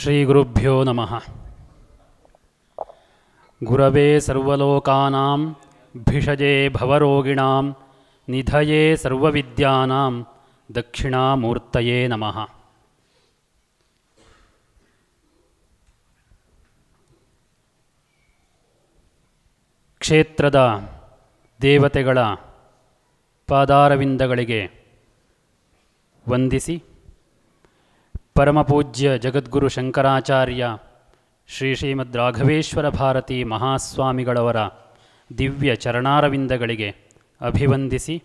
ಶ್ರೀಗುರುಭ್ಯೋ ನಮಃ. ಗುರವೇ ಸರ್ವಲೋಕಾನಾಂ ಭಿಷಜೇ ಭವರೋಗಿಣಾಂ ನಿಧಯೇ ಸರ್ವವಿದ್ಯಾನಾಂ ದಕ್ಷಿಣಾಮೂರ್ತಯೇ ನಮಃ. ಕ್ಷೇತ್ರದ ದೇವತೆಗಳ ಪಾದಾರವಿಂದಗಳಿಗೆ ವಂದಿಸಿ, ಪರಮಪೂಜ್ಯ ಜಗದ್ಗುರು ಶಂಕರಾಚಾರ್ಯ ಶ್ರೀಮದ್ ರಾಘವೇಶ್ವರ ಭಾರತಿ ಮಹಾಸ್ವಾಮಿಗಳವರ ದಿವ್ಯ ಚರಣಾರವಿಂದಗಳಿಗೆ ಅಭಿವಂದಿಸಿ,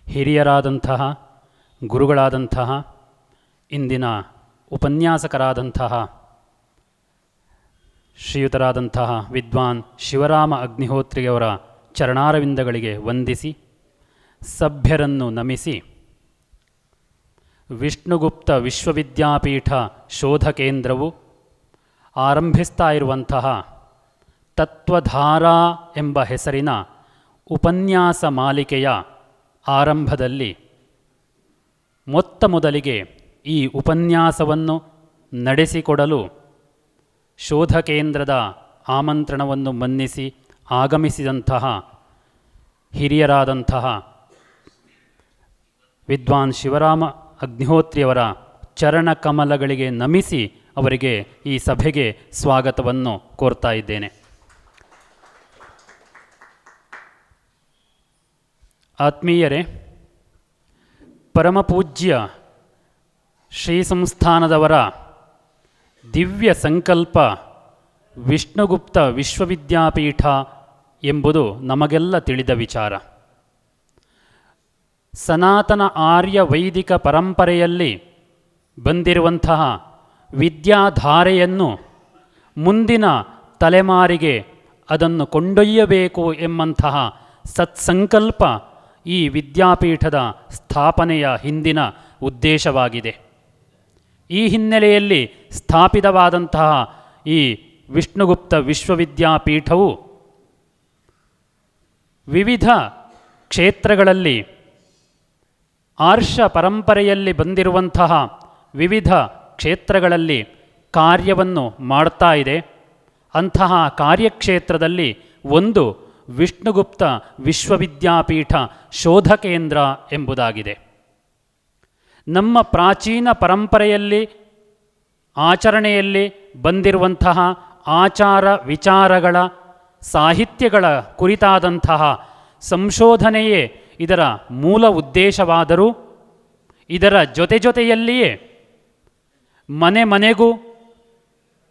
ಹಿರಿಯರಾದಂತಹ ಗುರುಗಳಾದಂತಹ ಇಂದಿನ ಉಪನ್ಯಾಸಕರಾದಂತಹ ಶ್ರೀಯುತರಾದಂತಹ ವಿದ್ವಾನ್ ಶಿವರಾಮ ಅಗ್ನಿಹೋತ್ರಿಯವರ ಚರಣಾರವಿಂದಗಳಿಗೆ ವಂದಿಸಿ, ಸಭ್ಯರನ್ನು ನಮಿಸಿ, ವಿಷ್ಣುಗುಪ್ತ ವಿಶ್ವವಿದ್ಯಾಪೀಠ ಶೋಧ ಕೇಂದ್ರವು ಆರಂಭಿಸ್ತಾ ಇರುವಂತಹ ತತ್ವಧಾರಾ ಎಂಬ ಹೆಸರಿನ ಉಪನ್ಯಾಸ ಮಾಲಿಕೆಯ ಆರಂಭದಲ್ಲಿ ಮೊತ್ತ ಮೊದಲಿಗೆ ಈ ಉಪನ್ಯಾಸವನ್ನು ನಡೆಸಿಕೊಡಲು ಶೋಧ ಕೇಂದ್ರದ ಆಮಂತ್ರಣವನ್ನು ಮನ್ನಿಸಿ ಆಗಮಿಸಿದಂತಹ ಹಿರಿಯರಾದಂತಹ ವಿದ್ವಾನ್ ಶಿವರಾಮ ಅಗ್ನಿಹೋತ್ರಿಯವರ ಚರಣಕಮಲಗಳಿಗೆ ನಮಿಸಿ ಅವರಿಗೆ ಈ ಸಭೆಗೆ ಸ್ವಾಗತವನ್ನು ಕೋರ್ತಾ ಇದ್ದೇನೆ. ಆತ್ಮೀಯರೇ, ಪರಮಪೂಜ್ಯ ಶ್ರೀ ಸಂಸ್ಥಾನದವರ ದಿವ್ಯ ಸಂಕಲ್ಪ ವಿಷ್ಣುಗುಪ್ತ ವಿಶ್ವವಿದ್ಯಾಪೀಠ ಎಂಬುದು ನಮಗೆಲ್ಲ ತಿಳಿದ ವಿಚಾರ. ಸನಾತನ ಆರ್ಯ ವೈದಿಕ ಪರಂಪರೆಯಲ್ಲಿ ಬಂದಿರುವಂತಹ ವಿದ್ಯಾಧಾರೆಯನ್ನು ಮುಂದಿನ ತಲೆಮಾರಿಗೆ ಅದನ್ನು ಕೊಂಡೊಯ್ಯಬೇಕು ಎಂಬಂತಹ ಸತ್ಸಂಕಲ್ಪ ಈ ವಿದ್ಯಾಪೀಠದ ಸ್ಥಾಪನೆಯ ಹಿಂದಿನ ಉದ್ದೇಶವಾಗಿದೆ. ಈ ಹಿನ್ನೆಲೆಯಲ್ಲಿ ಸ್ಥಾಪಿತವಾದಂತಹ ಈ ವಿಷ್ಣುಗುಪ್ತ ವಿಶ್ವವಿದ್ಯಾಪೀಠವು ವಿವಿಧ ಕ್ಷೇತ್ರಗಳಲ್ಲಿ ಆರ್ಷ ಪರಂಪರೆಯಲ್ಲಿ ಬಂದಿರುವಂತಹ ವಿವಿಧ ಕ್ಷೇತ್ರಗಳಲ್ಲಿ ಕಾರ್ಯವನ್ನು ಮಾಡ್ತಾ ಇದೆ. ಅಂತಹ ಕಾರ್ಯಕ್ಷೇತ್ರದಲ್ಲಿ ಒಂದು ವಿಷ್ಣುಗುಪ್ತ ವಿಶ್ವವಿದ್ಯಾಪೀಠ ಶೋಧ ಕೇಂದ್ರ ಎಂಬುದಾಗಿದೆ. ನಮ್ಮ ಪ್ರಾಚೀನ ಪರಂಪರೆಯಲ್ಲಿ ಆಚರಣೆಯಲ್ಲಿ ಬಂದಿರುವಂತಹ ಆಚಾರ ವಿಚಾರಗಳ ಸಾಹಿತ್ಯಗಳ ಕುರಿತಾದಂತಹ ಸಂಶೋಧನೆಯೇ ಇದರ ಮೂಲ ಉದ್ದೇಶವಾದರೂ, ಇದರ ಜೊತೆಯಲ್ಲಿಯೇ ಮನೆ ಮನೆಗೂ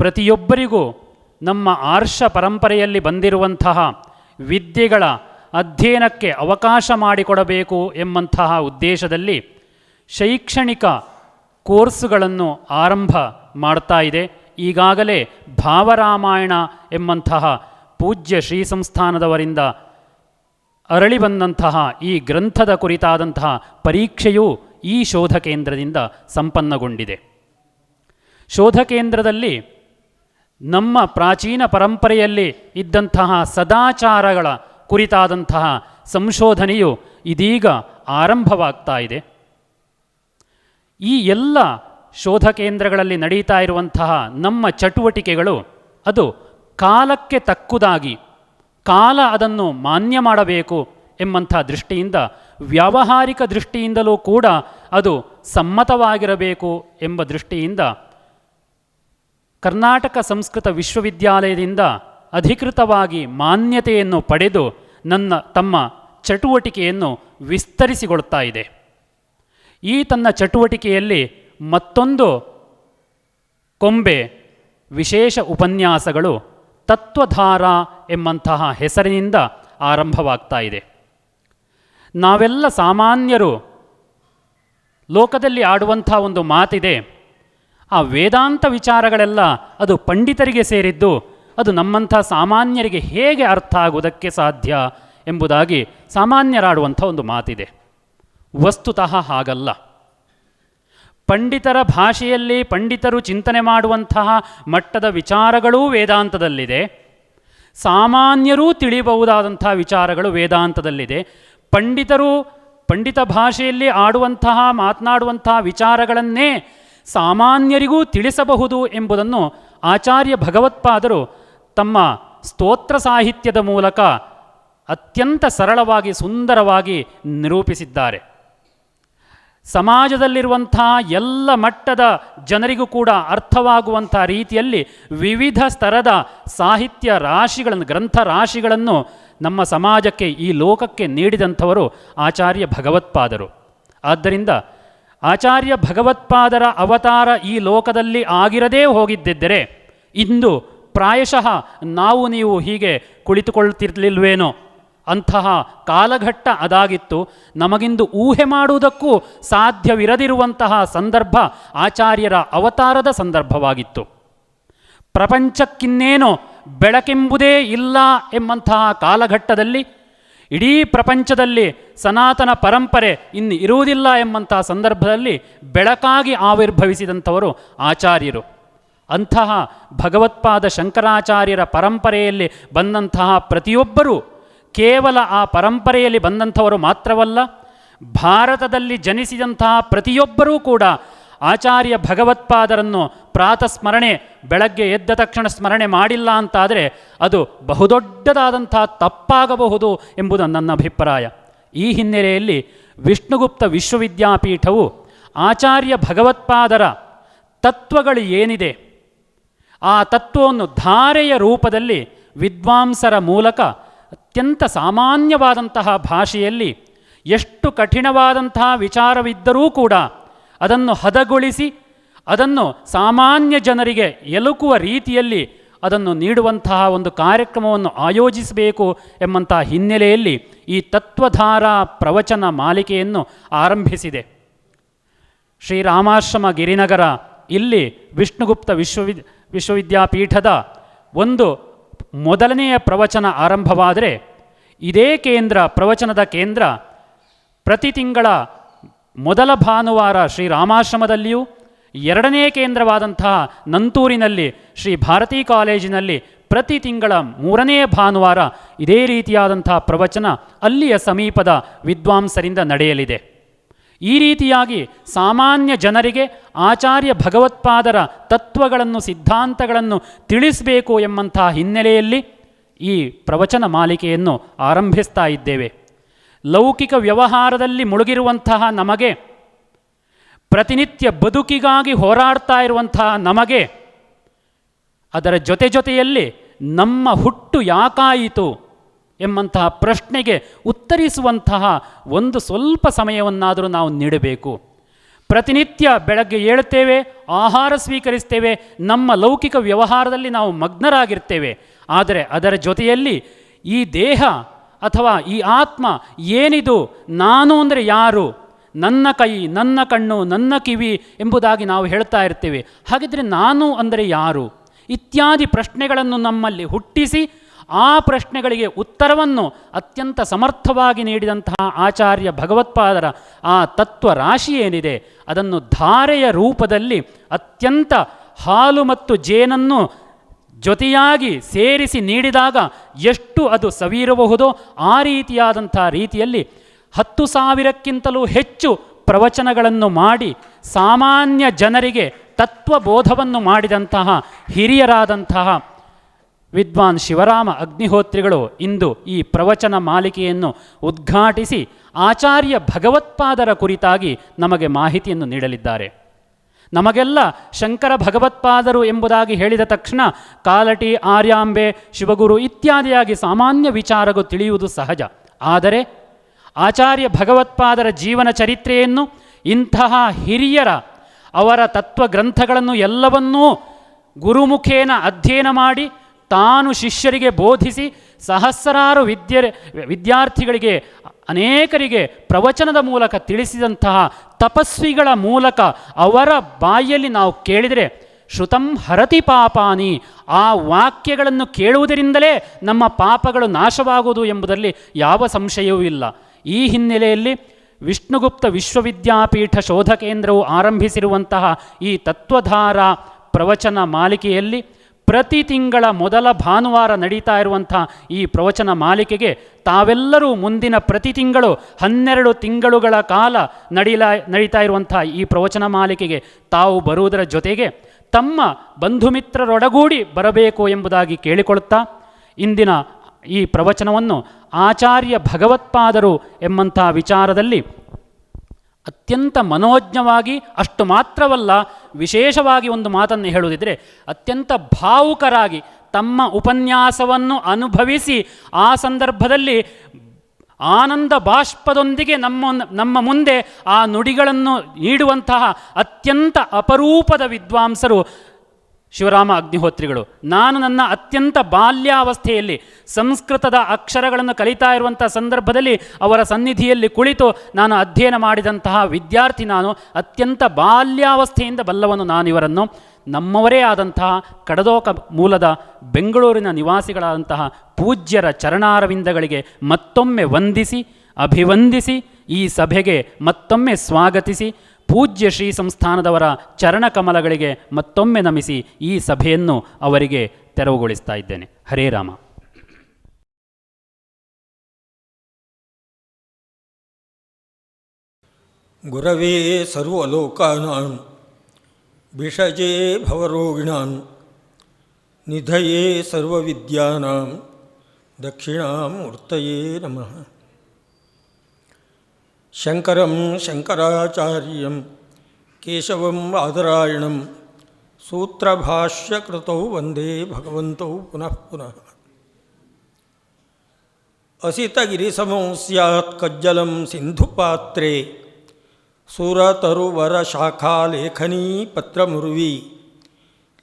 ಪ್ರತಿಯೊಬ್ಬರಿಗೂ ನಮ್ಮ ಆರ್ಷ ಪರಂಪರೆಯಲ್ಲಿ ಬಂದಿರುವಂತಹ ವಿದ್ಯೆಗಳ ಅಧ್ಯಯನಕ್ಕೆ ಅವಕಾಶ ಮಾಡಿಕೊಡಬೇಕು ಎಂಬಂತಹ ಉದ್ದೇಶದಲ್ಲಿ ಶೈಕ್ಷಣಿಕ ಕೋರ್ಸುಗಳನ್ನು ಆರಂಭ ಮಾಡ್ತಾ ಇದೆ. ಈಗಾಗಲೇ ಭಾವರಾಮಾಯಣ ಎಂಬಂತಹ ಪೂಜ್ಯ ಶ್ರೀ ಸಂಸ್ಥಾನದವರಿಂದ ಅರಳಿ ಬಂದಂತಹ ಈ ಗ್ರಂಥದ ಕುರಿತಾದಂತಹ ಪರೀಕ್ಷೆಯು ಈ ಶೋಧ ಕೇಂದ್ರದಿಂದ ಸಂಪನ್ನಗೊಂಡಿದೆ. ಶೋಧ ಕೇಂದ್ರದಲ್ಲಿ ನಮ್ಮ ಪ್ರಾಚೀನ ಪರಂಪರೆಯಲ್ಲಿ ಇದ್ದಂತಹ ಸದಾಚಾರಗಳ ಕುರಿತಾದಂತಹ ಸಂಶೋಧನೆಯು ಇದೀಗ ಆರಂಭವಾಗ್ತಾ ಇದೆ. ಈ ಎಲ್ಲ ಶೋಧ ಕೇಂದ್ರಗಳಲ್ಲಿ ನಡೀತಾ ಇರುವಂತಹ ನಮ್ಮ ಚಟುವಟಿಕೆಗಳು ಅದು ಕಾಲಕ್ಕೆ ತಕ್ಕುದಾಗಿ, ಕಾಲ ಅದನ್ನು ಮಾನ್ಯ ಮಾಡಬೇಕು ಎಂಬಂಥ ದೃಷ್ಟಿಯಿಂದ, ವ್ಯಾವಹಾರಿಕ ದೃಷ್ಟಿಯಿಂದಲೂ ಕೂಡ ಅದು ಸಮ್ಮತವಾಗಿರಬೇಕು ಎಂಬ ದೃಷ್ಟಿಯಿಂದ ಕರ್ನಾಟಕ ಸಂಸ್ಕೃತ ವಿಶ್ವವಿದ್ಯಾಲಯದಿಂದ ಅಧಿಕೃತವಾಗಿ ಮಾನ್ಯತೆಯನ್ನು ಪಡೆದು ತಮ್ಮ ಚಟುವಟಿಕೆಯನ್ನು ವಿಸ್ತರಿಸಿಕೊಳ್ತಾ ಇದೆ. ಈ ತನ್ನ ಚಟುವಟಿಕೆಯಲ್ಲಿ ಮತ್ತೊಂದು ಕೊಂಬೆ ವಿಶೇಷ ಉಪನ್ಯಾಸಗಳು ತತ್ವಧಾರಾ ಎಂಬಂತಹ ಹೆಸರಿನಿಂದ ಆರಂಭವಾಗ್ತಾ ಇದೆ. ನಾವೆಲ್ಲ ಸಾಮಾನ್ಯರು ಲೋಕದಲ್ಲಿ ಆಡುವಂಥ ಒಂದು ಮಾತಿದೆ, ಆ ವೇದಾಂತ ವಿಚಾರಗಳೆಲ್ಲ ಅದು ಪಂಡಿತರಿಗೆ ಸೇರಿದ್ದು, ಅದು ನಮ್ಮಂಥ ಸಾಮಾನ್ಯರಿಗೆ ಹೇಗೆ ಅರ್ಥ ಆಗುವುದಕ್ಕೆ ಸಾಧ್ಯ ಎಂಬುದಾಗಿ ಸಾಮಾನ್ಯರಾಡುವಂಥ ಒಂದು ಮಾತಿದೆ. ವಸ್ತುತಃ ಹಾಗಲ್ಲ. ಪಂಡಿತರ ಭಾಷೆಯಲ್ಲಿ ಪಂಡಿತರು ಚಿಂತನೆ ಮಾಡುವಂತಹ ಮಟ್ಟದ ವಿಚಾರಗಳೂ ವೇದಾಂತದಲ್ಲಿದೆ. ಸಾಮಾನ್ಯರೂ ತಿಳಿಯಬಹುದಾದಂಥ ವಿಚಾರಗಳು ವೇದಾಂತದಲ್ಲಿದೆ. ಪಂಡಿತ ಭಾಷೆಯಲ್ಲಿ ಆಡುವಂತಹ ಮಾತನಾಡುವಂತಹ ವಿಚಾರಗಳನ್ನೇ ಸಾಮಾನ್ಯರಿಗೂ ತಿಳಿಸಬಹುದು ಎಂಬುದನ್ನು ಆಚಾರ್ಯ ಭಗವತ್ಪಾದರು ತಮ್ಮ ಸ್ತೋತ್ರ ಸಾಹಿತ್ಯದ ಮೂಲಕ ಅತ್ಯಂತ ಸರಳವಾಗಿ ಸುಂದರವಾಗಿ ನಿರೂಪಿಸಿದ್ದಾರೆ. ಸಮಾಜದಲ್ಲಿರುವಂಥ ಎಲ್ಲ ಮಟ್ಟದ ಜನರಿಗೂ ಕೂಡ ಅರ್ಥವಾಗುವಂಥ ರೀತಿಯಲ್ಲಿ ವಿವಿಧ ಸ್ತರದ ಸಾಹಿತ್ಯ ರಾಶಿಗಳನ್ನು, ಗ್ರಂಥ ರಾಶಿಗಳನ್ನು ನಮ್ಮ ಸಮಾಜಕ್ಕೆ, ಈ ಲೋಕಕ್ಕೆ ನೀಡಿದಂಥವರು ಆಚಾರ್ಯ ಭಗವತ್ಪಾದರು. ಆದ್ದರಿಂದ ಆಚಾರ್ಯ ಭಗವತ್ಪಾದರ ಅವತಾರ ಈ ಲೋಕದಲ್ಲಿ ಆಗಿರದೇ ಹೋಗಿದ್ದಿದ್ದರೆ ಇಂದು ಪ್ರಾಯಶಃ ನಾವು ನೀವು ಹೀಗೆ ಕುಳಿತುಕೊಳ್ತಿರ್ಲಿಲ್ವೇನೋ, ಅಂತಹ ಕಾಲಘಟ್ಟ ಅದಾಗಿತ್ತು. ನಮಗಿಂದು ಊಹೆ ಮಾಡುವುದಕ್ಕೂ ಸಾಧ್ಯವಿರದಿರುವಂತಹ ಸಂದರ್ಭ ಆಚಾರ್ಯರ ಅವತಾರದ ಸಂದರ್ಭವಾಗಿತ್ತು. ಪ್ರಪಂಚಕ್ಕಿನ್ನೇನೋ ಬೆಳಕೆಂಬುದೇ ಇಲ್ಲ ಎಂಬಂತಹ ಕಾಲಘಟ್ಟದಲ್ಲಿ, ಇಡೀ ಪ್ರಪಂಚದಲ್ಲಿ ಸನಾತನ ಪರಂಪರೆ ಇನ್ನು ಇರುವುದಿಲ್ಲ ಎಂಬಂತಹ ಸಂದರ್ಭದಲ್ಲಿ ಬೆಳಕಾಗಿ ಆವಿರ್ಭವಿಸಿದಂಥವರು ಆಚಾರ್ಯರು. ಅಂತಹ ಭಗವತ್ಪಾದ ಶಂಕರಾಚಾರ್ಯರ ಪರಂಪರೆಯಲ್ಲಿ ಬಂದಂತಹ ಪ್ರತಿಯೊಬ್ಬರೂ ಕೇವಲ ಆ ಪರಂಪರೆಯಲ್ಲಿ ಬಂದಂಥವರು ಮಾತ್ರವಲ್ಲ, ಭಾರತದಲ್ಲಿ ಜನಿಸಿದಂತಹ ಪ್ರತಿಯೊಬ್ಬರೂ ಕೂಡ ಆಚಾರ್ಯ ಭಗವತ್ಪಾದರನ್ನು ಪ್ರಾತಸ್ಮರಣೆ, ಬೆಳಗ್ಗೆ ಎದ್ದ ತಕ್ಷಣ ಸ್ಮರಣೆ ಮಾಡಿಲ್ಲ ಅಂತಾದರೆ ಅದು ಬಹುದೊಡ್ಡದಾದಂಥ ತಪ್ಪಾಗಬಹುದು ಎಂಬುದು ನನ್ನ ಅಭಿಪ್ರಾಯ. ಈ ಹಿನ್ನೆಲೆಯಲ್ಲಿ ವಿಷ್ಣುಗುಪ್ತ ವಿಶ್ವವಿದ್ಯಾಪೀಠವು ಆಚಾರ್ಯ ಭಗವತ್ಪಾದರ ತತ್ವಗಳು ಏನಿದೆ, ಆ ತತ್ವವನ್ನು ಧಾರೆಯ ರೂಪದಲ್ಲಿ ವಿದ್ವಾಂಸರ ಮೂಲಕ ಅತ್ಯಂತ ಸಾಮಾನ್ಯವಾದಂತಹ ಭಾಷೆಯಲ್ಲಿ, ಎಷ್ಟು ಕಠಿಣವಾದಂತಹ ವಿಚಾರವಿದ್ದರೂ ಕೂಡ ಅದನ್ನು ಹದಗೊಳಿಸಿ ಅದನ್ನು ಸಾಮಾನ್ಯ ಜನರಿಗೆ ಎಲುಕುವ ರೀತಿಯಲ್ಲಿ ಅದನ್ನು ನೀಡುವಂತಹ ಒಂದು ಕಾರ್ಯಕ್ರಮವನ್ನು ಆಯೋಜಿಸಬೇಕು ಎಂಬಂತಹ ಹಿನ್ನೆಲೆಯಲ್ಲಿ ಈ ತತ್ವಧಾರಾ ಪ್ರವಚನ ಮಾಲಿಕೆಯನ್ನು ಆರಂಭಿಸಿದೆ. ಶ್ರೀರಾಮಾಶ್ರಮ ಗಿರಿನಗರ ಇಲ್ಲಿ ವಿಷ್ಣುಗುಪ್ತ ವಿಶ್ವವಿದ್ಯಾಪೀಠದ ಒಂದು ಮೊದಲನೆಯ ಪ್ರವಚನ ಆರಂಭವಾದರೆ, ಇದೇ ಕೇಂದ್ರ, ಪ್ರವಚನದ ಕೇಂದ್ರ ಪ್ರತಿ ತಿಂಗಳ ಮೊದಲ ಭಾನುವಾರ ಶ್ರೀರಾಮಾಶ್ರಮದಲ್ಲಿಯೂ, ಎರಡನೇ ಕೇಂದ್ರವಾದಂತಹ ನಂತೂರಿನಲ್ಲಿ ಶ್ರೀ ಭಾರತೀ ಕಾಲೇಜಿನಲ್ಲಿ ಪ್ರತಿ ತಿಂಗಳ ಮೂರನೇ ಭಾನುವಾರ ಇದೇ ರೀತಿಯಾದಂತಹ ಪ್ರವಚನ ಅಲ್ಲಿಯ ಸಮೀಪದ ವಿದ್ವಾಂಸರಿಂದ ನಡೆಯಲಿದೆ. ಈ ರೀತಿಯಾಗಿ ಸಾಮಾನ್ಯ ಜನರಿಗೆ ಆಚಾರ್ಯ ಭಗವತ್ಪಾದರ ತತ್ವಗಳನ್ನು, ಸಿದ್ಧಾಂತಗಳನ್ನು ತಿಳಿಸಬೇಕು ಎಂಬಂತಹ ಹಿನ್ನೆಲೆಯಲ್ಲಿ ಈ ಪ್ರವಚನ ಮಾಲಿಕೆಯನ್ನು ಆರಂಭಿಸ್ತಾ ಇದ್ದೇವೆ. ಲೌಕಿಕ ವ್ಯವಹಾರದಲ್ಲಿ ಮುಳುಗಿರುವಂತಹ ನಮಗೆ, ಪ್ರತಿನಿತ್ಯ ಬದುಕಿಗಾಗಿ ಹೋರಾಡ್ತಾ ಇರುವಂತಹ ನಮಗೆ, ಅದರ ಜೊತೆಯಲ್ಲಿ ನಮ್ಮ ಹುಟ್ಟು ಯಾಕಾಯಿತು ಎಂಬಂತಹ ಪ್ರಶ್ನೆಗೆ ಉತ್ತರಿಸುವಂತಹ ಒಂದು ಸ್ವಲ್ಪ ಸಮಯವನ್ನಾದರೂ ನಾವು ನೀಡಬೇಕು. ಪ್ರತಿನಿತ್ಯ ಬೆಳಗ್ಗೆ ಏಳುತ್ತೇವೆ, ಆಹಾರ ಸ್ವೀಕರಿಸ್ತೇವೆ, ನಮ್ಮ ಲೌಕಿಕ ವ್ಯವಹಾರದಲ್ಲಿ ನಾವು ಮಗ್ನರಾಗಿರ್ತೇವೆ. ಆದರೆ ಅದರ ಜೊತೆಯಲ್ಲಿ ಈ ದೇಹ ಅಥವಾ ಈ ಆತ್ಮ ಏನಿದು, ನಾನು ಅಂದರೆ ಯಾರು, ನನ್ನ ಕೈ, ನನ್ನ ಕಣ್ಣು, ನನ್ನ ಕಿವಿ ಎಂಬುದಾಗಿ ನಾವು ಹೇಳ್ತಾ ಇರ್ತೇವೆ. ಹಾಗಿದ್ರೆ ನಾನು ಅಂದರೆ ಯಾರು ಇತ್ಯಾದಿ ಪ್ರಶ್ನೆಗಳನ್ನು ನಮ್ಮಲ್ಲಿ ಹುಟ್ಟಿಸಿ ಆ ಪ್ರಶ್ನೆಗಳಿಗೆ ಉತ್ತರವನ್ನು ಅತ್ಯಂತ ಸಮರ್ಥವಾಗಿ ನೀಡಿದಂತಹ ಆಚಾರ್ಯ ಭಗವತ್ಪಾದರ ಆ ತತ್ವ ರಾಶಿ ಏನಿದೆ ಅದನ್ನು ಧಾರೆಯ ರೂಪದಲ್ಲಿ ಅತ್ಯಂತ ಹಾಲು ಮತ್ತು ಜೇನನ್ನು ಜೊತೆಯಾಗಿ ಸೇರಿಸಿ ನೀಡಿದಾಗ ಎಷ್ಟು ಅದು ಸವಿರಬಹುದೋ ಆ ರೀತಿಯಲ್ಲಿ 10,000ಕ್ಕಿಂತಲೂ ಹೆಚ್ಚು ಪ್ರವಚನಗಳನ್ನು ಮಾಡಿ ಸಾಮಾನ್ಯ ಜನರಿಗೆ ತತ್ವಬೋಧವನ್ನು ಮಾಡಿದಂತಹ ಹಿರಿಯರಾದಂತಹ ವಿದ್ವಾನ್ ಶಿವರಾಮ ಅಗ್ನಿಹೋತ್ರಿಗಳು ಇಂದು ಈ ಪ್ರವಚನ ಮಾಲಿಕೆಯನ್ನು ಉದ್ಘಾಟಿಸಿ ಆಚಾರ್ಯ ಭಗವತ್ಪಾದರ ಕುರಿತಾಗಿ ನಮಗೆ ಮಾಹಿತಿಯನ್ನು ನೀಡಲಿದ್ದಾರೆ. ನಮಗೆಲ್ಲ ಶಂಕರ ಭಗವತ್ಪಾದರು ಎಂಬುದಾಗಿ ಹೇಳಿದ ತಕ್ಷಣ ಕಾಲಟಿ, ಆರ್ಯಾಂಬೆ, ಶಿವಗುರು ಇತ್ಯಾದಿಯಾಗಿ ಸಾಮಾನ್ಯ ವಿಚಾರಗಳು ತಿಳಿಯುವುದು ಸಹಜ. ಆದರೆ ಆಚಾರ್ಯ ಭಗವತ್ಪಾದರ ಜೀವನ ಚರಿತ್ರೆಯನ್ನು, ಇಂತಹ ಹಿರಿಯರ ಅವರ ತತ್ವಗ್ರಂಥಗಳನ್ನು ಎಲ್ಲವನ್ನೂ ಗುರುಮುಖೇನ ಅಧ್ಯಯನ ಮಾಡಿ ತಾನು ಶಿಷ್ಯರಿಗೆ ಬೋಧಿಸಿ ಸಹಸ್ರಾರು ವಿದ್ಯಾರ್ಥಿಗಳಿಗೆ ಅನೇಕರಿಗೆ ಪ್ರವಚನದ ಮೂಲಕ ತಿಳಿಸಿದಂತಹ ತಪಸ್ವಿಗಳ ಮೂಲಕ ಅವರ ಬಾಯಲ್ಲಿ ನಾವು ಕೇಳಿದರೆ ಶ್ರುತಂ ಹರತಿ ಪಾಪಾನಿ, ಆ ವಾಕ್ಯಗಳನ್ನು ಕೇಳುವುದರಿಂದಲೇ ನಮ್ಮ ಪಾಪಗಳು ನಾಶವಾಗುವುದು ಎಂಬುದರಲ್ಲಿ ಯಾವ ಸಂಶಯವೂ ಇಲ್ಲ. ಈ ಹಿನ್ನೆಲೆಯಲ್ಲಿ ವಿಷ್ಣುಗುಪ್ತ ವಿಶ್ವವಿದ್ಯಾಪೀಠ ಶೋಧ ಕೇಂದ್ರವು ಆರಂಭಿಸಿರುವಂತಹ ಈ ತತ್ವಧಾರ ಪ್ರವಚನ ಮಾಲಿಕೆಯಲ್ಲಿ ಪ್ರತಿ ತಿಂಗಳ ಮೊದಲ ಭಾನುವಾರ ನಡೀತಾ ಇರುವಂಥ ಈ ಪ್ರವಚನ ಮಾಲಿಕೆಗೆ ತಾವೆಲ್ಲರೂ ಮುಂದಿನ ಪ್ರತಿ ತಿಂಗಳು 12 ತಿಂಗಳುಗಳ ಕಾಲ ನಡೀತಾ ಇರುವಂಥ ಈ ಪ್ರವಚನ ಮಾಲಿಕೆಗೆ ತಾವು ಬರುವುದರ ಜೊತೆಗೆ ತಮ್ಮ ಬಂಧು ಮಿತ್ರರೊಡಗೂಡಿ ಬರಬೇಕು ಎಂಬುದಾಗಿ ಕೇಳಿಕೊಳ್ಳುತ್ತಾ ಇಂದಿನ ಈ ಪ್ರವಚನವನ್ನು ಆಚಾರ್ಯ ಭಗವತ್ಪಾದರು ಎಂಬಂಥ ವಿಚಾರದಲ್ಲಿ ಅತ್ಯಂತ ಮನೋಜ್ಞವಾಗಿ, ಅಷ್ಟು ಮಾತ್ರವಲ್ಲ, ವಿಶೇಷವಾಗಿ ಒಂದು ಮಾತನ್ನು ಹೇಳುವುದಿದ್ದರೆ ಅತ್ಯಂತ ಭಾವುಕರಾಗಿ ತಮ್ಮ ಉಪನ್ಯಾಸವನ್ನು ಅನುಭವಿಸಿ ಆ ಸಂದರ್ಭದಲ್ಲಿ ಆನಂದ ಬಾಷ್ಪದೊಂದಿಗೆ ನಮ್ಮ ಮುಂದೆ ಆ ನುಡಿಗಳನ್ನು ನೀಡುವಂತಹ ಅತ್ಯಂತ ಅಪರೂಪದ ವಿದ್ವಾಂಸರು ಶಿವರಾಮ ಅಗ್ನಿಹೋತ್ರಿಗಳು. ನಾನು ನನ್ನ ಅತ್ಯಂತ ಬಾಲ್ಯಾವಸ್ಥೆಯಲ್ಲಿ ಸಂಸ್ಕೃತದ ಅಕ್ಷರಗಳನ್ನು ಕಲಿತಾ ಇರುವಂಥ ಸಂದರ್ಭದಲ್ಲಿ ಅವರ ಸನ್ನಿಧಿಯಲ್ಲಿ ಕುಳಿತು ನಾನು ಅಧ್ಯಯನ ಮಾಡಿದಂತಹ ವಿದ್ಯಾರ್ಥಿ. ನಾನು ಅತ್ಯಂತ ಬಾಲ್ಯಾವಸ್ಥೆಯಿಂದ ಬಲ್ಲವನು ನಾನು ಇವರನ್ನು. ನಮ್ಮವರೇ ಆದಂತಹ ಕಡದೋಕ ಮೂಲದ ಬೆಂಗಳೂರಿನ ನಿವಾಸಿಗಳಾದಂತಹ ಪೂಜ್ಯರ ಚರಣಾರವಿಂದಗಳಿಗೆ ಮತ್ತೊಮ್ಮೆ ವಂದಿಸಿ ಅಭಿವಂದಿಸಿ ಈ ಸಭೆಗೆ ಮತ್ತೊಮ್ಮೆ ಸ್ವಾಗತಿಸಿ ಪೂಜ್ಯ ಶ್ರೀ ಸಂಸ್ಥಾನದವರ ಚರಣಕಮಲಗಳಿಗೆ ಮತ್ತೊಮ್ಮೆ ನಮಿಸಿ ಈ ಸಭೆಯನ್ನು ಅವರಿಗೆ ತೆರವುಗೊಳಿಸ್ತಾ ಇದ್ದೇನೆ. ಹರೇ ರಾಮ. ಗುರವೇ ಸರ್ವಲೋಕಾನಾಂ ಭಿಷಜೇ ಭವರೋಗಿಣಾಂ ನಿಧಯೇ ಸರ್ವವಿದ್ಯಾನಾಂ ದಕ್ಷಿಣಾಮೂರ್ತಯೇ ನಮಃ. ಶಂಕರಂ ಶಂಕರಾಚಾರ್ಯಂ ಕೇಶವಂ ಬಾದರಾಯಣಂ ಸೂತ್ರಭಾಷ್ಯಕೃತೌ ವಂದೇ ಭಗವಂತೌ ಪುನಃ ಪುನಃ. ಅಸಿತಗಿರಿಸಮೋ ಸ್ಯಾತ್ ಕಜ್ಜಲಂ ಸಿಂಧುಪಾತ್ರೇ ಸುರತರುವರಶಾಖಾಲೇಖನೀ ಪತ್ರಮುರ್ವಿ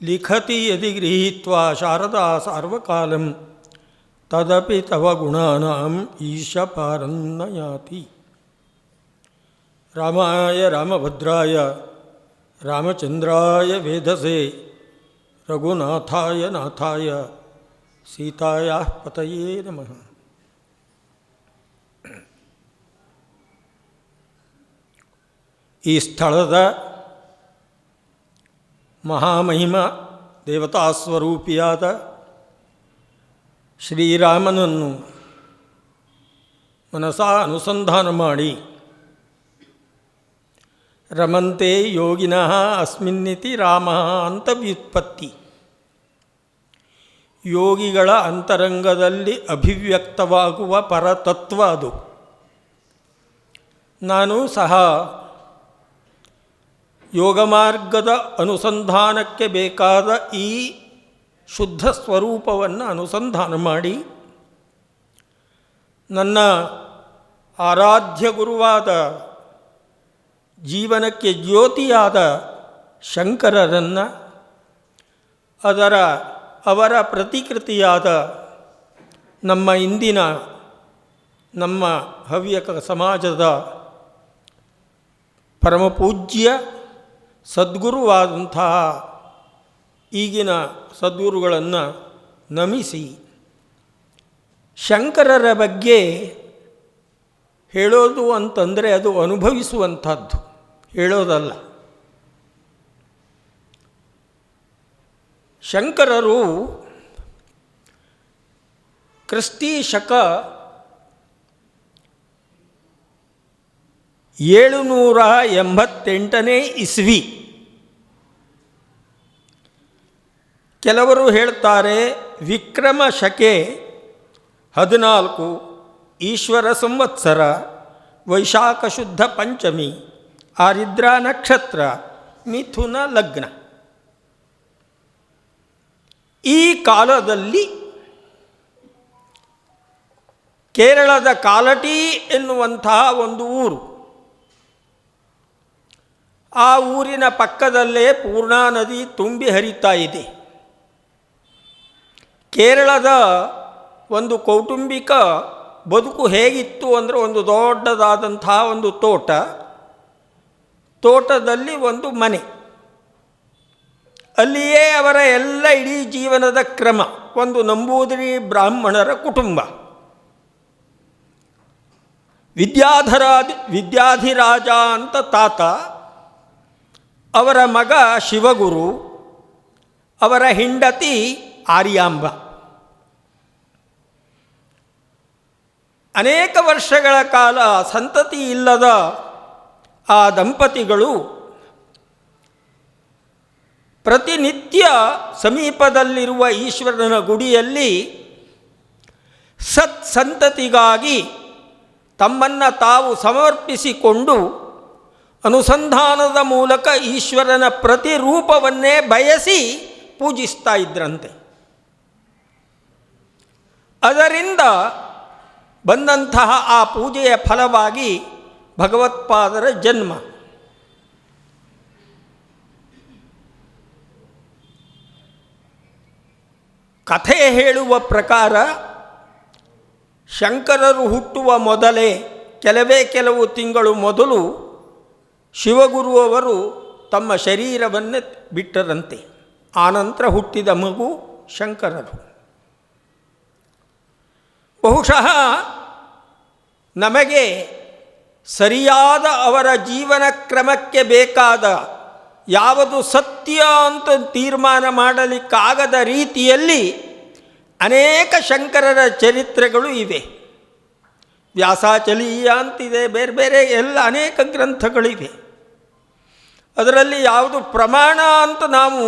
ಲಿಖತಿ ಯದಿ ಗೃಹೀತ್ವಾ ಶಾರದಾ ಸಾರ್ವಕಾಲಂ ತದಪಿ ತವ ಗುಣಾನಾಂ ಈಶಪಾರನ್ನ ಯಾತಿ. ರಾಮಾಯ ರಾಮಭದ್ರಾಯ ರಾಮಚಂದ್ರಾಯ ವೇಧಸೇ ರಘುನಾಥಾಯ ನಾಥಾಯ ಸೀತಾಯಾಃ ಪತಯೇ ನಮಃ. ಈ ಸ್ಥಳದ ಮಹಾಮಹಿಮ ದೇವತಾಸ್ವರೂಪಿಯಾದ ಶ್ರೀರಾಮನನ್ನು ಮನಸಾ ಅನುಸಂಧಾನ ಮಾಡಿ ರಮಂತೆ ಯೋಗಿನಃ ಅಸ್ಮಿನ್ನಿತಿ ರಾಮ ಅಂತ ವ್ಯುತ್ಪತ್ತಿ. ಯೋಗಿಗಳ ಅಂತರಂಗದಲ್ಲಿ ಅಭಿವ್ಯಕ್ತವಾಗುವ ಪರತತ್ವ ಅದು. ನಾನು ಸಹ ಯೋಗ ಮಾರ್ಗದ ಅನುಸಂಧಾನಕ್ಕೆ ಬೇಕಾದ ಈ ಶುದ್ಧ ಸ್ವರೂಪವನ್ನು ಅನುಸಂಧಾನ ಮಾಡಿ ನನ್ನ ಆರಾಧ್ಯ ಗುರುವಾದ ಜೀವನಕ್ಕೆ ಜ್ಯೋತಿಯಾದ ಶಂಕರರನ್ನು ಅವರ ಪ್ರತಿಕೃತಿಯಾದ ನಮ್ಮ ಇಂದಿನ ನಮ್ಮ ಹವ್ಯಕ ಸಮಾಜದ ಪರಮಪೂಜ್ಯ ಸದ್ಗುರುವಾದಂತಹ ಈಗಿನ ಸದ್ಗುರುಗಳನ್ನು ನಮಿಸಿ ಶಂಕರರ ಬಗ್ಗೆ ಹೇಳೋದು ಅಂತಂದರೆ ಅದು ಅನುಭವಿಸುವಂಥದ್ದು, ಹೇಳೋದಲ್ಲ. ಶಂಕರರು ಕ್ರಿಸ್ತಿ ಶಕ 788ನೇ ಇಸ್ವಿ. ಕೆಲವರು ಹೇಳ್ತಾರೆ ವಿಕ್ರಮ ಶಕೆ 14 ಈಶ್ವರ ಸಂವತ್ಸರ ವೈಶಾಖ ಶುದ್ಧ ಪಂಚಮಿ ಆರಿದ್ರ ನಕ್ಷತ್ರ ಮಿಥುನ ಲಗ್ನ. ಈ ಕಾಲದಲ್ಲಿ ಕೇರಳದ ಕಾಲಟಿ ಎನ್ನುವಂತಹ ಒಂದು ಊರು, ಆ ಊರಿನ ಪಕ್ಕದಲ್ಲೇ ಪೂರ್ಣಾ ನದಿ ತುಂಬಿ ಹರಿತಾ ಇದೆ. ಕೇರಳದ ಒಂದು ಕೌಟುಂಬಿಕ ಬದುಕು ಹೇಗಿತ್ತು ಅಂದರೆ, ಒಂದು ದೊಡ್ಡದಾದಂಥ ಒಂದು ತೋಟದಲ್ಲಿ ಒಂದು ಮನೆ, ಅಲ್ಲಿಯೇ ಅವರ ಎಲ್ಲ ಇಡೀ ಜೀವನದ ಕ್ರಮ. ಒಂದು ನಂಬೂದಿರಿ ಬ್ರಾಹ್ಮಣರ ಕುಟುಂಬ. ವಿದ್ಯಾಧಿರಾಜ ಅಂತ ತಾತ, ಅವರ ಮಗ ಶಿವಗುರು, ಅವರ ಹೆಂಡತಿ ಆರ್ಯಾಂಬ. ಅನೇಕ ವರ್ಷಗಳ ಕಾಲ ಸಂತತಿ ಇಲ್ಲದ ಆ ದಂಪತಿಗಳು ಪ್ರತಿನಿತ್ಯ ಸಮೀಪದಲ್ಲಿರುವ ಈಶ್ವರನ ಗುಡಿಯಲ್ಲಿ ಸಂತತಿಗಾಗಿ ತಮ್ಮನ್ನು ತಾವು ಸಮರ್ಪಿಸಿಕೊಂಡು ಅನುಸಂಧಾನದ ಮೂಲಕ ಈಶ್ವರನ ಪ್ರತಿರೂಪವನ್ನೇ ಬಯಸಿ ಪೂಜಿಸ್ತಾ ಇದ್ರಂತೆ. ಅದರಿಂದ ಬಂದಂತಹ ಆ ಪೂಜೆಯ ಫಲವಾಗಿ ಭಗವತ್ಪಾದರ ಜನ್ಮ. ಕಥೆ ಹೇಳುವ ಪ್ರಕಾರ ಶಂಕರರು ಹುಟ್ಟುವ ಮೊದಲೇ ಕೆಲವು ತಿಂಗಳು ಮೊದಲು ಶಿವಗುರುವರು ತಮ್ಮ ಶರೀರವನ್ನೇ ಬಿಟ್ಟರಂತೆ. ಆನಂತರ ಹುಟ್ಟಿದ ಮಗು ಶಂಕರರು. ಬಹುಶಃ ನಮಗೆ ಸರಿಯಾದ ಅವರ ಜೀವನ ಕ್ರಮಕ್ಕೆ ಬೇಕಾದ ಯಾವುದು ಸತ್ಯ ಅಂತ ತೀರ್ಮಾನ ಮಾಡಲಿಕ್ಕಾಗದ ರೀತಿಯಲ್ಲಿ ಅನೇಕ ಶಂಕರರ ಚರಿತ್ರೆಗಳು ಇವೆ. ವ್ಯಾಸಾಚಲೀಯ ಅಂತಿದೆ, ಬೇರೆ ಬೇರೆ ಎಲ್ಲ ಅನೇಕ ಗ್ರಂಥಗಳಿವೆ. ಅದರಲ್ಲಿ ಯಾವುದು ಪ್ರಮಾಣ ಅಂತ ನಾವು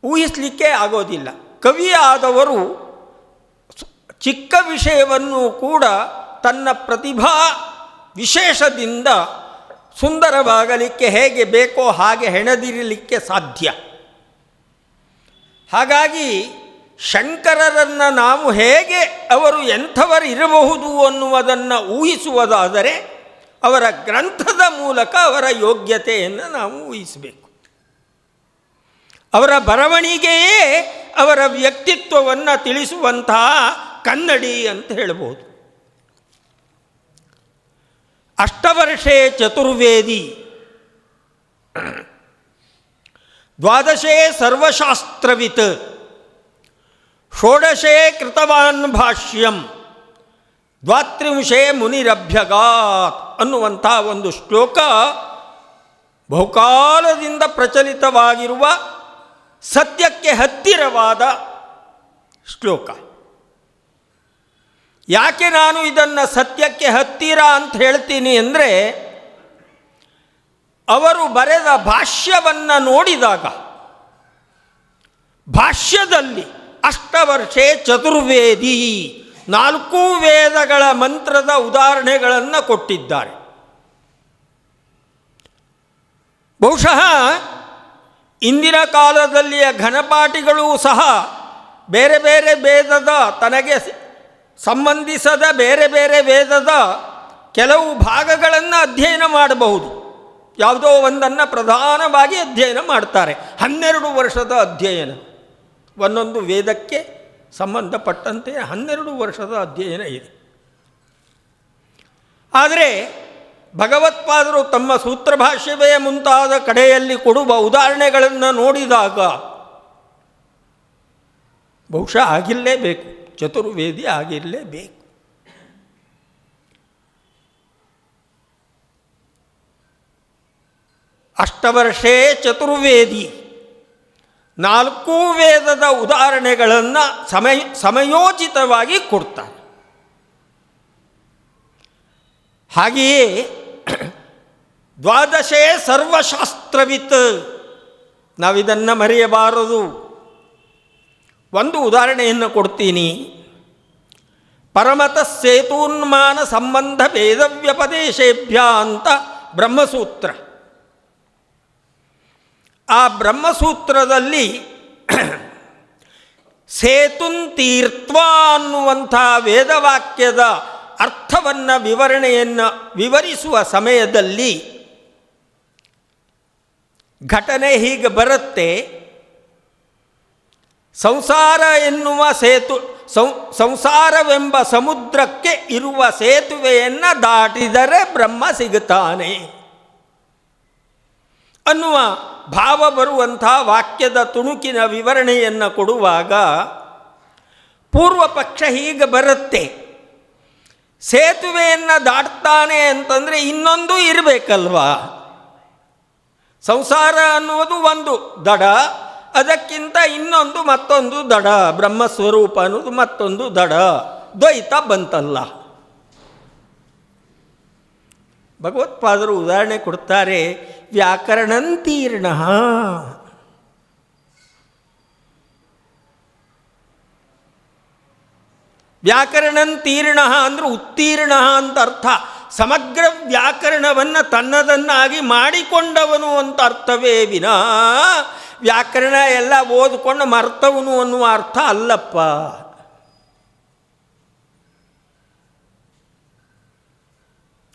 ಊಹಿಸಲಿಕ್ಕೆ ಆಗೋದಿಲ್ಲ. ಕವಿ ಆದವರು ಚಿಕ್ಕ ವಿಷಯವನ್ನು ಕೂಡ ತನ್ನ ಪ್ರತಿಭಾ ವಿಶೇಷದಿಂದ ಸುಂದರವಾಗಲಿಕ್ಕೆ ಹೇಗೆ ಬೇಕೋ ಹಾಗೆ ಹೆಣೆದಿರಲಿಕ್ಕೆ ಸಾಧ್ಯ. ಹಾಗಾಗಿ ಶಂಕರರನ್ನು ನಾವು ಹೇಗೆ ಅವರು ಎಂಥವರು ಇರಬಹುದು ಅನ್ನುವುದನ್ನು ಊಹಿಸುವುದಾದರೆ ಅವರ ಗ್ರಂಥದ ಮೂಲಕ ಅವರ ಯೋಗ್ಯತೆಯನ್ನು ನಾವು ಊಹಿಸಬೇಕು. ಅವರ ಬರವಣಿಗೆಯೇ ಅವರ ವ್ಯಕ್ತಿತ್ವವನ್ನು ತಿಳಿಸುವಂತಹ ಕನ್ನಡಿ ಅಂತ ಹೇಳ್ಬೋದು. ಅಷ್ಟವರ್ಷೇ ಚತುರ್ವೇದಿ, ದ್ವಾದಶೇ ಸರ್ವಶಾಸ್ತ್ರವಿತ್, ಷೋಡಶೇ ಕೃತವಾನ್ ಭಾಷ್ಯಂ, ದ್ವಾತ್ರಿಂಶೇ ಮುನಿರಭ್ಯಗಾತ್ ಅನ್ನುವಂಥ ಒಂದು ಶ್ಲೋಕ ಬಹುಕಾಲದಿಂದ ಪ್ರಚಲಿತವಾಗಿರುವ ಸತ್ಯಕ್ಕೆ ಹತ್ತಿರವಾದ ಶ್ಲೋಕ. ಯಾಕೆ ನಾನು ಇದನ್ನು ಸತ್ಯಕ್ಕೆ ಹತ್ತಿರ ಅಂತ ಹೇಳ್ತೀನಿ ಅಂದರೆ, ಅವರು ಬರೆದ ಭಾಷ್ಯವನ್ನು ನೋಡಿದಾಗ ಭಾಷ್ಯದಲ್ಲಿ ಅಷ್ಟವರ್ಷೇ ಚತುರ್ವೇದಿ 4 ವೇದಗಳ ಮಂತ್ರದ ಉದಾಹರಣೆಗಳನ್ನು ಕೊಟ್ಟಿದ್ದಾರೆ. ಬಹುಶಃ ಇಂದಿನ ಕಾಲದಲ್ಲಿಯ ಘನಪಾಠಿಗಳೂ ಸಹ ಬೇರೆ ಬೇರೆ ವೇದದ ತನಗೆ ಸಂಬಂಧಿಸದ ಬೇರೆ ಬೇರೆ ವೇದದ ಕೆಲವು ಭಾಗಗಳನ್ನು ಅಧ್ಯಯನ ಮಾಡಬಹುದು. ಯಾವುದೋ ಒಂದನ್ನು ಪ್ರಧಾನವಾಗಿ ಅಧ್ಯಯನ ಮಾಡ್ತಾರೆ. 12 ವರ್ಷದ ಅಧ್ಯಯನ, ಒಂದೊಂದು ವೇದಕ್ಕೆ ಸಂಬಂಧಪಟ್ಟಂತೆ 12 ವರ್ಷದ ಅಧ್ಯಯನ ಇದೆ. ಆದರೆ ಭಗವತ್ಪಾದರು ತಮ್ಮ ಸೂತ್ರಭಾಷ್ಯವೇ ಮುಂತಾದ ಕಡೆಯಲ್ಲಿ ಕೊಡುವ ಉದಾಹರಣೆಗಳನ್ನು ನೋಡಿದಾಗ ಬಹುಶಃ ಆಗಿರಲೇಬೇಕು, ಚತುರ್ವೇದಿ ಆಗಿರಲೇಬೇಕು. ಅಷ್ಟವರ್ಷೇ ಚತುರ್ವೇದಿ 4 ವೇದದ ಉದಾಹರಣೆಗಳನ್ನು ಸಮಯೋಚಿತವಾಗಿ ಕೊಡ್ತಾರೆ. ಹಾಗೆಯೇ ದ್ವಾದಶೇ ಸರ್ವಶಾಸ್ತ್ರವಿತ್, ನಾವಿದನ್ನು ಮರೆಯಬಾರದು. ಒಂದು ಉದಾಹರಣೆಯನ್ನು ಕೊಡ್ತೀನಿ. ಪರಮತಃ ಸೇತೂನ್ಮಾನ ಸಂಬಂಧ ವೇದವ್ಯಪದೇಶೇಭ್ಯ ಅಂತ ಬ್ರಹ್ಮಸೂತ್ರ. ಆ ಬ್ರಹ್ಮಸೂತ್ರದಲ್ಲಿ ಸೇತುನ್ ತೀರ್ತ್ವಾ ಅನ್ನುವಂಥ ವೇದವಾಕ್ಯದ ಅರ್ಥವನ್ನು ವಿವರಣೆಯನ್ನು ವಿವರಿಸುವ ಸಮಯದಲ್ಲಿ ಘಟನೆ ಹೀಗೆ ಬರುತ್ತೆ. ಸಂಸಾರ ಎನ್ನುವ ಸಂಸಾರವೆಂಬ ಸಮುದ್ರಕ್ಕೆ ಇರುವ ಸೇತುವೆಯನ್ನು ದಾಟಿದರೆ ಬ್ರಹ್ಮ ಸಿಗುತ್ತಾನೆ ಅನ್ನುವ ಭಾವ ಬರುವಂಥ ವಾಕ್ಯದ ತುಣುಕಿನ ವಿವರಣೆಯನ್ನು ಕೊಡುವಾಗ ಪೂರ್ವ ಪಕ್ಷ ಹೀಗೆ ಬರುತ್ತೆ. ಸೇತುವೆಯನ್ನು ದಾಟ್ತಾನೆ ಅಂತಂದರೆ ಇನ್ನೊಂದು ಇರಬೇಕಲ್ವಾ? ಸಂಸಾರ ಅನ್ನುವುದು ಒಂದು ದಡ, ಅದಕ್ಕಿಂತ ಮತ್ತೊಂದು ದಡ, ಬ್ರಹ್ಮಸ್ವರೂಪ ಅನ್ನೋದು ಮತ್ತೊಂದು ದಡ, ದ್ವೈತ ಬಂತಲ್ಲ. ಭಗವತ್ಪಾದರು ಉದಾಹರಣೆ ಕೊಡ್ತಾರೆ. ವ್ಯಾಕರಣಂತೀರ್ಣ, ವ್ಯಾಕರಣಂತೀರ್ಣ ಅಂದರೆ ಉತ್ತೀರ್ಣ ಅಂತ ಅರ್ಥ. ಸಮಗ್ರ ವ್ಯಾಕರಣವನ್ನು ತನ್ನದನ್ನಾಗಿ ಮಾಡಿಕೊಂಡವನು ಅಂತ ಅರ್ಥವೇ ವಿನಾ ವ್ಯಾಕರಣ ಎಲ್ಲ ಓದಿಕೊಂಡು ಮರ್ತವನು ಅನ್ನುವ ಅರ್ಥ ಅಲ್ಲಪ್ಪ.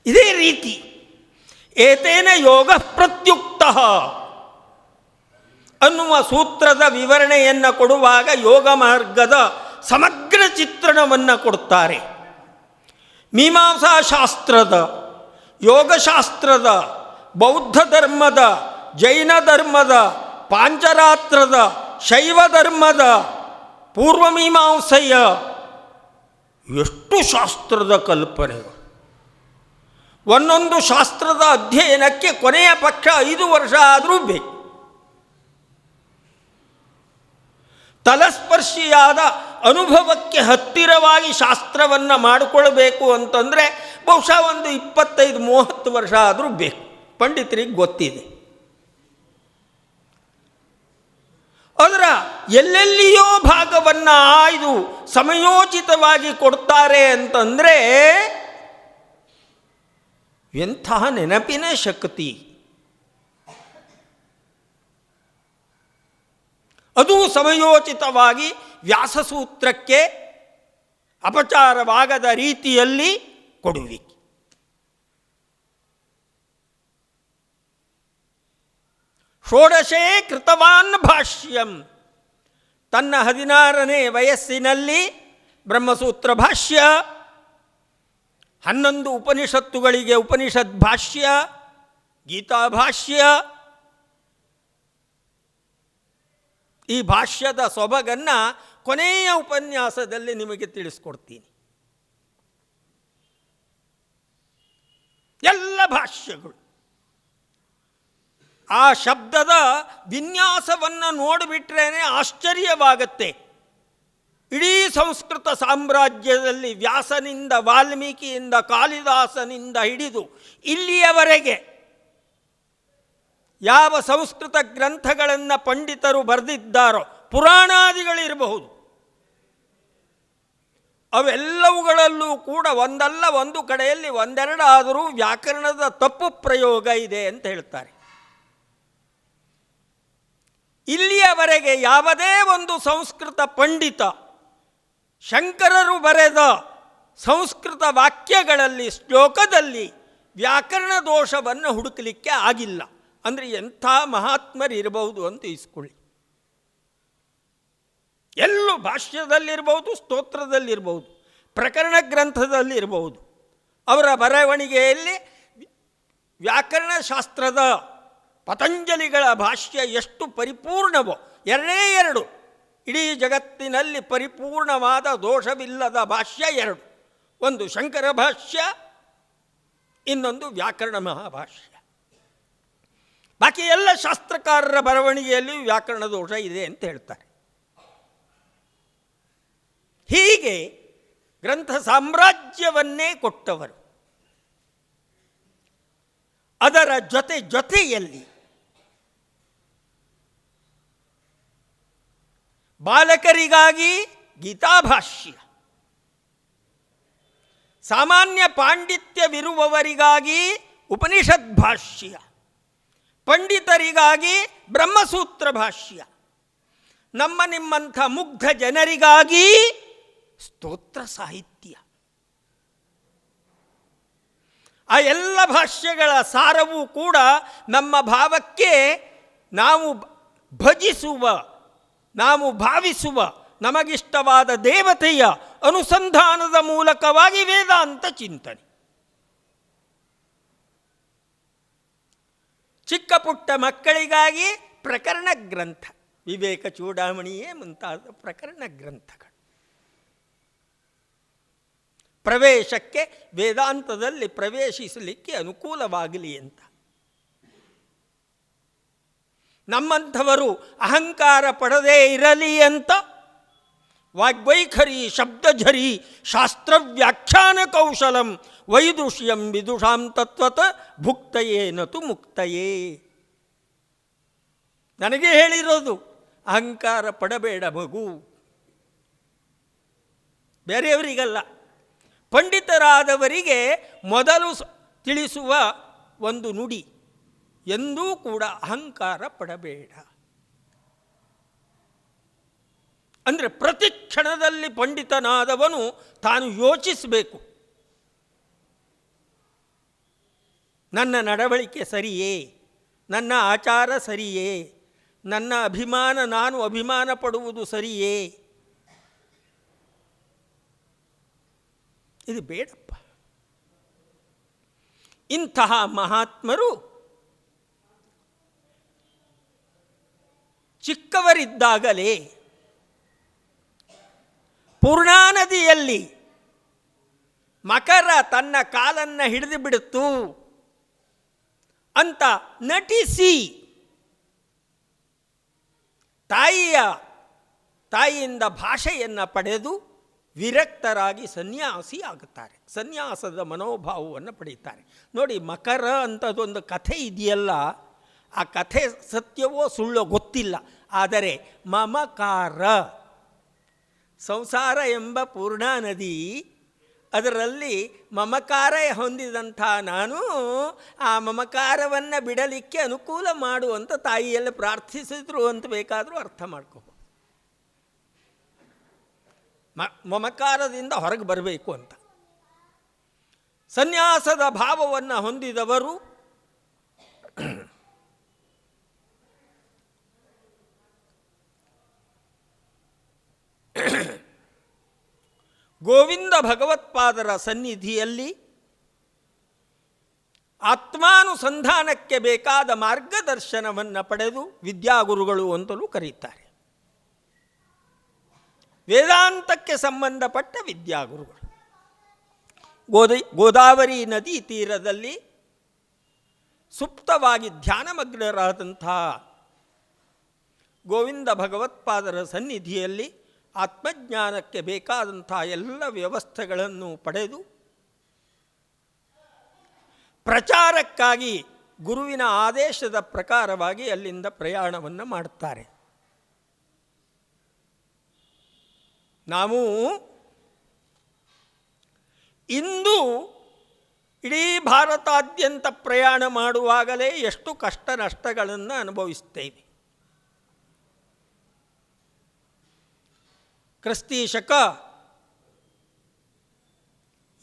ಇದೇ ರೀತಿ ಏತೇನ ಯೋಗ ಪ್ರತ್ಯುಕ್ತ ಅನ್ನುವ ಸೂತ್ರದ ವಿವರಣೆಯನ್ನು ಕೊಡುವಾಗ ಯೋಗ ಮಾರ್ಗದ ಸಮಗ್ರ ಚಿತ್ರಣವನ್ನು ಕೊಡ್ತಾರೆ. ಮೀಮಾಂಸಾಶಾಸ್ತ್ರದ, ಯೋಗಶಾಸ್ತ್ರದ, ಬೌದ್ಧ ಧರ್ಮದ, ಜೈನ ಧರ್ಮದ, ಪಾಂಚರಾತ್ರದ, ಶೈವ ಧರ್ಮದ, ಪೂರ್ವಮೀಮಾಂಸೆಯ ಎಷ್ಟು ಶಾಸ್ತ್ರದ ಕಲ್ಪನೆಗಳು. ಒಂದೊಂದು ಶಾಸ್ತ್ರದ ಅಧ್ಯಯನಕ್ಕೆ ಕೊನೆಯ ಪಕ್ಷ 5 ವರ್ಷ ಆದರೂ ಬೇಕು. ತಲಸ್ಪರ್ಶಿಯಾದ ಅನುಭವಕ್ಕೆ ಹತ್ತಿರವಾಗಿ ಶಾಸ್ತ್ರವನ್ನು ಮಾಡಿಕೊಳ್ಬೇಕು ಅಂತಂದರೆ ಬಹುಶಃ ಒಂದು 25-30 ವರ್ಷ ಆದರೂ ಬೇಕು. ಪಂಡಿತರಿಗೆ ಗೊತ್ತಿದೆ. ಅದರ ಎಲ್ಲೆಲ್ಲಿಯೋ ಭಾಗವನ್ನು ಆಯ್ದು ಸಮಯೋಚಿತವಾಗಿ ಕೊಡ್ತಾರೆ ಅಂತಂದರೆ ಎಂಥ ನೆನಪಿನ ಶಕ್ತಿ! ಅದು ಸಮಯೋಚಿತವಾಗಿ ವ್ಯಾಸಸೂತ್ರಕ್ಕೆ ಅಪಚಾರವಾಗದ ರೀತಿಯಲ್ಲಿ ಕೊಡುವಿಕೆ. ಷೋಡಶೇ ಕೃತವಾನ್ ಭಾಷ್ಯಂ, ತನ್ನ 16ನೇ ವಯಸ್ಸಿನಲ್ಲಿ ಬ್ರಹ್ಮಸೂತ್ರ ಭಾಷ್ಯ, 11 ಉಪನಿಷತ್ತುಗಳಿಗೆ ಉಪನಿಷತ್ ಭಾಷ್ಯ, ಗೀತಾ ಭಾಷ್ಯ. ಈ ಭಾಷ್ಯದ ಸೊಬಗನ್ನು ಕೊನೆಯ ಉಪನ್ಯಾಸದಲ್ಲಿ ನಿಮಗೆ ತಿಳಿಸ್ಕೊಡ್ತೀನಿ. ಎಲ್ಲ ಭಾಷ್ಯಗಳು ಆ ಶಬ್ದದ ವಿನ್ಯಾಸವನ್ನು ನೋಡಿಬಿಟ್ರೇನೆ ಆಶ್ಚರ್ಯವಾಗತ್ತೆ. ಇಡೀ ಸಂಸ್ಕೃತ ಸಾಮ್ರಾಜ್ಯದಲ್ಲಿ ವ್ಯಾಸನಿಂದ, ವಾಲ್ಮೀಕಿಯಿಂದ, ಕಾಳಿದಾಸನಿಂದ ಹಿಡಿದು ಇಲ್ಲಿಯವರೆಗೆ ಯಾವ ಸಂಸ್ಕೃತ ಗ್ರಂಥಗಳನ್ನು ಪಂಡಿತರು ಬರೆದಿದ್ದಾರೋ, ಪುರಾಣಾದಿಗಳಿರಬಹುದು, ಅವೆಲ್ಲವುಗಳಲ್ಲೂ ಕೂಡ ಒಂದಲ್ಲ ಒಂದು ಕಡೆಯಲ್ಲಿ ಒಂದೆರಡಾದರೂ ವ್ಯಾಕರಣದ ತಪ್ಪು ಪ್ರಯೋಗ ಇದೆ ಅಂತ ಹೇಳ್ತಾರೆ. ಇಲ್ಲಿಯವರೆಗೆ ಯಾವುದೇ ಒಂದು ಸಂಸ್ಕೃತ ಪಂಡಿತ ಶಂಕರರು ಬರೆದ ಸಂಸ್ಕೃತ ವಾಕ್ಯಗಳಲ್ಲಿ, ಶ್ಲೋಕದಲ್ಲಿ ವ್ಯಾಕರಣ ದೋಷವನ್ನು ಹುಡುಕಲಿಕ್ಕೆ ಆಗಿಲ್ಲ. ಅಂದರೆ ಎಂಥ ಮಹಾತ್ಮರಿರಬಹುದು ಅಂತ ಇಸ್ಕೊಳ್ಳಿ. ಎಲ್ಲೂ ಭಾಷ್ಯದಲ್ಲಿರ್ಬೋದು, ಸ್ತೋತ್ರದಲ್ಲಿರ್ಬೋದು, ಪ್ರಕರಣ ಗ್ರಂಥದಲ್ಲಿರ್ಬೋದು, ಅವರ ಬರವಣಿಗೆಯಲ್ಲಿ ವ್ಯಾಕರಣಶಾಸ್ತ್ರದ ಪತಂಜಲಿಗಳ ಭಾಷ್ಯ ಎಷ್ಟು ಪರಿಪೂರ್ಣವೋ, 2 ಇಡೀ ಜಗತ್ತಿನಲ್ಲಿ ಪರಿಪೂರ್ಣವಾದ ದೋಷವಿಲ್ಲದ ಭಾಷ್ಯ 2. ಒಂದು ಶಂಕರ ಭಾಷ್ಯ, ಇನ್ನೊಂದು ವ್ಯಾಕರಣ ಮಹಾಭಾಷ್ಯ. ಬಾಕಿ ಎಲ್ಲ ಶಾಸ್ತ್ರಕಾರರ ಬರವಣಿಗೆಯಲ್ಲಿ ವ್ಯಾಕರಣ ದೋಷ ಇದೆ ಅಂತ ಹೇಳ್ತಾರೆ. ಹೀಗೆ ಗ್ರಂಥ ಸಾಮ್ರಾಜ್ಯವನ್ನೇ ಕೊಟ್ಟವರು. ಅದರ ಜೊತೆಯಲ್ಲಿ ಬಾಲಕರಿಗಾಗಿ ಗೀತಾಭಾಷ್ಯ, ಸಾಮಾನ್ಯ ಪಾಂಡಿತ್ಯವಿರುವವರಿಗಾಗಿ ಉಪನಿಷತ್ ಭಾಷ್ಯ, ಪಂಡಿತರಿಗಾಗಿ ಬ್ರಹ್ಮಸೂತ್ರ ಭಾಷ್ಯ, ನಿಮ್ಮಂಥ ಮುಗ್ಧ ಜನರಿಗಾಗಿ ಸ್ತೋತ್ರ ಸಾಹಿತ್ಯ. ಆ ಎಲ್ಲ ಭಾಷ್ಯಗಳ ಸಾರವೂ ಕೂಡ ನಮ್ಮ ಭಾವಕ್ಕೆ ನಾವು ಭಜಿಸುವ, ನಾವು ಭಾವಿಸುವ ನಮಗಿಷ್ಟವಾದ ದೇವತೆಯ ಅನುಸಂಧಾನದ ಮೂಲಕವಾಗಿ ವೇದಾಂತ ಚಿಂತನೆ. ಚಿಕ್ಕ ಪುಟ್ಟ ಮಕ್ಕಳಿಗಾಗಿ ಪ್ರಕರಣ ಗ್ರಂಥ, ವಿವೇಕ ಚೂಡಾಮಣಿಯೇ ಮುಂತಾದ ಪ್ರಕರಣ ಗ್ರಂಥಗಳು. ಪ್ರವೇಶಕ್ಕೆ, ವೇದಾಂತದಲ್ಲಿ ಪ್ರವೇಶಿಸಲಿಕ್ಕೆ ಅನುಕೂಲವಾಗಲಿ ಅಂತ. ನಮ್ಮಂಥವರು ಅಹಂಕಾರ ಪಡದೇ ಇರಲಿ ಅಂತ ವಾಗ್ವೈಖರಿ ಶಬ್ದಝರಿ ಶಾಸ್ತ್ರವ್ಯಾಖ್ಯಾನ ಕೌಶಲಂ ವೈದುಷ್ಯಂ ವಿದುಷಾಂ ತತ್ವತ ಭುಕ್ತಯೇ ನತು ಮುಕ್ತಯೇ. ನನಗೆ ಹೇಳಿರೋದು ಅಹಂಕಾರ ಪಡಬೇಡ ಮಗು, ಬೇರೆಯವರಿಗಲ್ಲ. ಪಂಡಿತರಾದವರಿಗೆ ಮೊದಲು ತಿಳಿಸುವ ಒಂದು ನುಡಿ, ಎಂದೂ ಕೂಡ ಅಹಂಕಾರ ಪಡಬೇಡ. ಅಂದರೆ ಪ್ರತಿ ಕ್ಷಣದಲ್ಲಿ ಪಂಡಿತನಾದವನು ತಾನು ಯೋಚಿಸಬೇಕು, ನನ್ನ ನಡವಳಿಕೆ ಸರಿಯೇ, ನನ್ನ ಆಚಾರ ಸರಿಯೇ, ನನ್ನ ಅಭಿಮಾನ, ನಾನು ಅಭಿಮಾನ ಪಡುವುದು ಸರಿಯೇ, ಇದು ಬೇಡಪ್ಪ. ಇಂತಹ ಮಹಾತ್ಮರು ಚಿಕ್ಕವರಿದ್ದಾಗಲೇ ಪೂರ್ಣಾ ನದಿಯಲ್ಲಿ ಮಕರ ತನ್ನ ಕಾಲನ್ನು ಹಿಡಿದು ಬಿಡುತ್ತು ಅಂತ ನಟಿಸಿ ತಾಯಿಯಿಂದ ಭಾಷೆಯನ್ನು ಪಡೆದು ವಿರಕ್ತರಾಗಿ ಸನ್ಯಾಸಿ ಆಗುತ್ತಾರೆ. ಸನ್ಯಾಸದ ಮನೋಭಾವವನ್ನು ಪಡೆಯುತ್ತಾರೆ. ನೋಡಿ, ಮಕರ ಅಂಥದ್ದೊಂದು ಕಥೆ ಇದೆಯಲ್ಲ, ಆ ಕಥೆ ಸತ್ಯವೋ ಸುಳ್ಳೋ ಗೊತ್ತಿಲ್ಲ, ಆದರೆ ಮಮಕಾರ, ಸಂಸಾರ ಎಂಬ ಪೂರ್ಣಾ ನದಿ, ಅದರಲ್ಲಿ ಮಮಕಾರ ಹೊಂದಿದಂಥ ನಾನು ಆ ಮಮಕಾರವನ್ನು ಬಿಡಲಿಕ್ಕೆ ಅನುಕೂಲ ಮಾಡುವಂಥ ತಾಯಿಯಲ್ಲಿ ಪ್ರಾರ್ಥಿಸಿದ್ರು ಅಂತ ಬೇಕಾದರೂ ಅರ್ಥ ಮಾಡ್ಕೋಬೋದು. ಮಮಕಾರದಿಂದ ಹೊರಗೆ ಬರಬೇಕು ಅಂತ. ಸನ್ಯಾಸದ ಭಾವವನ್ನು ಹೊಂದಿದವರು ಗೋವಿಂದ ಭಗವತ್ಪಾದರ ಸನ್ನಿಧಿಯಲ್ಲಿ ಆತ್ಮಾನುಸಂಧಾನಕ್ಕೆ ಬೇಕಾದ ಮಾರ್ಗದರ್ಶನವನ್ನು ಪಡೆದು ವಿದ್ಯಾಗುರುಗಳು ಅಂತಲೂ ಕರೀತಾರೆ. ವೇದಾಂತಕ್ಕೆ ಸಂಬಂಧಪಟ್ಟ ವಿದ್ಯಾಗುರುಗಳು. ಗೋದಾವರಿ ನದಿ ತೀರದಲ್ಲಿ ಸುಪ್ತವಾಗಿ ಧ್ಯಾನಮಗ್ನರಾದಂಥ ಗೋವಿಂದ ಭಗವತ್ಪಾದರ ಸನ್ನಿಧಿಯಲ್ಲಿ ಆತ್ಮಜ್ಞಾನಕ್ಕೆ ಬೇಕಾದಂಥ ಎಲ್ಲ ವ್ಯವಸ್ಥೆಗಳನ್ನು ಪಡೆದು ಪ್ರಚಾರಕ್ಕಾಗಿ ಗುರುವಿನ ಆದೇಶದ ಪ್ರಕಾರವಾಗಿ ಅಲ್ಲಿಂದ ಪ್ರಯಾಣವನ್ನು ಮಾಡುತ್ತಾರೆ. ನಾವು ಇಂದು ಇಡೀ ಭಾರತಾದ್ಯಂತ ಪ್ರಯಾಣ ಮಾಡುವಾಗಲೇ ಎಷ್ಟು ಕಷ್ಟ ನಷ್ಟಗಳನ್ನು ಅನುಭವಿಸ್ತೇವೆ. ಕ್ರಿಸ್ತಿ ಶಕ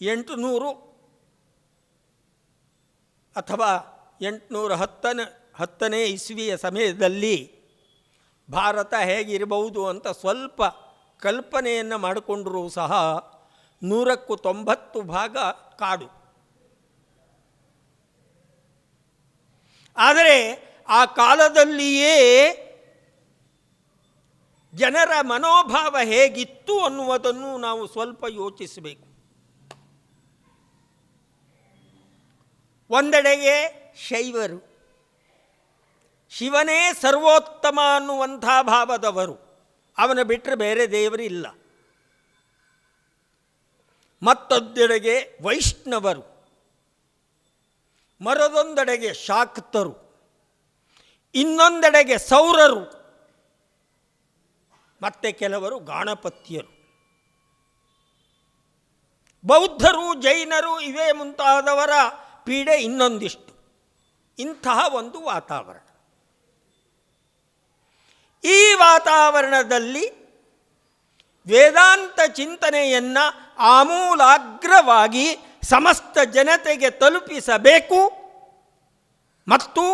800 ಅಥವಾ 810ನೇ ಇಸ್ವಿಯ ಸಮಯದಲ್ಲಿ ಭಾರತ ಹೇಗಿರಬಹುದು ಅಂತ ಸ್ವಲ್ಪ ಕಲ್ಪನೆಯನ್ನು ಮಾಡಿಕೊಂಡರೂ ಸಹ 190 ಭಾಗ ಕಾಡು. ಆದರೆ ಆ ಕಾಲದಲ್ಲಿಯೇ ಜನರ ಮನೋಭಾವ ಹೇಗಿತ್ತು ಅನ್ನುವುದನ್ನು ನಾವು ಸ್ವಲ್ಪ ಯೋಚಿಸಬೇಕು. ಒಂದೆಡೆಗೆ ಶೈವರು, ಶಿವನೇ ಸರ್ವೋತ್ತಮ ಅನ್ನುವಂಥ ಭಾವದವರು, ಅವನ ಬಿಟ್ಟರೆ ಬೇರೆ ದೇವರಿಲ್ಲ. ಮತ್ತೊಂದೆಡೆಗೆ ವೈಷ್ಣವರು, ಮರದೊಂದೆಡೆಗೆ ಶಾಕ್ತರು, ಇನ್ನೊಂದೆಡೆಗೆ ಸೌರರು, ಮತ್ತೆ ಕೆಲವರು ಗಾಣಪತ್ಯರು, ಬೌದ್ಧರು, ಜೈನರು ಇವೇ ಮುಂತಾದವರ ಪೀಡೆ ಇನ್ನೊಂದಿಷ್ಟು. ಇಂತಹ ಒಂದು ವಾತಾವರಣ. ಈ ವಾತಾವರಣದಲ್ಲಿ ವೇದಾಂತ ಚಿಂತನೆಯನ್ನು ಆಮೂಲಾಗ್ರವಾಗಿ ಸಮಸ್ತ ಜನತೆಗೆ ತಲುಪಿಸಬೇಕು ಮತ್ತು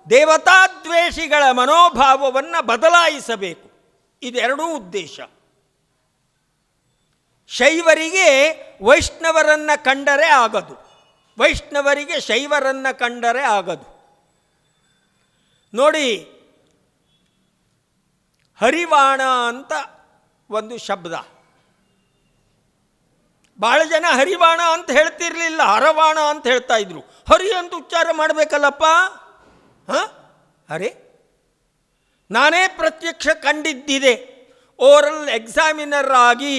ದೇವತಾದ್ವೇಷಿಗಳ ಮನೋಭಾವವನ್ನು ಬದಲಾಯಿಸಬೇಕು. ಇದೆರಡೂ ಉದ್ದೇಶ. ಶೈವರಿಗೆ ವೈಷ್ಣವರನ್ನು ಕಂಡರೆ ಆಗದು, ವೈಷ್ಣವರಿಗೆ ಶೈವರನ್ನು ಕಂಡರೆ ಆಗದು. ನೋಡಿ, ಹರಿವಾಣ ಅಂತ ಒಂದು ಶಬ್ದ. ಭಾಳ ಜನ ಹರಿವಾಣ ಅಂತ ಹೇಳ್ತಿರ್ಲಿಲ್ಲ, ಹರವಾಣ ಅಂತ ಹೇಳ್ತಾ ಇದ್ರು. ಹರಿ ಅಂತ ಉಚ್ಚಾರ ಮಾಡಬೇಕಲ್ಲಪ್ಪ. ಅರೆ, ನಾನೇ ಪ್ರತ್ಯಕ್ಷ ಕಂಡಿದ್ದಿದೆ. ಓರಲ್ ಎಕ್ಸಾಮಿನರ್ ಆಗಿ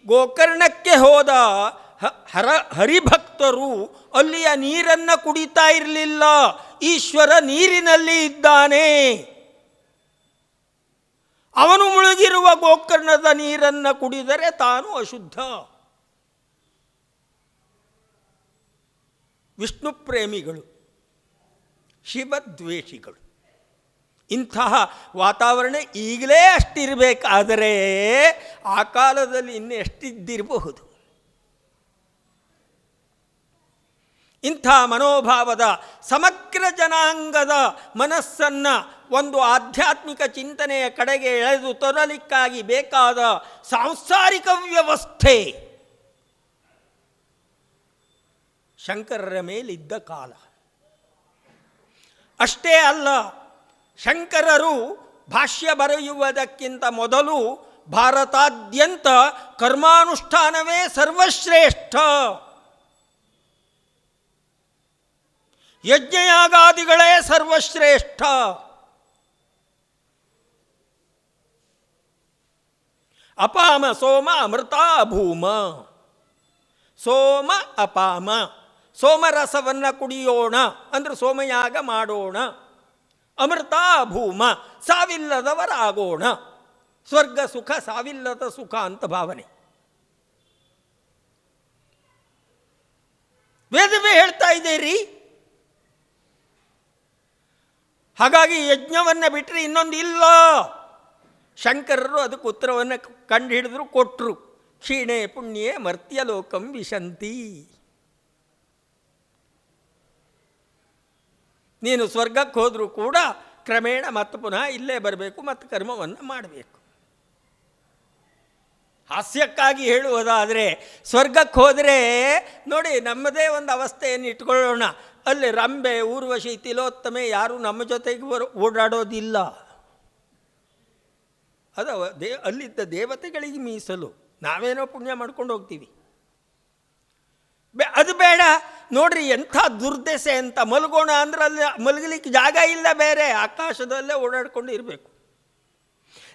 ಗೋಕರ್ಣಕ್ಕೆ ಹೋದ ಹರಿಭಕ್ತರು ಅಲ್ಲಿಯ ನೀರನ್ನು ಕುಡಿತಾ ಇರಲಿಲ್ಲ. ಈಶ್ವರ ನೀರಿನಲ್ಲಿ ಇದ್ದಾನೆ. ಅವನು ಮುಳುಗಿರುವ ಗೋಕರ್ಣದ ನೀರನ್ನು ಕುಡಿದರೆ ತಾನು ಅಶುದ್ಧ. ವಿಷ್ಣು ಪ್ರೇಮಿಗಳು, ಶಿವದ್ವೇಷಿಗಳು. ಇಂತಹ ವಾತಾವರಣ ಈಗಲೇ ಅಷ್ಟಿರಬೇಕಾದರೆ ಆ ಕಾಲದಲ್ಲಿ ಇನ್ನೂ ಎಷ್ಟಿದ್ದಿರಬಹುದು. ಇಂಥ ಮನೋಭಾವದ ಸಮಗ್ರ ಜನಾಂಗದ ಮನಸ್ಸನ್ನು ಒಂದು ಆಧ್ಯಾತ್ಮಿಕ ಚಿಂತನೆಯ ಕಡೆಗೆ ಎಳೆದು ತರಲಿಕ್ಕಾಗಿ ಬೇಕಾದ ಸಾಂಸಾರಿಕ ವ್ಯವಸ್ಥೆ ಶಂಕರರ ಮೇಲಿದ್ದ ಕಾಲ. ಅಷ್ಟೇ ಅಲ್ಲ, ಶಂಕರರು ಭಾಷ್ಯ ಬರೆಯುವುದಕ್ಕಿಂತ ಮೊದಲು ಭಾರತಾದ್ಯಂತ ಕರ್ಮಾನುಷ್ಠಾನವೇ ಸರ್ವಶ್ರೇಷ್ಠ, ಯಜ್ಞಯಾಗಾದಿಗಳೇ ಸರ್ವಶ್ರೇಷ್ಠ, ಅಪಾಮ ಸೋಮ ಅಮೃತ ಭೂಮ. ಸೋಮ ಅಪಾಮ, ಸೋಮರಸವನ್ನು ಕುಡಿಯೋಣ ಅಂದರೆ ಸೋಮಯಾಗ ಮಾಡೋಣ. ಅಮೃತ ಭೂಮ, ಸಾವಿಲ್ಲದವರಾಗೋಣ. ಸ್ವರ್ಗ ಸುಖ, ಸಾವಿಲ್ಲದ ಸುಖ ಅಂತ ಭಾವನೆ. ವೇದವೇ ಹೇಳ್ತಾ ಇದ್ದೀರಿ. ಹಾಗಾಗಿ ಯಜ್ಞವನ್ನು ಬಿಟ್ಟರೆ ಇನ್ನೊಂದು ಇಲ್ಲ. ಶಂಕರರು ಅದಕ್ಕೆ ಉತ್ತರವನ್ನು ಕಂಡು ಹಿಡಿದ್ರು, ಕೊಟ್ಟರು. ಕ್ಷೀಣೆ ಪುಣ್ಯೇ ಮರ್ತ್ಯಲೋಕಂ ವಿಶಂತಿ. ನೀನು ಸ್ವರ್ಗಕ್ಕೆ ಹೋದರೂ ಕೂಡ ಕ್ರಮೇಣ ಮತ್ತೆ ಪುನಃ ಇಲ್ಲೇ ಬರಬೇಕು, ಮತ್ತು ಕರ್ಮವನ್ನು ಮಾಡಬೇಕು. ಹಾಸ್ಯಕ್ಕಾಗಿ ಹೇಳುವುದಾದರೆ ಸ್ವರ್ಗಕ್ಕೆ ಹೋದರೆ ನೋಡಿ, ನಮ್ಮದೇ ಒಂದು ಅವಸ್ಥೆಯನ್ನು ಇಟ್ಕೊಳ್ಳೋಣ. ಅಲ್ಲಿ ರಂಬೆ, ಊರ್ವಶಿ, ತಿಲೋತ್ತಮೆ ಯಾರೂ ನಮ್ಮ ಜೊತೆಗೆ ಓಡಾಡೋದಿಲ್ಲ. ಅದು ಅಲ್ಲಿದ್ದ ದೇವತೆಗಳಿಗೆ ಮೀಸಲು. ನಾವೇನೋ ಪುಣ್ಯ ಮಾಡ್ಕೊಂಡು ಹೋಗ್ತೀವಿ. ಅದು ಬೇಡ. ನೋಡ್ರಿ ಎಂಥ ದುರ್ದೆಸೆ ಅಂತ. ಮಲಗೋಣ ಅಂದ್ರೆ ಅಲ್ಲಿ ಮಲಗಲಿಕ್ಕೆ ಜಾಗ ಇಲ್ಲ, ಬೇರೆ ಆಕಾಶದಲ್ಲೇ ಓಡಾಡ್ಕೊಂಡು ಇರಬೇಕು.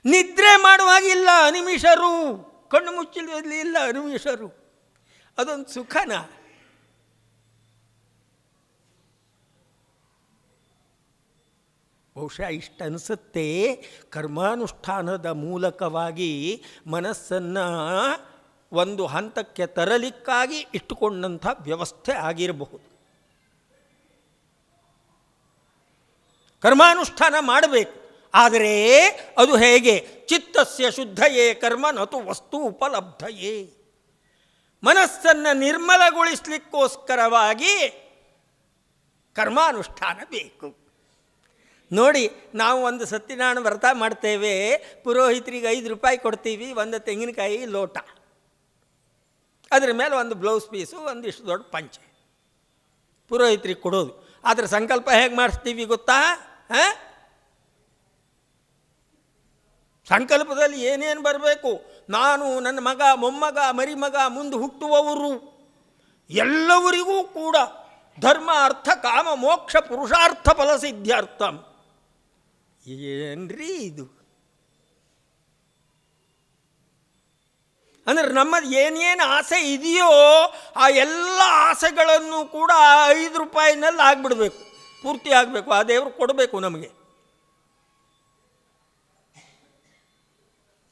ನಿದ್ರೆ ಮಾಡುವಾಗಿಲ್ಲ ಅನಿಮಿಷರು, ಕಣ್ಣು ಮುಚ್ಚಲಿ ಇಲ್ಲ ಅನಿಮಿಷರು. ಅದೊಂದು ಸುಖನ. ಬಹುಶಃ ಇಷ್ಟನಿಸುತ್ತೆ, ಕರ್ಮಾನುಷ್ಠಾನದ ಮೂಲಕವಾಗಿ ಮನಸ್ಸನ್ನು ಒಂದು ಹಂತಕ್ಕೆ ತರಲಿಕ್ಕಾಗಿ ಇಟ್ಟುಕೊಂಡಂಥ ವ್ಯವಸ್ಥೆ ಆಗಿರಬಹುದು. ಕರ್ಮಾನುಷ್ಠಾನ ಮಾಡಬೇಕು, ಆದರೆ ಅದು ಹೇಗೆ? ಚಿತ್ತಸ್ಯ ಶುದ್ಧಯೇ ಕರ್ಮ ನತು ವಸ್ತು ಉಪಲಬ್ಧಯೇ. ಮನಸ್ಸನ್ನು ನಿರ್ಮಲಗೊಳಿಸಲಿಕ್ಕೋಸ್ಕರವಾಗಿ ಕರ್ಮಾನುಷ್ಠಾನ ಬೇಕು. ನೋಡಿ, ನಾವು ಒಂದು ಸತ್ಯನಾರಾಯಣ ವ್ರತ ಮಾಡ್ತೇವೆ, ಪುರೋಹಿತರಿಗೆ 5 ರೂಪಾಯಿ ಕೊಡ್ತೀವಿ, ಒಂದು ತೆಂಗಿನಕಾಯಿ ಲೋಟ, ಅದರ ಮೇಲೆ ಒಂದು ಬ್ಲೌಸ್ ಪೀಸು, ಒಂದಿಷ್ಟು ದೊಡ್ಡ ಪಂಚೆ ಪುರೋಹಿತರಿಗೆ ಕೊಡೋದು. ಆದರೆ ಸಂಕಲ್ಪ ಹೇಗೆ ಮಾಡಿಸ್ತೀವಿ ಗೊತ್ತಾ? ಸಂಕಲ್ಪದಲ್ಲಿ ಏನೇನು ಬರಬೇಕು? ನಾನು, ನನ್ನ ಮಗ, ಮೊಮ್ಮಗ, ಮರಿಮಗ, ಮುಂದೆ ಹುಟ್ಟುವವರು ಎಲ್ಲವರಿಗೂ ಕೂಡ ಧರ್ಮ ಅರ್ಥ ಕಾಮ ಮೋಕ್ಷ ಪುರುಷಾರ್ಥ ಫಲಸಿದ್ಧಾರ್ಥಂ. ಏನ್ರಿ ಇದು? ಅಂದರೆ ನಮ್ಮದು ಏನೇನು ಆಸೆ ಇದೆಯೋ ಆ ಎಲ್ಲ ಆಸೆಗಳನ್ನು ಕೂಡ 5 ರೂಪಾಯಿನಲ್ಲಿ ಆಗಿಬಿಡ್ಬೇಕು, ಪೂರ್ತಿ ಆಗಬೇಕು. ಆ ದೇವರು ಕೊಡಬೇಕು ನಮಗೆ.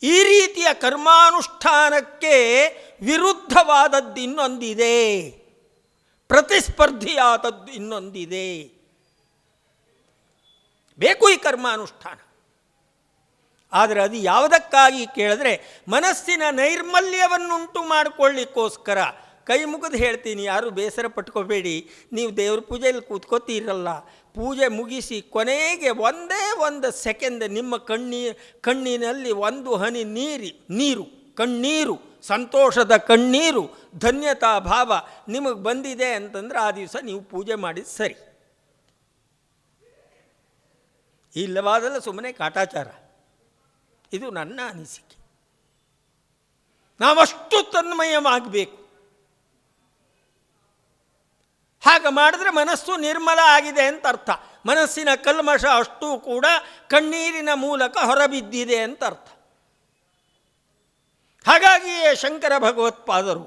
ಈ ರೀತಿಯ ಕರ್ಮಾನುಷ್ಠಾನಕ್ಕೆ ವಿರುದ್ಧವಾದದ್ದು ಇನ್ನೊಂದಿದೆ, ಪ್ರತಿಸ್ಪರ್ಧಿಯಾದದ್ದು ಇನ್ನೊಂದಿದೆ. ಬೇಕು ಈ ಕರ್ಮಾನುಷ್ಠಾನ. ಆದರೆ ಅದು ಯಾವುದಕ್ಕಾಗಿ ಕೇಳಿದ್ರೆ, ಮನಸ್ಸಿನ ನೈರ್ಮಲ್ಯವನ್ನುಂಟು ಮಾಡಿಕೊಳ್ಳಿಕ್ಕೋಸ್ಕರ. ಕೈ ಮುಗಿದು ಹೇಳ್ತೀನಿ, ಯಾರು ಬೇಸರ ಪಟ್ಕೋಬೇಡಿ. ನೀವು ದೇವ್ರ ಪೂಜೆಯಲ್ಲಿ ಕೂತ್ಕೋತೀರಲ್ಲ, ಪೂಜೆ ಮುಗಿಸಿ ಕೊನೆಗೆ ಒಂದೇ ಒಂದು ಸೆಕೆಂಡ್ ನಿಮ್ಮ ಕಣ್ಣಿನಲ್ಲಿ ಒಂದು ಹನಿ ನೀರು ಕಣ್ಣೀರು, ಸಂತೋಷದ ಕಣ್ಣೀರು, ಧನ್ಯತಾ ಭಾವ ನಿಮಗೆ ಬಂದಿದೆ ಅಂತಂದ್ರೆ ಆ ದಿವಸ ನೀವು ಪೂಜೆ ಮಾಡಿದ ಸರಿ. ಇಲ್ಲವಾದಲ್ಲ ಸುಮ್ಮನೆ ಕಾಟಾಚಾರ. ಇದು ನನ್ನ ಅನಿಸಿಕೆ. ನಾವಷ್ಟು ತನ್ಮಯವಾಗಬೇಕು. ಹಾಗೆ ಮಾಡಿದ್ರೆ ಮನಸ್ಸು ನಿರ್ಮಲ ಆಗಿದೆ ಅಂತ ಅರ್ಥ. ಮನಸ್ಸಿನ ಕಲ್ಮಶ ಅಷ್ಟೂ ಕೂಡ ಕಣ್ಣೀರಿನ ಮೂಲಕ ಹೊರಬಿದ್ದಿದೆ ಅಂತ ಅರ್ಥ. ಹಾಗಾಗಿಯೇ ಶಂಕರ ಭಗವತ್ಪಾದರು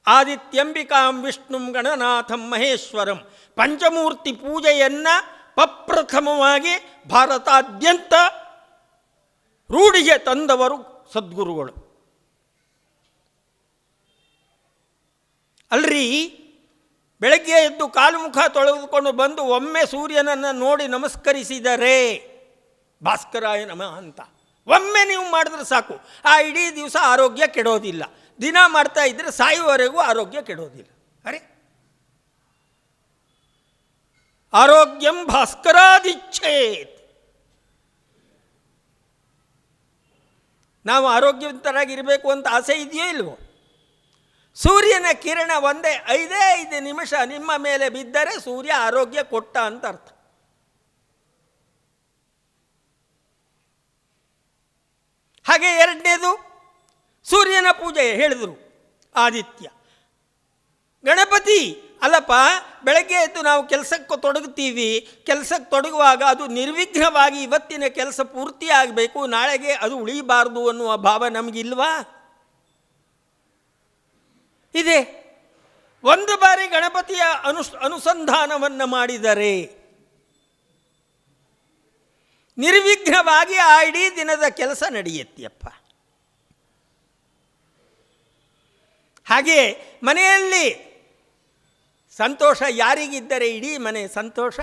ಆದಿತ್ಯಂಬಿಕಾಂ ವಿಷ್ಣುಂ ಗಣನಾಥಂ ಮಹೇಶ್ವರಂ ಪಂಚಮೂರ್ತಿ ಪೂಜೆಯನ್ನು ಪ್ರಪ್ರಥಮವಾಗಿ ಭಾರತಾದ್ಯಂತ ರೂಢಿಗೆ ತಂದವರು ಸದ್ಗುರುಗಳು. ಅಲ್ರಿ, ಬೆಳಗ್ಗೆ ಎದ್ದು ಕಾಲು ಮುಖ ತೊಳೆದುಕೊಂಡು ಬಂದು ಒಮ್ಮೆ ಸೂರ್ಯನನ್ನು ನೋಡಿ ನಮಸ್ಕರಿಸಿದರೆ ಭಾಸ್ಕರಾಯ ನಮಃ ಅಂತ ಒಮ್ಮೆ ನೀವು ಮಾಡಿದ್ರೆ ಸಾಕು, ಆ ಇಡೀ ದಿವಸ ಆರೋಗ್ಯ ಕೆಡೋದಿಲ್ಲ. ದಿನ ಮಾಡ್ತಾ ಇದ್ದರೆ ಸಾಯುವವರೆಗೂ ಆರೋಗ್ಯ ಕೆಡೋದಿಲ್ಲ. ಅರೆ, ಆರೋಗ್ಯಂ ಭಾಸ್ಕರಾದಿಚ್ಛೇತ್. ನಾವು ಆರೋಗ್ಯವಂತರಾಗಿರಬೇಕು ಅಂತ ಆಸೆ ಇದೆಯೋ ಇಲ್ವೋ? ಸೂರ್ಯನ ಕಿರಣ ಒಂದೇ 5 ನಿಮಿಷ ನಿಮ್ಮ ಮೇಲೆ ಬಿದ್ದರೆ ಸೂರ್ಯ ಆರೋಗ್ಯ ಕೊಟ್ಟ ಅಂತ ಅರ್ಥ. ಹಾಗೆ ಎರಡನೇದು ಸೂರ್ಯನ ಪೂಜೆ ಹೇಳಿದರು ಆದಿತ್ಯ. ಗಣಪತಿ ಅಲ್ಲಪ್ಪ, ಬೆಳಗ್ಗೆ ಎದ್ದು ನಾವು ಕೆಲಸಕ್ಕೆ ತೊಡಗುತ್ತೀವಿ. ಕೆಲಸಕ್ಕೆ ತೊಡಗುವಾಗ ಅದು ನಿರ್ವಿಘ್ನವಾಗಿ ಇವತ್ತಿನ ಕೆಲಸ ಪೂರ್ತಿ ಆಗಬೇಕು, ನಾಳೆಗೆ ಅದು ಉಳಿಬಾರ್ದು ಅನ್ನುವ ಭಾವ ನಮಗಿಲ್ವಾ? ಇದೆ. ಒಂದು ಬಾರಿ ಗಣಪತಿಯ ಅನುಸಂಧಾನವನ್ನು ಮಾಡಿದರೆ ನಿರ್ವಿಘ್ನವಾಗಿ ಆ ಇಡೀ ದಿನದ ಕೆಲಸ ನಡೆಯುತ್ತೆಯಪ್ಪ. ಹಾಗೆಯೇ ಮನೆಯಲ್ಲಿ ಸಂತೋಷ ಯಾರಿಗಿದ್ದರೆ ಇಡೀ ಮನೆ ಸಂತೋಷ?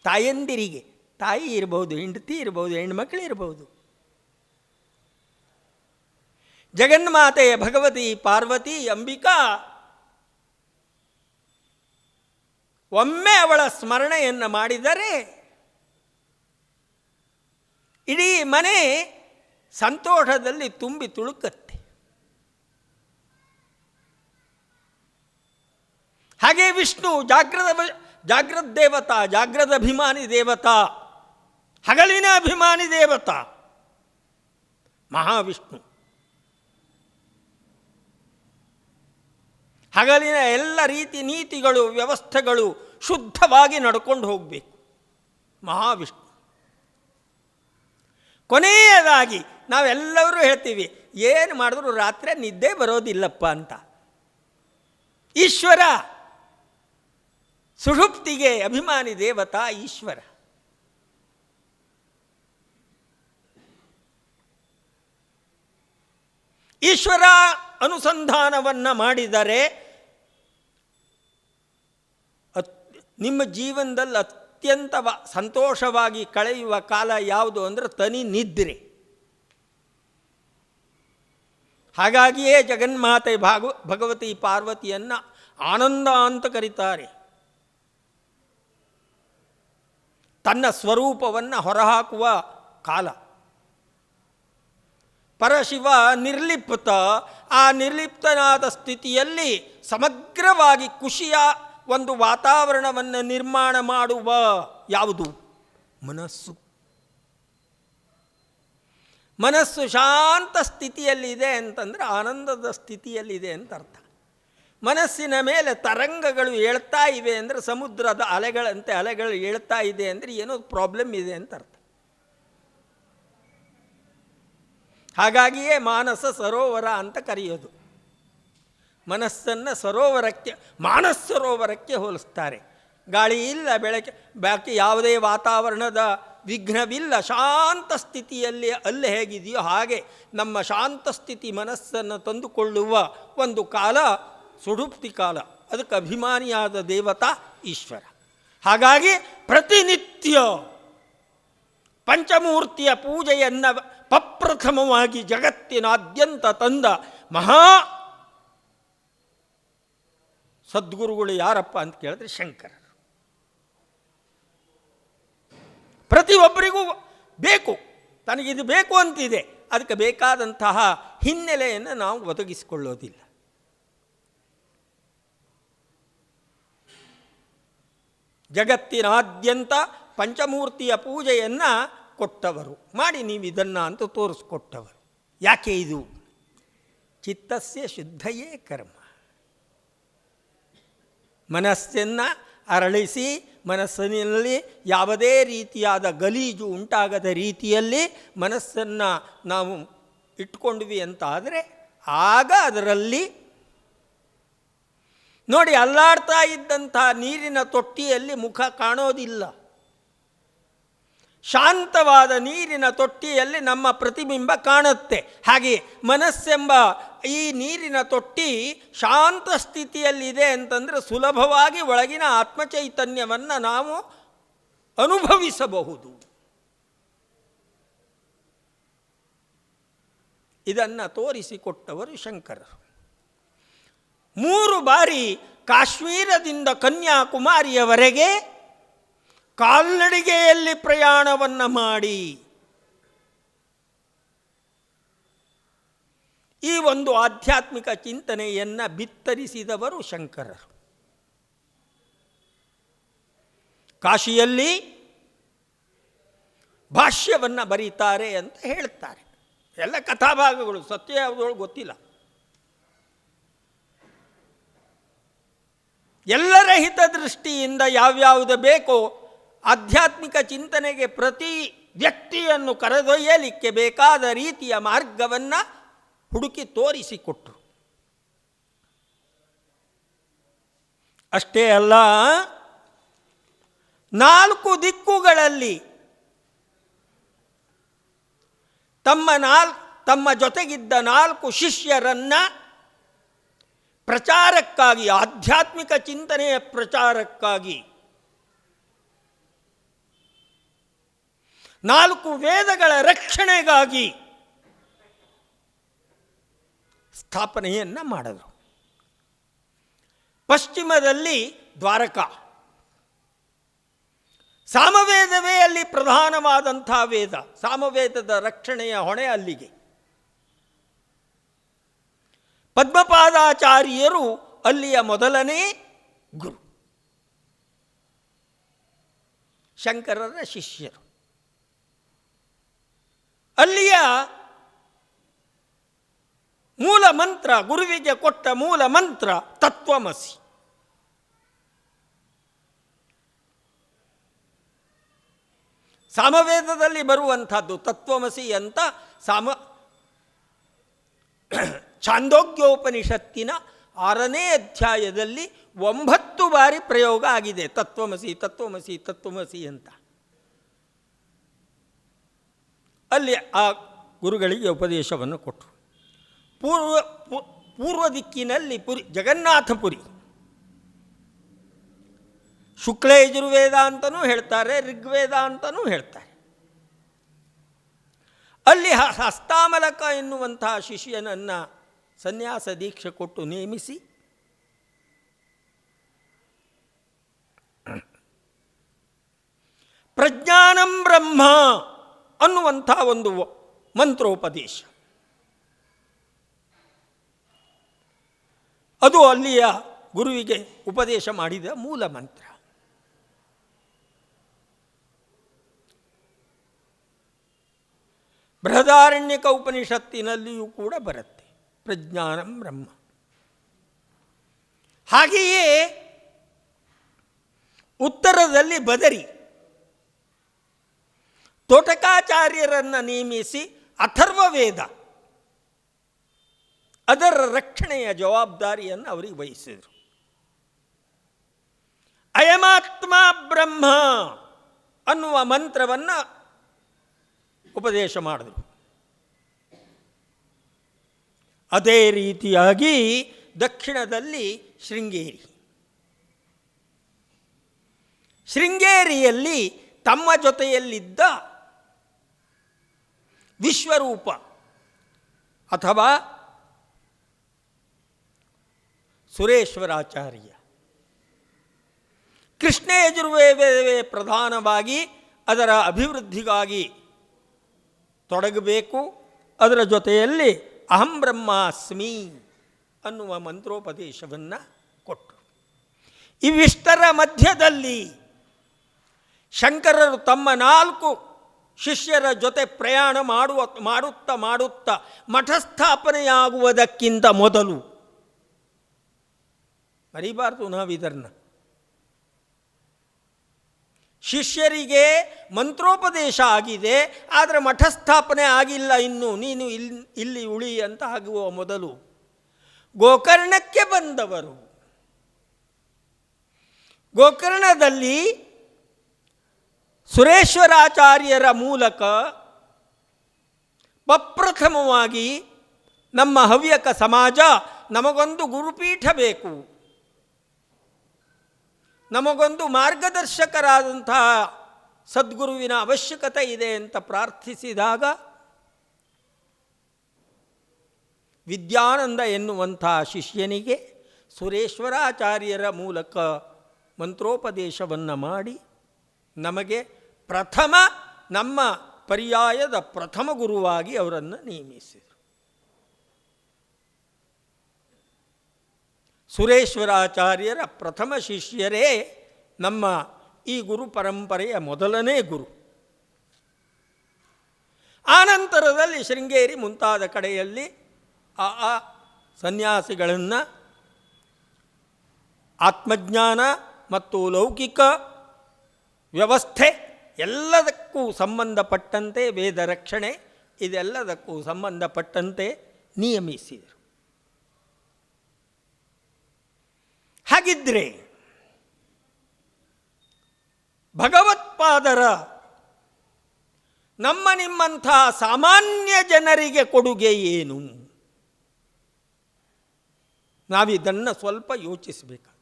ತಾಯಂದಿರಿಗೆ. ತಾಯಿ ಇರಬಹುದು, ಹೆಂಡತಿ ಇರಬಹುದು, ಹೆಣ್ಮಕ್ಳು ಇರಬಹುದು. ಜಗನ್ಮಾತೆ ಭಗವತಿ ಪಾರ್ವತಿ ಅಂಬಿಕಾ ಒಮ್ಮೆ ಅವಳ ಸ್ಮರಣೆಯನ್ನು ಮಾಡಿದರೆ ಇಡೀ ಮನೆ ಸಂತೋಷದಲ್ಲಿ ತುಂಬಿ ತುಳುಕತ್ತೆ. ಹಾಗೆ ವಿಷ್ಣು ಜಾಗ್ರತ ದೇವತಾ, ಜಾಗ್ರದ ಅಭಿಮಾನಿ ದೇವತಾ, ಹಗಲಿನ ಅಭಿಮಾನಿ ದೇವತಾ ಮಹಾವಿಷ್ಣು. ಹಗಲಿನ ಎಲ್ಲ ರೀತಿ ನೀತಿಗಳು ವ್ಯವಸ್ಥೆಗಳು ಶುದ್ಧವಾಗಿ ನಡ್ಕೊಂಡು ಹೋಗಬೇಕು ಮಹಾವಿಷ್ಣು. ಕೊನೆಯದಾಗಿ ನಾವೆಲ್ಲರೂ ಹೇಳ್ತೀವಿ, ಏನು ಮಾಡಿದ್ರು ರಾತ್ರಿ ನಿದ್ದೆ ಬರೋದಿಲ್ಲಪ್ಪ ಅಂತ. ಈಶ್ವರ ಸುಷುಪ್ತಿಗೆ ಅಭಿಮಾನಿ ದೇವತಾ ಈಶ್ವರ. ಈಶ್ವರ ಅನುಸಂಧಾನವನ್ನು ಮಾಡಿದರೆ ನಿಮ್ಮ ಜೀವನದಲ್ಲಿ ಅತ್ಯಂತ ಸಂತೋಷವಾಗಿ ಕಳೆಯುವ ಕಾಲ ಯಾವುದು ಅಂದರೆ ತನಿ ನಿದ್ರೆ. ಹಾಗಾಗಿಯೇ ಜಗನ್ಮಾತೆ ಭಗವತಿ ಪಾರ್ವತಿಯನ್ನು ಆನಂದ ಅಂತ ಕರೀತಾರೆ. ತನ್ನ ಸ್ವರೂಪವನ್ನು ಹೊರಹಾಕುವ ಕಾಲ. ಪರಶಿವ ನಿರ್ಲಿಪ್ತ. ಆ ನಿರ್ಲಿಪ್ತನಾದ ಸ್ಥಿತಿಯಲ್ಲಿ ಸಮಗ್ರವಾಗಿ ಖುಷಿಯ ಒಂದು ವಾತಾವರಣವನ್ನು ನಿರ್ಮಾಣ ಮಾಡುವ ಯಾವುದು? ಮನಸ್ಸು. ಮನಸ್ಸು ಶಾಂತ ಸ್ಥಿತಿಯಲ್ಲಿದೆ ಅಂತಂದರೆ ಆನಂದದ ಸ್ಥಿತಿಯಲ್ಲಿದೆ ಅಂತ ಅರ್ಥ. ಮನಸ್ಸಿನ ಮೇಲೆ ತರಂಗಗಳು ಏಳ್ತಾ ಇವೆ ಅಂದರೆ ಸಮುದ್ರದ ಅಲೆಗಳಂತೆ ಅಲೆಗಳು ಏಳ್ತಾ ಇದೆ ಅಂದರೆ ಏನೋ ಪ್ರಾಬ್ಲಮ್ ಇದೆ ಅಂತ ಅರ್ಥ. ಹಾಗಾಗಿಯೇ ಮಾನಸ ಸರೋವರ ಅಂತ ಕರೆಯೋದು. ಮನಸ್ಸನ್ನು ಸರೋವರಕ್ಕೆ, ಮಾನಸ ಸರೋವರಕ್ಕೆ ಹೋಲಿಸ್ತಾರೆ. ಗಾಳಿ ಇಲ್ಲ, ಬೆಳಕೆ, ಬಾಕಿ ಯಾವುದೇ ವಾತಾವರಣದ ವಿಘ್ನವಿಲ್ಲ, ಶಾಂತ ಸ್ಥಿತಿಯಲ್ಲಿ ಅಲ್ಲಿ ಹೇಗಿದೆಯೋ ಹಾಗೆ ನಮ್ಮ ಶಾಂತ ಸ್ಥಿತಿ ಮನಸ್ಸನ್ನು ತಂದುಕೊಳ್ಳುವ ಒಂದು ಕಾಲ ಸುಷುಪ್ತಿ ಕಾಲ. ಅದಕ್ಕೆ ಅಭಿಮಾನಿಯಾದ ದೇವತಾ ಈಶ್ವರ. ಹಾಗಾಗಿ ಪ್ರತಿನಿತ್ಯ ಪಂಚಮೂರ್ತಿಯ ಪೂಜೆಯನ್ನು ಪ್ರಪ್ರಥಮವಾಗಿ ಜಗತ್ತಿನಾದ್ಯಂತ ತಂದ ಮಹಾ ಸದ್ಗುರುಗಳು ಯಾರಪ್ಪ ಅಂತ ಕೇಳಿದ್ರೆ ಶಂಕರರು. ಪ್ರತಿಯೊಬ್ಬರಿಗೂ ಬೇಕು, ತನಗಿದು ಬೇಕು ಅಂತಿದೆ, ಅದಕ್ಕೆ ಬೇಕಾದಂತಹ ಹಿನ್ನೆಲೆಯನ್ನು ನಾವು ಒದಗಿಸಿಕೊಳ್ಳೋದಿಲ್ಲ. ಜಗತ್ತಿನಾದ್ಯಂತ ಪಂಚಮೂರ್ತಿಯ ಪೂಜೆಯನ್ನು ಕೊಟ್ಟವರು, ಮಾಡಿ ನೀವು ಇದನ್ನು ಅಂತ ತೋರಿಸ್ಕೊಟ್ಟವರು. ಯಾಕೆ ಇದು? ಚಿತ್ತಸ್ಯ ಶುದ್ಧಯೇ ಕರ್ಮ. ಮನಸ್ಸನ್ನು ಅರಳಿಸಿ ಮನಸ್ಸಿನಲ್ಲಿ ಯಾವುದೇ ರೀತಿಯಾದ ಗಲೀಜು ಉಂಟಾಗದ ರೀತಿಯಲ್ಲಿ ಮನಸ್ಸನ್ನು ನಾವು ಇಟ್ಕೊಂಡ್ವಿ ಅಂತಾದರೆ ಆಗ ಅದರಲ್ಲಿ ನೋಡಿ, ಅಲ್ಲಾಡ್ತಾ ಇದ್ದಂಥ ನೀರಿನ ತೊಟ್ಟಿಯಲ್ಲಿ ಮುಖ ಕಾಣೋದಿಲ್ಲ. ಶಾಂತವಾದ ನೀರಿನ ತೊಟ್ಟಿಯಲ್ಲಿ ನಮ್ಮ ಪ್ರತಿಬಿಂಬ ಕಾಣುತ್ತೆ. ಹಾಗೆ ಮನಸ್ಸೆಂಬ ಈ ನೀರಿನ ತೊಟ್ಟಿ ಶಾಂತ ಸ್ಥಿತಿಯಲ್ಲಿದೆ ಅಂತಂದರೆ ಸುಲಭವಾಗಿ ಒಳಗಿನ ಆತ್ಮಚೈತನ್ಯವನ್ನು ನಾವು ಅನುಭವಿಸಬಹುದು. ಇದನ್ನು ತೋರಿಸಿಕೊಟ್ಟವರು ಶಂಕರರು. 3 ಬಾರಿ ಕಾಶ್ಮೀರದಿಂದ ಕನ್ಯಾಕುಮಾರಿಯವರೆಗೆ ಕಾಲ್ನಡಿಗೆಯಲ್ಲಿ ಪ್ರಯಾಣವನ್ನು ಮಾಡಿ ಈ ಒಂದು ಆಧ್ಯಾತ್ಮಿಕ ಚಿಂತನೆಯನ್ನು ಬಿತ್ತರಿಸಿದವರು ಶಂಕರರು. ಕಾಶಿಯಲ್ಲಿ ಭಾಷ್ಯವನ್ನು ಬರೀತಾರೆ ಅಂತ ಹೇಳ್ತಾರೆ. ಎಲ್ಲ ಕಥಾಭಾಗಗಳು, ಸತ್ಯ ಯಾವುದೊಳು ಗೊತ್ತಿಲ್ಲ. ಎಲ್ಲರ ಹಿತದೃಷ್ಟಿಯಿಂದ ಯಾವ್ಯಾವುದು ಬೇಕೋ ಆಧ್ಯಾತ್ಮಿಕ ಚಿಂತನೆಗೆ ಪ್ರತಿ ವ್ಯಕ್ತಿಯನ್ನು ಕರೆದೊಯ್ಯಲಿಕ್ಕೆ ಬೇಕಾದ ರೀತಿಯ ಮಾರ್ಗವನ್ನು ಹುಡುಕಿ ತೋರಿಸಿಕೊಟ್ಟರು. ಅಷ್ಟೇ ಅಲ್ಲ, 4 ದಿಕ್ಕುಗಳಲ್ಲಿ ತಮ್ಮ ಜೊತೆಗಿದ್ದ 4 ಶಿಷ್ಯರನ್ನು ಪ್ರಚಾರಕ್ಕಾಗಿ, ಆಧ್ಯಾತ್ಮಿಕ ಚಿಂತನೆಯ ಪ್ರಚಾರಕ್ಕಾಗಿ, 4 ವೇದಗಳ ರಕ್ಷಣೆಗಾಗಿ ಸ್ಥಾಪನೆಯನ್ನು ಮಾಡಿದರು. ಪಶ್ಚಿಮದಲ್ಲಿ ದ್ವಾರಕಾ, ಸಾಮವೇದವೇ ಅಲ್ಲಿ ಪ್ರಧಾನವಾದಂಥ ವೇದ. ಸಾಮವೇದದ ರಕ್ಷಣೆಯ ಹೊಣೆ ಅಲ್ಲಿಗೆ. ಪದ್ಮಪಾದಾಚಾರ್ಯರು ಅಲ್ಲಿಯ ಮೊದಲನೇ ಗುರು, ಶಂಕರರ ಶಿಷ್ಯರು. ಅಲ್ಲಿಯ ಮೂಲ ಮಂತ್ರ, ಗುರುವಿಗೆ ಕೊಟ್ಟ ಮೂಲ ಮಂತ್ರ ತತ್ವಮಸಿ. ಸಾಮವೇದದಲ್ಲಿ ಬರುವಂಥದ್ದು ತತ್ವಮಸಿ ಅಂತ. ಛಾಂದೋಗ್ಯೋಪನಿಷತ್ತಿನ 6ನೇ ಅಧ್ಯಾಯದಲ್ಲಿ 9 ಬಾರಿ ಪ್ರಯೋಗ ಆಗಿದೆ ತತ್ವಮಸಿ ತತ್ವಮಸಿ ತತ್ವಮಸಿ ಅಂತ. ಅಲ್ಲಿ ಆ ಗುರುಗಳಿಗೆ ಉಪದೇಶವನ್ನು ಕೊಟ್ಟರು. ಪೂರ್ವ ದಿಕ್ಕಿನಲ್ಲಿ ಜಗನ್ನಾಥಪುರಿ, ಶುಕ್ಲ ಯಜುರ್ವೇದ ಅಂತಲೂ ಹೇಳ್ತಾರೆ, ಋಗ್ವೇದ ಅಂತಲೂ ಹೇಳ್ತಾರೆ. ಅಲ್ಲಿ ಹಸ್ತಾಮಲಕ ಎನ್ನುವಂತಹ ಶಿಷ್ಯನನ್ನು ಸನ್ಯಾಸ ದೀಕ್ಷೆ ಕೊಟ್ಟು ನೇಮಿಸಿ ಪ್ರಜ್ಞಾನಂ ಬ್ರಹ್ಮ ಅನ್ನುವಂಥ ಒಂದು ಮಂತ್ರೋಪದೇಶ, ಅದು ಅಲ್ಲಿಯ ಗುರುವಿಗೆ ಉಪದೇಶ ಮಾಡಿದ ಮೂಲ ಮಂತ್ರ. ಬೃಹದಾರಣ್ಯಕ ಉಪನಿಷತ್ತಿನಲ್ಲಿಯೂ ಕೂಡ ಬರುತ್ತೆ ಪ್ರಜ್ಞಾನಂ ಬ್ರಹ್ಮ. ಹಾಗೆಯೇ ಉತ್ತರದಲ್ಲಿ ಬದರಿ ತೋಟಕಾಚಾರ್ಯರನ್ನು ನೇಮಿಸಿ ಅಥರ್ವ ವೇದ, ಅದರ ರಕ್ಷಣೆಯ ಜವಾಬ್ದಾರಿಯನ್ನು ಅವರಿಗೆ ವಹಿಸಿದರು. ಅಯಮಾತ್ಮ ಬ್ರಹ್ಮ ಅನ್ನುವ ಮಂತ್ರವನ್ನು ಉಪದೇಶ ಮಾಡಿದರು. ಅದೇ ರೀತಿಯಾಗಿ ದಕ್ಷಿಣದಲ್ಲಿ ಶೃಂಗೇರಿಯಲ್ಲಿ ತಮ್ಮ ಜೊತೆಯಲ್ಲಿದ್ದ ವಿಶ್ವರೂಪ ಅಥವಾ ಸುರೇಶ್ವರಾಚಾರ್ಯ, ಕೃಷ್ಣ ಯಜುರ್ವೇದವೇ ಪ್ರಧಾನವಾಗಿ ಅದರ ಅಭಿವೃದ್ಧಿಗಾಗಿ ತೊಡಗಬೇಕು. ಅದರ ಜೊತೆಯಲ್ಲಿ ಅಹಂ ಬ್ರಹ್ಮಾಸ್ಮಿ ಅನ್ನುವ ಮಂತ್ರೋಪದೇಶವನ್ನು ಕೊಟ್ಟರು. ಇವಿಷ್ಟರ ಮಧ್ಯದಲ್ಲಿ ಶಂಕರರು ತಮ್ಮ 4 ಶಿಷ್ಯರ ಜೊತೆ ಪ್ರಯಾಣ ಮಾಡುತ್ತಾ ಮಠಸ್ಥಾಪನೆಯಾಗುವುದಕ್ಕಿಂತ ಮೊದಲು, ಮರಿಬಾರ್ದು ನಾವಿದನ್ನು, ಶಿಷ್ಯರಿಗೆ ಮಂತ್ರೋಪದೇಶ ಆಗಿದೆ, ಆದರೆ ಮಠಸ್ಥಾಪನೆ ಆಗಿಲ್ಲ ಇನ್ನು, ನೀನು ಇಲ್ಲಿ ಉಳಿ ಅಂತ ಆಗುವ ಮೊದಲು ಗೋಕರ್ಣಕ್ಕೆ ಬಂದವರು. ಗೋಕರ್ಣದಲ್ಲಿ ಸುರೇಶ್ವರಾಚಾರ್ಯರ ಮೂಲಕ ಪ್ರಪ್ರಥಮವಾಗಿ ನಮ್ಮ ಹವ್ಯಕ ಸಮಾಜ ನಮಗೊಂದು ಗುರುಪೀಠ ಬೇಕು, ನಮಗೊಂದು ಮಾರ್ಗದರ್ಶಕರಾದಂತಹ ಸದ್ಗುರುವಿನ ಅವಶ್ಯಕತೆ ಇದೆ ಅಂತ ಪ್ರಾರ್ಥಿಸಿದಾಗ ವಿದ್ಯಾನಂದ ಎನ್ನುವಂಥ ಶಿಷ್ಯನಿಗೆ ಸುರೇಶ್ವರಾಚಾರ್ಯರ ಮೂಲಕ ಮಂತ್ರೋಪದೇಶವನ್ನು ಮಾಡಿ ನಮಗೆ ನಮ್ಮ ಪರ್ಯಾಯದ ಪ್ರಥಮ ಗುರುವಾಗಿ ಅವರನ್ನು ನೇಮಿಸಿದರು. ಸುರೇಶ್ವರಾಚಾರ್ಯರ ಪ್ರಥಮ ಶಿಷ್ಯರೇ ನಮ್ಮ ಈ ಗುರು ಪರಂಪರೆಯ ಮೊದಲನೇ ಗುರು. ಆನಂತರದಲ್ಲಿ ಶೃಂಗೇರಿ ಮುಂತಾದ ಕಡೆಯಲ್ಲಿ ಆ ಸನ್ಯಾಸಿಗಳನ್ನು ಆತ್ಮಜ್ಞಾನ ಮತ್ತು ಲೌಕಿಕ ವ್ಯವಸ್ಥೆ ಎಲ್ಲದಕ್ಕೂ ಸಂಬಂಧಪಟ್ಟಂತೆ, ವೇದ ರಕ್ಷಣೆ ಇದೆಲ್ಲದಕ್ಕೂ ಸಂಬಂಧಪಟ್ಟಂತೆ ನಿಯಮಿಸಿದರು. ಹಾಗಿದ್ದರೆ ಭಗವತ್ಪಾದರ ನಮ್ಮ ನಿಮ್ಮಂಥ ಸಾಮಾನ್ಯ ಜನರಿಗೆ ಕೊಡುಗೆ ಏನು? ನಾವಿದನ್ನು ಸ್ವಲ್ಪ ಯೋಚಿಸಬೇಕಾದ.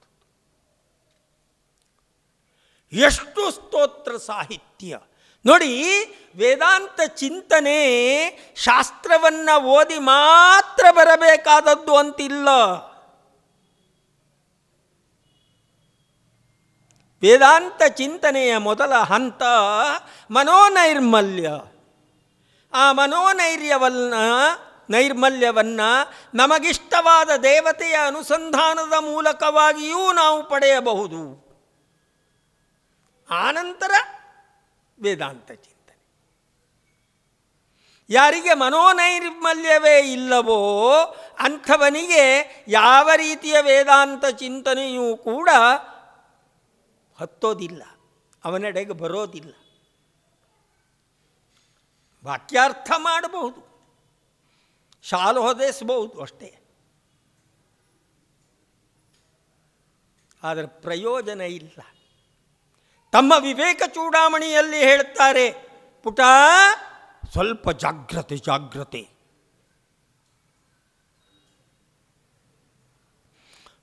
ಎಷ್ಟು ಸ್ತೋತ್ರ ಸಾಹಿತ್ಯ ನೋಡಿ. ವೇದಾಂತ ಚಿಂತನೆ ಶಾಸ್ತ್ರವನ್ನು ಓದಿ ಮಾತ್ರ ಬರಬೇಕಾದದ್ದು ಅಂತಿಲ್ಲ. ವೇದಾಂತ ಚಿಂತನೆಯ ಮೊದಲ ಹಂತ ಮನೋನೈರ್ಮಲ್ಯ. ಆ ನೈರ್ಮಲ್ಯವನ್ನು ನಮಗಿಷ್ಟವಾದ ದೇವತೆಯ ಅನುಸಂಧಾನದ ಮೂಲಕವಾಗಿಯೂ ನಾವು ಪಡೆಯಬಹುದು. ಆನಂತರ ವೇದಾಂತ ಚಿಂತನೆ. ಯಾರಿಗೆ ಮನೋನೈರ್ಮಲ್ಯವೇ ಇಲ್ಲವೋ ಅಂಥವನಿಗೆ ಯಾವ ರೀತಿಯ ವೇದಾಂತ ಚಿಂತನೆಯೂ ಕೂಡ ಹತ್ತೋದಿಲ್ಲ, ಅವನೆಡೆಗೆ ಬರೋದಿಲ್ಲ. ವಾಕ್ಯಾರ್ಥ ಮಾಡಬಹುದು, ಶಾಲು ಹೊದಿಸಬಹುದು ಅಷ್ಟೇ, ಆದರೆ ಪ್ರಯೋಜನ ಇಲ್ಲ. ತಮ್ಮ ವಿವೇಕ ಚೂಡಾಮಣಿಯಲ್ಲಿ ಹೇಳ್ತಾರೆ, ಪುಟ ಸ್ವಲ್ಪ ಜಾಗ್ರತೆ.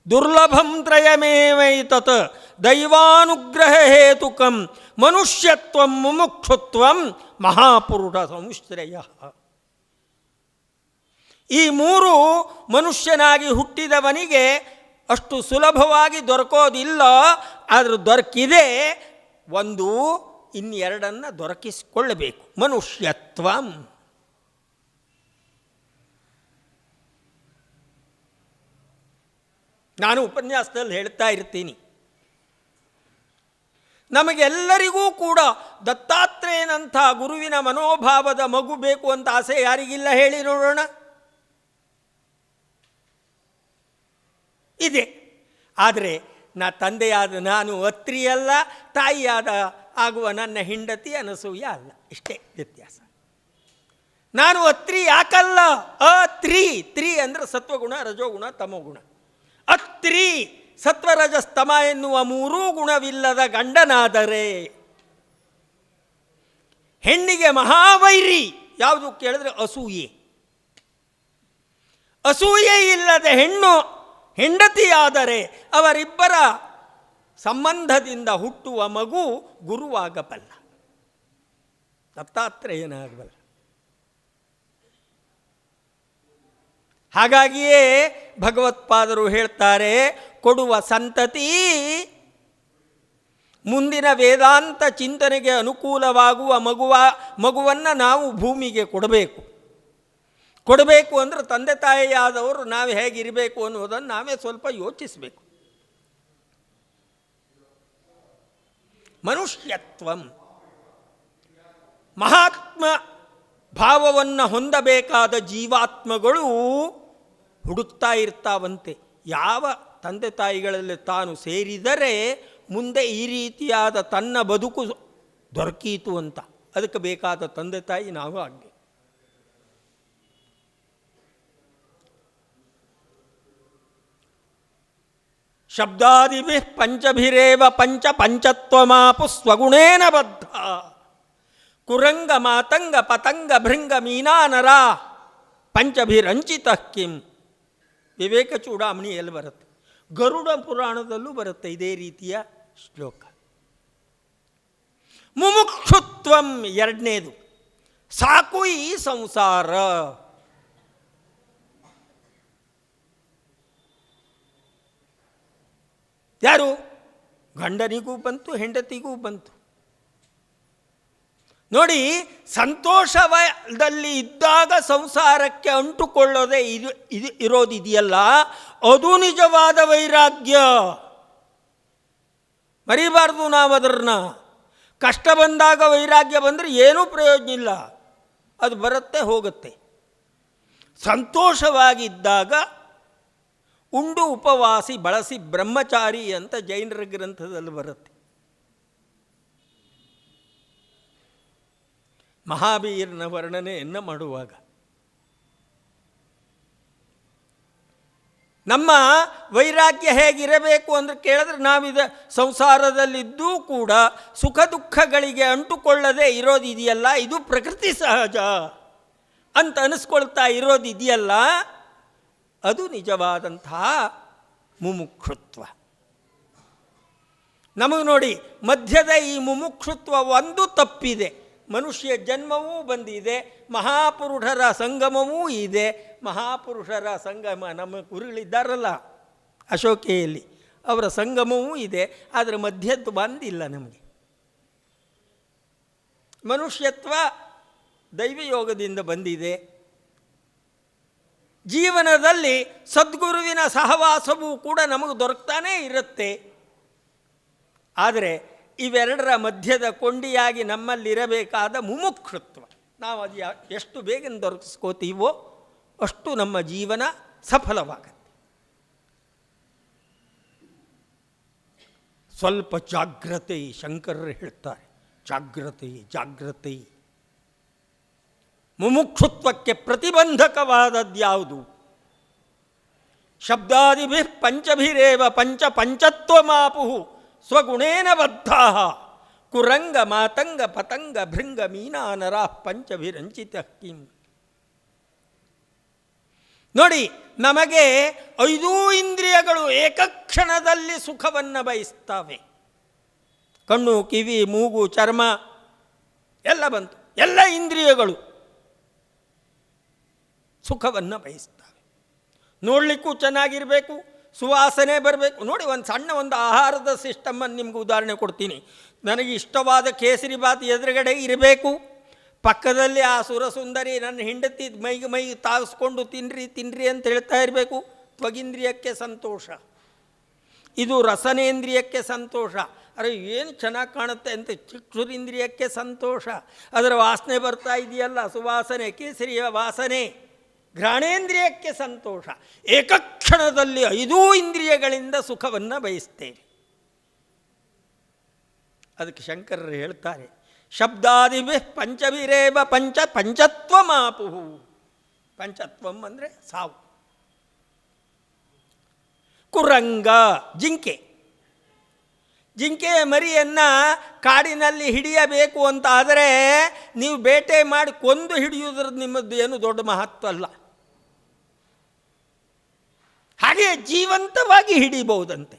ದುರ್ಲಭಂ ತ್ರಯಮೇವೈತತ್ ದೈವಾನುಗ್ರಹ ಹೇತುಕಂ ಮನುಷ್ಯತ್ವಂ ಮುಮುಕ್ಷುತ್ವಂ ಮಹಾಪುರುಷ ಸಂಶ್ರಯ. ಈ ಮೂರು ಮನುಷ್ಯನಾಗಿ ಹುಟ್ಟಿದವನಿಗೆ ಅಷ್ಟು ಸುಲಭವಾಗಿ ದೊರಕೋದಿಲ್ಲ. ಆದರೂ ದೊರಕಿದೆ ಒಂದು, ಇನ್ನೆರಡನ್ನು ದೊರಕಿಸಿಕೊಳ್ಳಬೇಕು. ಮನುಷ್ಯತ್ವಂ, ನಾನು ಉಪನ್ಯಾಸದಲ್ಲಿ ಹೇಳ್ತಾ ಇರ್ತೀನಿ, ನಮಗೆಲ್ಲರಿಗೂ ಕೂಡ ದತ್ತಾತ್ರೇಯನಂಥ ಗುರುವಿನ ಮನೋಭಾವದ ಮಗು ಬೇಕು ಅಂತ ಆಸೆ ಯಾರಿಗಿಲ್ಲ ಹೇಳಿ ನೋಡೋಣ? ಇದೆ. ಆದರೆ ತಂದೆಯಾದ ನಾನು ಅತ್ರಿಯಲ್ಲ, ತಾಯಿಯಾದ ಆಗುವ ನನ್ನ ಹೆಂಡತಿ ಅನಸೂಯ ಅಲ್ಲ. ಇಷ್ಟೇ ವ್ಯತ್ಯಾಸ. ನಾನು ಅತ್ರಿ ಯಾಕಲ್ಲ, ತ್ರಿ ಅಂದರೆ ಸತ್ವಗುಣ, ರಜೋಗುಣ, ತಮೋಗುಣ. ಅತ್ರಿ ಸತ್ವರಜಸ್ತಮ ಎನ್ನುವ ಮೂರೂ ಗುಣವಿಲ್ಲದ ಗಂಡನಾದರೆ ಹೆಣ್ಣಿಗೆ ಮಹಾವೈರಿ ಯಾವುದು ಕೇಳಿದ್ರೆ ಅಸೂಯೆ. ಅಸೂಯೆ ಇಲ್ಲದ ಹೆಣ್ಣು ಹೆಂಡತಿಯಾದರೆ ಅವರಿಬ್ಬರ ಸಂಬಂಧದಿಂದ ಹುಟ್ಟುವ ಮಗು ಗುರುವಾಗಬಲ್ಲ, ದತ್ತಾತ್ರೇಯನಾಗಬಲ್ಲ. ಹಾಗಾಗಿಯೇ ಭಗವತ್ಪಾದರು ಹೇಳ್ತಾರೆ, ಕೊಡುವ ಸಂತತಿ ಮುಂದಿನ ವೇದಾಂತ ಚಿಂತನೆಗೆ ಅನುಕೂಲವಾಗುವ ಮಗುವನ್ನು ನಾವು ಭೂಮಿಗೆ ಕೊಡಬೇಕು ಅಂದರೆ ತಂದೆ ತಾಯಿಯಾದವರು ನಾವು ಹೇಗಿರಬೇಕು ಅನ್ನೋದನ್ನು ನಾವೇ ಸ್ವಲ್ಪ ಯೋಚಿಸಬೇಕು. ಮನುಷ್ಯತ್ವಂ, ಮಹಾತ್ಮ ಭಾವವನ್ನು ಹೊಂದಬೇಕಾದ ಜೀವಾತ್ಮಗಳು ಹುಡುಕ್ತಾ ಇರ್ತಾವಂತೆ. ಯಾವ ತಂದೆ ತಾಯಿಗಳಲ್ಲಿ ತಾನು ಸೇರಿದರೆ ಮುಂದೆ ಈ ರೀತಿಯಾದ ತನ್ನ ಬದುಕು ದೊರಕೀತು ಅಂತ. ಅದಕ್ಕೆ ಬೇಕಾದ ತಂದೆ ತಾಯಿ ನಾವು ಆಗಬೇಕು. ಶಬ್ದಾದಿಭಿ ಪಂಚಭಿರೇವ ಪಂಚ ಪಂಚತ್ವಮಾಪು ಸ್ವಗುಣೇನ ಬದ್ಧ ಕುರಂಗ ಮಾತಂಗ ಪತಂಗ ಭೃಂಗ ಮೀನಾನರ ಪಂಚಭಿರಂಚಿತ ಕಿಂ. ವಿವೇಕ ಚೂಡಾಮಣಿಯಲ್ಲಿ ಬರುತ್ತೆ, ಗರುಡ ಪುರಾಣದಲ್ಲೂ ಬರುತ್ತೆ ಇದೇ ರೀತಿಯ ಶ್ಲೋಕ. ಮುಮುಕ್ಷುತ್ವಂ ಎರಡನೇದು, ಸಾಕು ಈ ಸಂಸಾರ. ಯಾರು? ಗಂಡನಿಗೂ ಬಂತು, ಹೆಂಡತಿಗೂ ಬಂತು. ನೋಡಿ, ಸಂತೋಷದಲ್ಲಿ ಇದ್ದಾಗ ಸಂಸಾರಕ್ಕೆ ಅಂಟುಕೊಳ್ಳೋದೇ ಇದು ಇರೋದಿದೆಯಲ್ಲ, ಅದು ನಿಜವಾದ ವೈರಾಗ್ಯ. ಮರಿಬಾರ್ದು ನಾವು ಅದನ್ನ. ಕಷ್ಟ ಬಂದಾಗ ವೈರಾಗ್ಯ ಬಂದರೆ ಏನೂ ಪ್ರಯೋಜನ ಇಲ್ಲ, ಅದು ಬರುತ್ತೆ ಹೋಗುತ್ತೆ. ಸಂತೋಷವಾಗಿದ್ದಾಗ ಉಂಡು ಉಪವಾಸಿ ಬಳಸಿ ಬ್ರಹ್ಮಚಾರಿ ಅಂತ ಜೈನರ ಗ್ರಂಥದಲ್ಲಿ ಬರುತ್ತೆ. ಮಹಾವೀರನ ವರ್ಣನೆಯನ್ನು ಮಾಡುವಾಗ ನಮ್ಮ ವೈರಾಗ್ಯ ಹೇಗಿರಬೇಕು ಅಂದರೆ ಕೇಳಿದ್ರೆ, ನಾವಿದ ಸಂಸಾರದಲ್ಲಿದ್ದೂ ಕೂಡ ಸುಖ ದುಃಖಗಳಿಗೆ ಅಂಟುಕೊಳ್ಳದೆ ಇರೋದಿದೆಯಲ್ಲ, ಇದು ಪ್ರಕೃತಿ ಸಹಜ ಅಂತ ಅನಿಸ್ಕೊಳ್ತಾ ಇರೋದಿದೆಯಲ್ಲ, ಅದು ನಿಜವಾದಂತಹ ಮುಮುಕ್ಷುತ್ವ. ನಮಗೆ ನೋಡಿ, ಮಧ್ಯದ ಈ ಮುಮುಕ್ಷುತ್ವ ಒಂದು ತಪ್ಪಿದೆ. ಮನುಷ್ಯ ಜನ್ಮವೂ ಬಂದಿದೆ, ಮಹಾಪುರುಷರ ಸಂಗಮವೂ ಇದೆ. ಮಹಾಪುರುಷರ ಸಂಗಮ ನಮ್ಮ ಗುರುಗಳಿದ್ದಾರಲ್ಲ ಅಶೋಕೆಯಲ್ಲಿ, ಅವರ ಸಂಗಮವೂ ಇದೆ. ಆದರೆ ಮಧ್ಯದ್ದು ಬಂದಿಲ್ಲ ನಮಗೆ. ಮನುಷ್ಯತ್ವ ದೈವಯೋಗದಿಂದ ಬಂದಿದೆ. ಜೀವನದಲ್ಲಿ ಸದ್ಗುರುವಿನ ಸಹವಾಸವೂ ಕೂಡ ನಮಗೆ ದೊರಕ್ತಾನೇ ಇರುತ್ತೆ. ಆದರೆ ಇವೆರಡರ ಮಧ್ಯದ ಕೊಂಡಿಯಾಗಿ ನಮ್ಮಲ್ಲಿರಬೇಕಾದ ಮುಮುಕ್ಷುತ್ವ, ನಾವು ಅದು ಎಷ್ಟು ಬೇಗ ದೊರಕಿಸ್ಕೋತೀವೋ ಅಷ್ಟು ನಮ್ಮ ಜೀವನ ಸಫಲವಾಗತ್ತೆ. ಸ್ವಲ್ಪ ಜಾಗ್ರತೆ, ಶಂಕರರು ಹೇಳ್ತಾರೆ, ಜಾಗ್ರತೆ. ಮುಮುಕ್ಷುತ್ವಕ್ಕೆ ಪ್ರತಿಬಂಧಕವಾದದ್ಯಾವುದು? ಶಬ್ದಾದಿಭಿ ಪಂಚಭಿರೇವ ಪಂಚ ಪಂಚತ್ವಮಾಪು ಸ್ವಗುಣೇನ ಬದ್ಧಾ ಕುರಂಗ ಮಾತಂಗ ಪತಂಗ ಭೃಂಗ ಮೀನಾನರ ಪಂಚಭಿರಂಚಿತ ಕಿಂ. ನೋಡಿ, ನಮಗೆ 5 ಇಂದ್ರಿಯಗಳು ಏಕಕ್ಷಣದಲ್ಲಿ ಸುಖವನ್ನು ಬಯಸ್ತವೆ. ಕಣ್ಣು, ಕಿವಿ, ಮೂಗು, ಚರ್ಮ ಎಲ್ಲ ಬಂತು. ಎಲ್ಲ ಇಂದ್ರಿಯಗಳು ಸುಖವನ್ನು ಬಯಸ್ತವೆ. ನೋಡಲಿಕ್ಕೂ ಚೆನ್ನಾಗಿರಬೇಕು, ಸುವಾಸನೆ ಬರಬೇಕು. ನೋಡಿ, ಒಂದು ಆಹಾರದ ಸಿಸ್ಟಮನ್ನು ನಿಮ್ಗೆ ಉದಾಹರಣೆ ಕೊಡ್ತೀನಿ. ನನಗೆ ಇಷ್ಟವಾದ ಕೇಸರಿ ಬಾತ್ ಎದುರುಗಡೆ ಇರಬೇಕು, ಪಕ್ಕದಲ್ಲಿ ಆ ಸುರಸುಂದರಿ ನನ್ನ ಹೆಂಡತಿ ಮೈಗೆ ತಾಗಿಸ್ಕೊಂಡು ತಿನ್ನಿರಿ ಅಂತ ಹೇಳ್ತಾ ಇರಬೇಕು. ತ್ವಗಿಂದ್ರಿಯಕ್ಕೆ ಸಂತೋಷ, ಇದು ರಸನೇಂದ್ರಿಯಕ್ಕೆ ಸಂತೋಷ. ಅರೆ ಏನು ಚೆನ್ನಾಗಿ ಕಾಣುತ್ತೆ ಅಂತ ಚಕ್ಷುರಿಂದ್ರಿಯಕ್ಕೆ ಸಂತೋಷ. ಅದರ ವಾಸನೆ ಬರ್ತಾ ಇದೆಯಲ್ಲ, ಸುವಾಸನೆ, ಕೇಸರಿಯ ವಾಸನೆ. ಘ್ರಾಣೇಂದ್ರಿಯಕ್ಕೆ ಸಂತೋಷ. ಏಕಕ್ಷಣದಲ್ಲಿ 5 ಇಂದ್ರಿಯಗಳಿಂದ ಸುಖವನ್ನು ಬಯಸ್ತೇವೆ. ಅದಕ್ಕೆ ಶಂಕರರು ಹೇಳ್ತಾರೆ, ಶಬ್ದಾದಿಭಿ ಪಂಚಭಿರೇವ ಪಂಚ ಪಂಚತ್ವಮಾಪು. ಪಂಚತ್ವಂ ಅಂದರೆ ಸಾವು. ಕುರಂಗ, ಜಿಂಕೆಯ ಮರಿಯನ್ನು ಕಾಡಿನಲ್ಲಿ ಹಿಡಿಯಬೇಕು ಅಂತ ಆದರೆ ನೀವು ಬೇಟೆ ಮಾಡಿ ಕೊಂದು ಹಿಡಿಯುವುದ್ರದ್ದು ನಿಮ್ಮದು ಏನು ದೊಡ್ಡ ಮಹತ್ವ ಅಲ್ಲ. ಹಾಗೆ ಜೀವಂತವಾಗಿ ಹಿಡಿಬಹುದಂತೆ,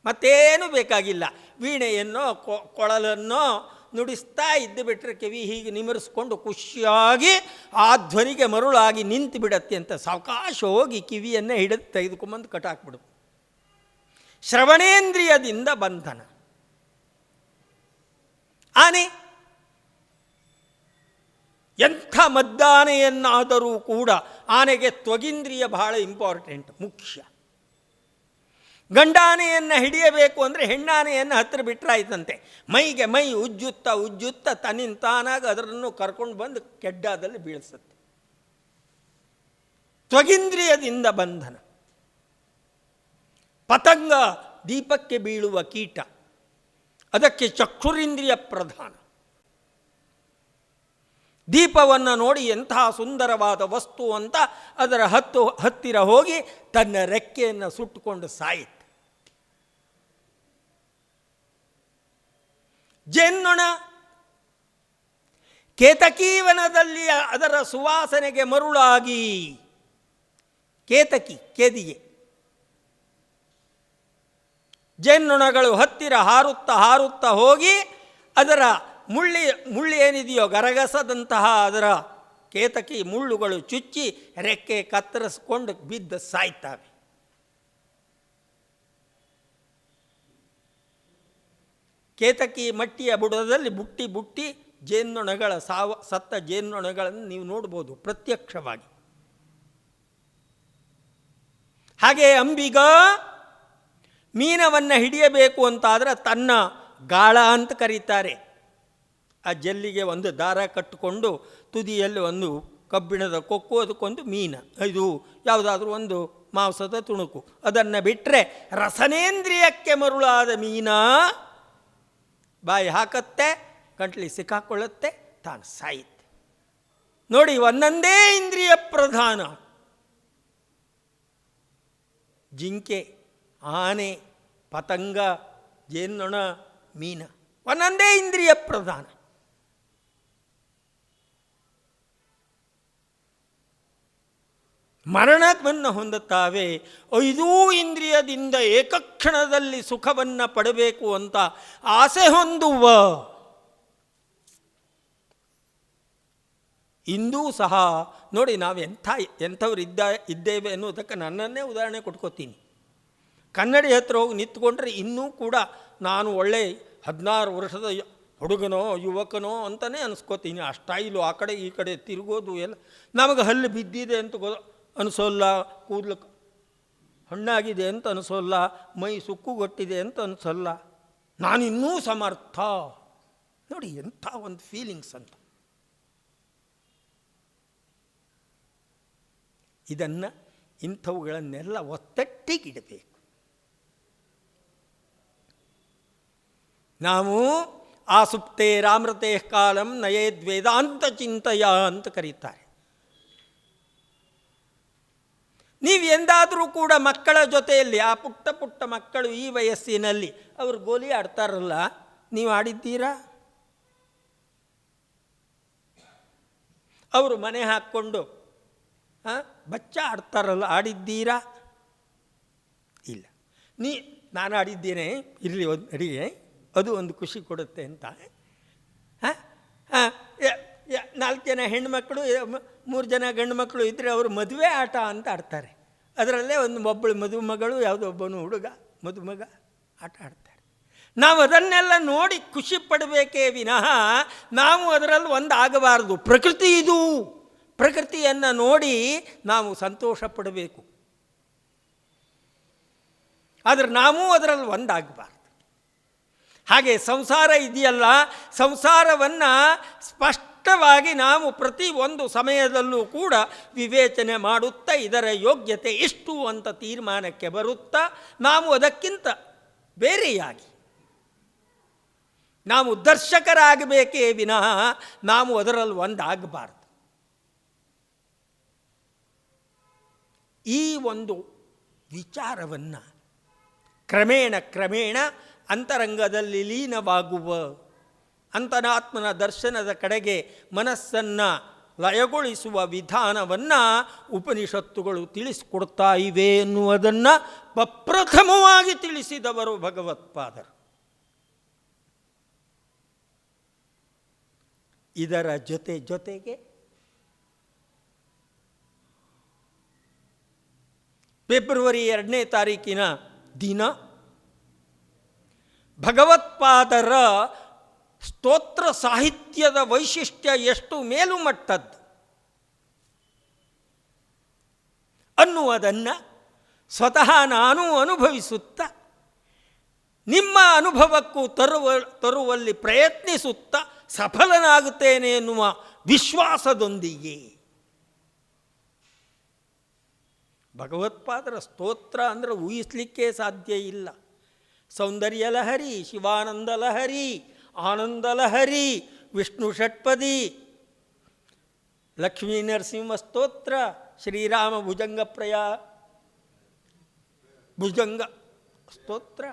ಮತ್ತೇನು ಬೇಕಾಗಿಲ್ಲ. ವೀಣೆಯನ್ನೋ ಕೊಳಲನ್ನೋ ನುಡಿಸ್ತಾ ಇದ್ದು ಬಿಟ್ಟರೆ ಕಿವಿ ಹೀಗೆ ನಿಮರಿಸ್ಕೊಂಡು ಖುಷಿಯಾಗಿ ಆ ಧ್ವನಿಗೆ ಮರುಳಾಗಿ ನಿಂತು ಬಿಡತ್ತೆ ಅಂತ ಸಾವಕಾಶ ಹೋಗಿ ಕಿವಿಯನ್ನು ಹಿಡಿದು ತೆಗೆದುಕೊಂಬಂದು ಕಟಾಕ್ಬಿಡು. ಶ್ರವಣೇಂದ್ರಿಯದಿಂದ ಬಂಧನ. ಆನೆ ಎಂಥ ಮದ್ದಾನೆಯನ್ನಾದರೂ ಕೂಡ ಆನೆಗೆ ತ್ವಗಿಂದ್ರಿಯ ಬಹಳ ಇಂಪಾರ್ಟೆಂಟ್, ಮುಖ್ಯ. ಗಂಡಾನೆಯನ್ನು ಹಿಡಿಯಬೇಕು ಅಂದರೆ ಹೆಣ್ಣಾನೆಯನ್ನು ಹತ್ತಿರ ಬಿಟ್ಟರಾಯ್ತಂತೆ. ಮೈಗೆ ಮೈ ಉಜ್ಜುತ್ತಾ ತನ್ನಿಂತಾನಾಗ ಅದರನ್ನು ಕರ್ಕೊಂಡು ಬಂದು ಕೆಡ್ಡಾದಲ್ಲಿ ಬೀಳಿಸುತ್ತೆ. ತ್ವಗಿಂದ್ರಿಯದಿಂದ ಬಂಧನ. ಪತಂಗ, ದೀಪಕ್ಕೆ ಬೀಳುವ ಕೀಟ. ಅದಕ್ಕೆ ಚಕ್ಷುರಿಂದ್ರಿಯ ಪ್ರಧಾನ. ದೀಪವನ್ನು ನೋಡಿ ಎಂತಹ ಸುಂದರವಾದ ವಸ್ತು ಅಂತ ಅದರ ಹತ್ತಿರ ಹೋಗಿ ತನ್ನ ರೆಕ್ಕೆಯನ್ನು ಸುಟ್ಟುಕೊಂಡು ಸಾಯಿತು. ಜೇನ್ನೊಣ ಕೇತಕೀವನದಲ್ಲಿ ಅದರ ಸುವಾಸನೆಗೆ ಮರುಳಾಗಿ, ಕೇದಿಗೆ ಜೇನ್ನೊಣಗಳು ಹತ್ತಿರ ಹಾರುತ್ತಾ ಹೋಗಿ ಅದರ ಮುಳ್ಳು ಏನಿದೆಯೋ ಗರಗಸದಂತಹ ಅದರ ಕೇತಕಿ ಮುಳ್ಳುಗಳು ಚುಚ್ಚಿ ರೆಕ್ಕೆ ಕತ್ತರಿಸಿಕೊಂಡು ಬಿದ್ದು ಸಾಯ್ತವೆ. ಕೇತಕಿ ಮಟ್ಟಿಯ ಬುಡದಲ್ಲಿ ಬುಟ್ಟಿ ಜೇನ್ನೊಣಗಳ ಸತ್ತ ಜೇನ್ನೊಣಗಳನ್ನು ನೀವು ನೋಡ್ಬೋದು ಪ್ರತ್ಯಕ್ಷವಾಗಿ. ಹಾಗೆ ಅಂಬಿಗ ಮೀನವನ್ನು ಹಿಡಿಯಬೇಕು ಅಂತಾದರೆ ತನ್ನ ಗಾಳ ಅಂತ ಕರೀತಾರೆ, ಆ ಜಲ್ಲಿಗೆ ಒಂದು ದಾರ ಕಟ್ಟಿಕೊಂಡು ತುದಿಯಲ್ಲಿ ಒಂದು ಕಬ್ಬಿಣದ ಕೊಕ್ಕು, ಅದಕ್ಕೊಂದು ಮೀನು, ಇದು ಯಾವುದಾದ್ರೂ ಒಂದು ಮಾಂಸದ ತುಣುಕು, ಅದನ್ನು ಬಿಟ್ಟರೆ ರಸನೇಂದ್ರಿಯಕ್ಕೆ ಮರುಳಾದ ಮೀನ ಬಾಯಿ ಹಾಕತ್ತೆ, ಗಂಟ್ಲಿಗೆ ಸಿಕ್ಕಾಕೊಳ್ಳುತ್ತೆ, ತಾನು ಸಾಯುತ್ತೆ. ನೋಡಿ, ಒಂದೊಂದೇ ಇಂದ್ರಿಯ ಪ್ರಧಾನ. ಜಿಂಕೆ, ಆನೆ, ಪತಂಗ, ಜೇನ್ನೊಣ, ಮೀನ ಒಂದೊಂದೇ ಇಂದ್ರಿಯ ಪ್ರಧಾನ. ಮರಣವನ್ನು ಹೊಂದುತ್ತಾವೆ. 5 ಇಂದ್ರಿಯದಿಂದ ಏಕಕ್ಷಣದಲ್ಲಿ ಸುಖವನ್ನು ಪಡಬೇಕು ಅಂತ ಆಸೆ ಹೊಂದುವ ಇಂದೂ ಸಹ ನೋಡಿ, ನಾವು ಎಂಥವ್ರು ಇದ್ದೇವೆ ಅನ್ನೋದಕ್ಕೆ ನನ್ನನ್ನೇ ಉದಾಹರಣೆ ಕೊಟ್ಕೋತೀನಿ. ಕನ್ನಡಿ ಹತ್ರ ಹೋಗಿ ನಿಂತ್ಕೊಂಡ್ರೆ ಇನ್ನೂ ಕೂಡ ನಾನು ಒಳ್ಳೆ 16 ವರ್ಷದ ಹುಡುಗನೋ ಯುವಕನೋ ಅಂತಲೇ ಅನಿಸ್ಕೋತೀನಿ. ಆ ಸ್ಟೈಲು, ಆ ಕಡೆ ಈ ಕಡೆ ತಿರುಗೋದು ಎಲ್ಲ ನಮಗೆ ಹಲ್ಲು ಬಿದ್ದಿದೆ ಅಂತ ಅನಿಸೋಲ್ಲ, ಕೂದಲು ಹಣ್ಣಾಗಿದೆ ಅಂತ ಅನಿಸೋಲ್ಲ, ಮೈ ಸುಕ್ಕುಗೊಟ್ಟಿದೆ ಅಂತ ಅನಿಸೋಲ್ಲ, ನಾನಿನ್ನೂ ಸಮರ್ಥ. ನೋಡಿ ಎಂಥ ಒಂದು ಫೀಲಿಂಗ್ಸ್ ಅಂತ. ಇಂಥವುಗಳನ್ನೆಲ್ಲ ಒತ್ತಟ್ಟಿಗಿಡಬೇಕು. ನಾವು ಆಸುಪ್ತೆ ರಾಮೃತೆ ಕಾಲಂ ನಯೇದ್ವೇದಾಂತ ಚಿಂತೆಯ ಅಂತ ಕರೀತಾರೆ. ನೀವು ಎಂದಾದರೂ ಕೂಡ ಮಕ್ಕಳ ಜೊತೆಯಲ್ಲಿ, ಆ ಪುಟ್ಟ ಮಕ್ಕಳು ಈ ವಯಸ್ಸಿನಲ್ಲಿ ಅವರು ಗೋಲಿ ಆಡ್ತಾರಲ್ಲ, ನೀವು ಆಡಿದ್ದೀರಾ? ಅವರು ಮನೆ ಹಾಕ್ಕೊಂಡು ಬಚ್ಚ ಆಡ್ತಾರಲ್ಲ, ಆಡಿದ್ದೀರಾ? ಇಲ್ಲ. ನಾನು ಆಡಿದ್ದೇನೆ, ಇರಲಿ ಒಂದು ಅಡಿಗೆ, ಅದು ಒಂದು ಖುಷಿ ಕೊಡುತ್ತೆ ಅಂತ. 4 ಜನ ಹೆಣ್ಮಕ್ಳು 3 ಜನ ಗಂಡು ಮಕ್ಕಳು ಇದ್ದರೆ ಅವರು ಮದುವೆ ಆಟ ಅಂತ ಆಡ್ತಾರೆ. ಅದರಲ್ಲೇ ಒಬ್ಬಳು ಮದುಮಗಳು, ಯಾವುದೊಬ್ಬನು ಹುಡುಗ ಮದುಮಗ ಆಟ ಆಡ್ತಾರೆ. ನಾವು ಅದನ್ನೆಲ್ಲ ನೋಡಿ ಖುಷಿ ಪಡಬೇಕೇ ವಿನಃ ನಾವು ಅದರಲ್ಲಿ ಒಂದು ಆಗಬಾರ್ದು. ಪ್ರಕೃತಿ ಇದು, ಪ್ರಕೃತಿಯನ್ನು ನೋಡಿ ನಾವು ಸಂತೋಷ ಪಡಬೇಕು. ಆದರೆ ನಾವು ಅದರಲ್ಲಿ ಒಂದಾಗಬಾರ್ದು. ಹಾಗೆ ಸಂಸಾರ ಇದೆಯಲ್ಲ, ಸಂಸಾರವನ್ನು ಸ್ಪಷ್ಟವಾಗಿ ನಾವು ಪ್ರತಿ ಒಂದು ಸಮಯದಲ್ಲೂ ಕೂಡ ವಿವೇಚನೆ ಮಾಡುತ್ತಾ ಇದರ ಯೋಗ್ಯತೆ ಎಷ್ಟು ಅಂತ ತೀರ್ಮಾನಕ್ಕೆ ಬರುತ್ತಾ ನಾವು ಅದಕ್ಕಿಂತ ಬೇರೆಯಾಗಿ ನಾವು ದರ್ಶಕರಾಗಬೇಕೇ ವಿನಃ ನಾವು ಅದರಲ್ಲಿ ಒಂದಾಗಬಾರ್ದು. ಈ ಒಂದು ವಿಚಾರವನ್ನು ಕ್ರಮೇಣ ಅಂತರಂಗದಲ್ಲಿ ಲೀನವಾಗುವ ಅಂತರಾತ್ಮನ ದರ್ಶನದ ಕಡೆಗೆ ಮನಸ್ಸನ್ನು ಲಯಗೊಳಿಸುವ ವಿಧಾನವನ್ನು ಉಪನಿಷತ್ತುಗಳು ತಿಳಿಸಿಕೊಡ್ತಾ ಇವೆ ಎನ್ನುವುದನ್ನು ಪ್ರಪ್ರಥಮವಾಗಿ ತಿಳಿಸಿದವರು ಭಗವತ್ಪಾದರು. ಇದರ ಜೊತೆಗೆ ಫೆಬ್ರವರಿ 2ನೇ ತಾರೀಕಿನ ದಿನ ಭಗವತ್ಪಾದರ ಸ್ತೋತ್ರ ಸಾಹಿತ್ಯದ ವೈಶಿಷ್ಟ್ಯ ಎಷ್ಟು ಮೇಲುಮಟ್ಟದ್ದು ಅನ್ನುವುದನ್ನು ಸ್ವತಃ ನಾನು ಅನುಭವಿಸುತ್ತಾ ನಿಮ್ಮ ಅನುಭವಕ್ಕೂ ತರುವಲ್ಲಿ ಪ್ರಯತ್ನಿಸುತ್ತಾ ಸಫಲನಾಗುತ್ತೇನೆ ಎನ್ನುವ ವಿಶ್ವಾಸದೊಂದಿಗೆ ಭಗವತ್ಪಾದರ ಸ್ತೋತ್ರ ಅಂದರೆ ಊಹಿಸಲಿಕ್ಕೆ ಸಾಧ್ಯ ಇಲ್ಲ. ಸೌಂದರ್ಯ ಲಹರಿ, ಶಿವಾನಂದ ಲಹರಿ, ಆನಂದ ಲಹರಿ, ವಿಷ್ಣು ಷಟ್ಪದಿ, ಲಕ್ಷ್ಮೀ ನರಸಿಂಹ ಸ್ತೋತ್ರ, ಶ್ರೀರಾಮ ಭುಜಂಗ ಸ್ತೋತ್ರ,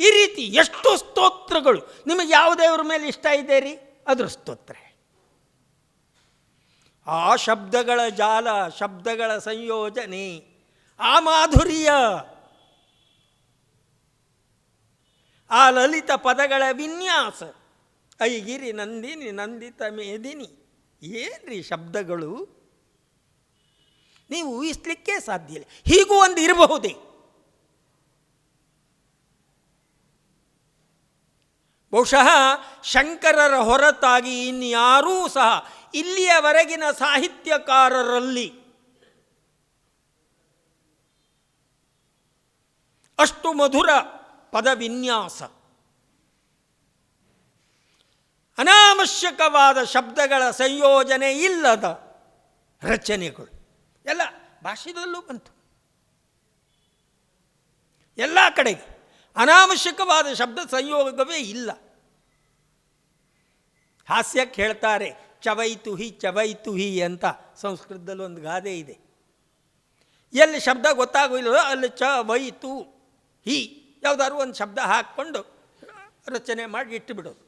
ಈ ರೀತಿ ಎಷ್ಟು ಸ್ತೋತ್ರಗಳು. ನಿಮಗೆ ಯಾವ ದೇವರ ಮೇಲೆ ಇಷ್ಟ ಇದೆ ರೀ, ಅದ್ರ ಸ್ತೋತ್ರ. ಆ ಶಬ್ದಗಳ ಜಾಲ, ಶಬ್ದಗಳ ಸಂಯೋಜನೆ, ಆ ಮಾಧುರ್ಯ, ಆ ಲಲಿತ ಪದಗಳ ವಿನ್ಯಾಸ, ಐಗಿರಿ ನಂದಿನಿ ನಂದಿತ ಮೇದಿನಿ, ಏನ್ರಿ ಶಬ್ದಗಳು, ನೀವು ಊಹಿಸ್ಲಿಕ್ಕೆ ಸಾಧ್ಯ ಇಲ್ಲ. ಹೀಗೂ ಒಂದು ಇರಬಹುದೇ? ಬಹುಶಃ ಶಂಕರರ ಹೊರತಾಗಿ ಇನ್ಯಾರೂ ಸಹ ಇಲ್ಲಿಯವರೆಗಿನ ಸಾಹಿತ್ಯಕಾರರಲ್ಲಿ ಅಷ್ಟು ಮಧುರ ಪದವಿನ್ಯಾಸ, ಅನಾವಶ್ಯಕವಾದ ಶಬ್ದಗಳ ಸಂಯೋಜನೆ ಇಲ್ಲದ ರಚನೆಗಳು ಎಲ್ಲ ಭಾಷೆಯಲ್ಲೂ ಬಂತು. ಎಲ್ಲ ಕಡೆಗೆ ಅನಾವಶ್ಯಕವಾದ ಶಬ್ದ ಸಂಯೋಗವೇ ಇಲ್ಲ. ಹಾಸ್ಯಕ್ಕೆ ಹೇಳ್ತಾರೆ ಚವೈತು ಹಿ ಅಂತ, ಸಂಸ್ಕೃತದಲ್ಲಿ ಒಂದು ಗಾದೆ ಇದೆ. ಎಲ್ಲಿ ಶಬ್ದ ಗೊತ್ತಾಗೋಯಿಲ್ಲೋ ಅಲ್ಲಿ ಚವೈತು ಹಿ ಯಾವುದಾದ್ರು ಒಂದು ಶಬ್ದ ಹಾಕ್ಕೊಂಡು ರಚನೆ ಮಾಡಿ ಇಟ್ಟುಬಿಡೋದು.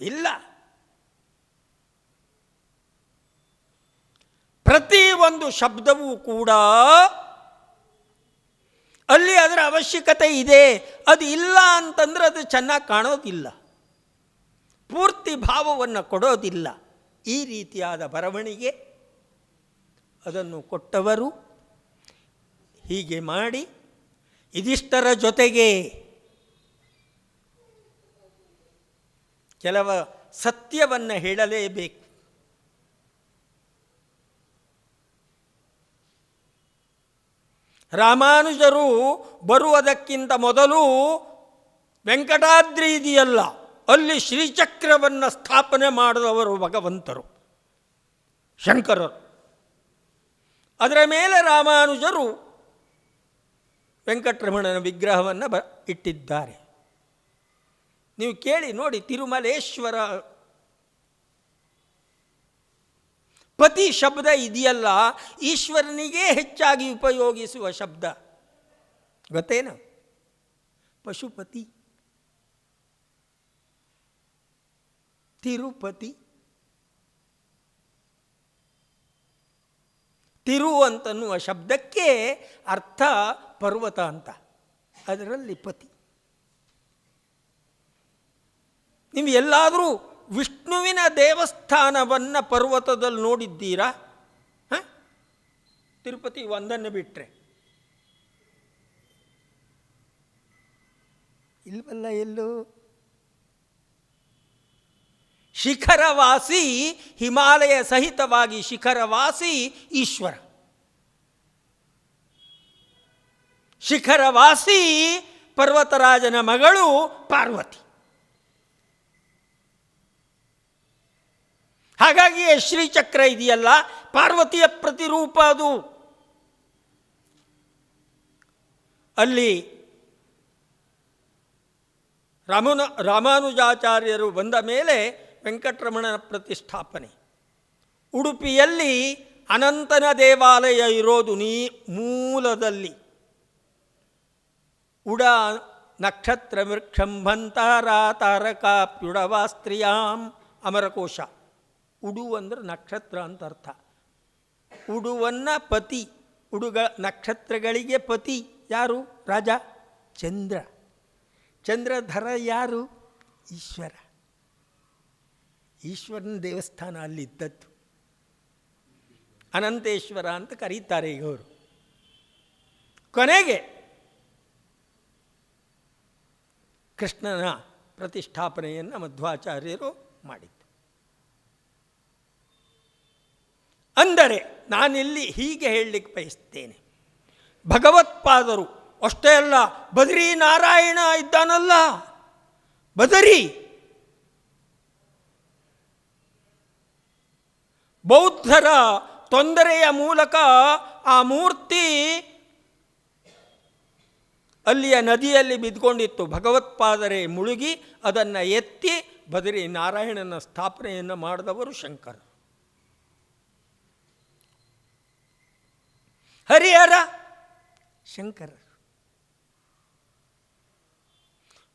ಇಲ್ಲ, ಪ್ರತಿ ಒಂದು ಶಬ್ದವೂ ಕೂಡ ಅಲ್ಲಿ ಅದರ ಅವಶ್ಯಕತೆ ಇದೆ. ಅದು ಇಲ್ಲ ಅಂತಂದರೆ ಅದು ಚೆನ್ನಾಗಿ ಕಾಣೋದಿಲ್ಲ, ಪೂರ್ತಿ ಭಾವವನ್ನು ಕೊಡೋದಿಲ್ಲ. ಈ ರೀತಿಯಾದ ಬರವಣಿಗೆ ಅದನ್ನು ಕೊಟ್ಟವರು ಹೀಗೆ ಮಾಡಿ, ಇದಿಷ್ಟರ ಜೊತೆಗೆ ಕೆಲವ ಸತ್ಯವನ್ನು ಹೇಳಲೇಬೇಕು. ರಾಮಾನುಜರು ಬರುವುದಕ್ಕಿಂತ ಮೊದಲು ವೆಂಕಟಾದ್ರಿ ಇದೆಯಲ್ಲ, ಅಲ್ಲಿ ಶ್ರೀಚಕ್ರವನ್ನು ಸ್ಥಾಪನೆ ಮಾಡಿದವರು ಭಗವಂತರು ಶಂಕರರು. ಅದರ ಮೇಲೆ ರಾಮಾನುಜರು ವೆಂಕಟರಮಣನ ವಿಗ್ರಹವನ್ನು ಇಟ್ಟಿದ್ದಾರೆ. ನೀವು ಕೇಳಿ ನೋಡಿ, ತಿರುಮಲೇಶ್ವರ ಪತಿ ಶಬ್ದ ಇದೆಯಲ್ಲ, ಈಶ್ವರನಿಗೇ ಹೆಚ್ಚಾಗಿ ಉಪಯೋಗಿಸುವ ಶಬ್ದ ಗೊತ್ತೇನು? ಪಶುಪತಿ, ತಿರುಪತಿ. ತಿರು ಅಂತನ್ನುವ ಶಬ್ದಕ್ಕೆ ಅರ್ಥ ಪರ್ವತ ಅಂತ, ಅದರಲ್ಲಿ ಪತಿ. ನೀವು ಎಲ್ಲಾದರೂ ವಿಷ್ಣುವಿನ ದೇವಸ್ಥಾನವನ್ನು ಪರ್ವತದಲ್ಲಿ ನೋಡಿದ್ದೀರಾ? ತಿರುಪತಿ ಒಂದನ್ನು ಬಿಟ್ಟರೆ ಇಲ್ವಲ್ಲ ಎಲ್ಲೂ. ಶಿಖರವಾಸಿ, ಹಿಮಾಲಯ ಸಹಿತವಾಗಿ ಶಿಖರವಾಸಿ ಈಶ್ವರ. ಶಿಖರವಾಸಿ ಪರ್ವತರಾಜನ ಮಗಳು ಪಾರ್ವತಿ. ಹಾಗಾಗಿಯೇ ಶ್ರೀಚಕ್ರ ಇದೆಯಲ್ಲ, ಪಾರ್ವತಿಯ ಪ್ರತಿರೂಪ ಅದು. ಅಲ್ಲಿ ರಾಮಾನುಜಾಚಾರ್ಯರು ಬಂದ ಮೇಲೆ ವೆಂಕಟರಮಣನ ಪ್ರತಿಷ್ಠಾಪನೆ. ಉಡುಪಿಯಲ್ಲಿ ಅನಂತನ ದೇವಾಲಯ ಇರೋದು ಮೂಲದಲ್ಲಿ. ಉಡ ನಕ್ಷತ್ರ ವೃಕ್ಷಂಭಂತಾರ ತಾರಕಾಪ್ಯುಡವಾಸ್ತ್ರಿಯಾಂ, ಅಮರಕೋಶ. ಉಡು ಅಂದರೆ ನಕ್ಷತ್ರ ಅಂತ ಅರ್ಥ. ಉಡುವನ್ನ ಪತಿ, ನಕ್ಷತ್ರಗಳಿಗೆ ಪತಿ ಯಾರು? ರಾಜ ಚಂದ್ರ. ಚಂದ್ರಧರ ಯಾರು? ಈಶ್ವರ. ಈಶ್ವರನ ದೇವಸ್ಥಾನ ಅಲ್ಲಿದ್ದದ್ದು. ಅನಂತೇಶ್ವರ ಅಂತ ಕರೀತಾರೆ ಈಗ ಅವರು. ಕೊನೆಗೆ ಕೃಷ್ಣನ ಪ್ರತಿಷ್ಠಾಪನೆಯನ್ನು ಮಧ್ವಾಚಾರ್ಯರು ಮಾಡಿದ್ದು. ಅಂದರೆ ನಾನಿಲ್ಲಿ ಹೀಗೆ ಹೇಳಲಿಕ್ಕೆ ಬಯಸ್ತೇನೆ, ಭಗವತ್ಪಾದರು ಅಷ್ಟೇ ಅಲ್ಲ, ಬದರಿ ನಾರಾಯಣ ಇದ್ದಾನಲ್ಲ, ಬದರಿ ಬೌದ್ಧರ ತೊಂದರೆಯ ಮೂಲಕ ಆ ಮೂರ್ತಿ ಅಲ್ಲಿಯ ನದಿಯಲ್ಲಿ ಬಿದ್ದುಕೊಂಡಿತ್ತು. ಭಗವತ್ಪಾದರೆ ಮುಳುಗಿ ಅದನ್ನು ಎತ್ತಿ ಬದರಿ ನಾರಾಯಣನ ಸ್ಥಾಪನೆಯನ್ನು ಮಾಡಿದವರು ಶಂಕರ. ಹರಿಹರ ಶಂಕರರು.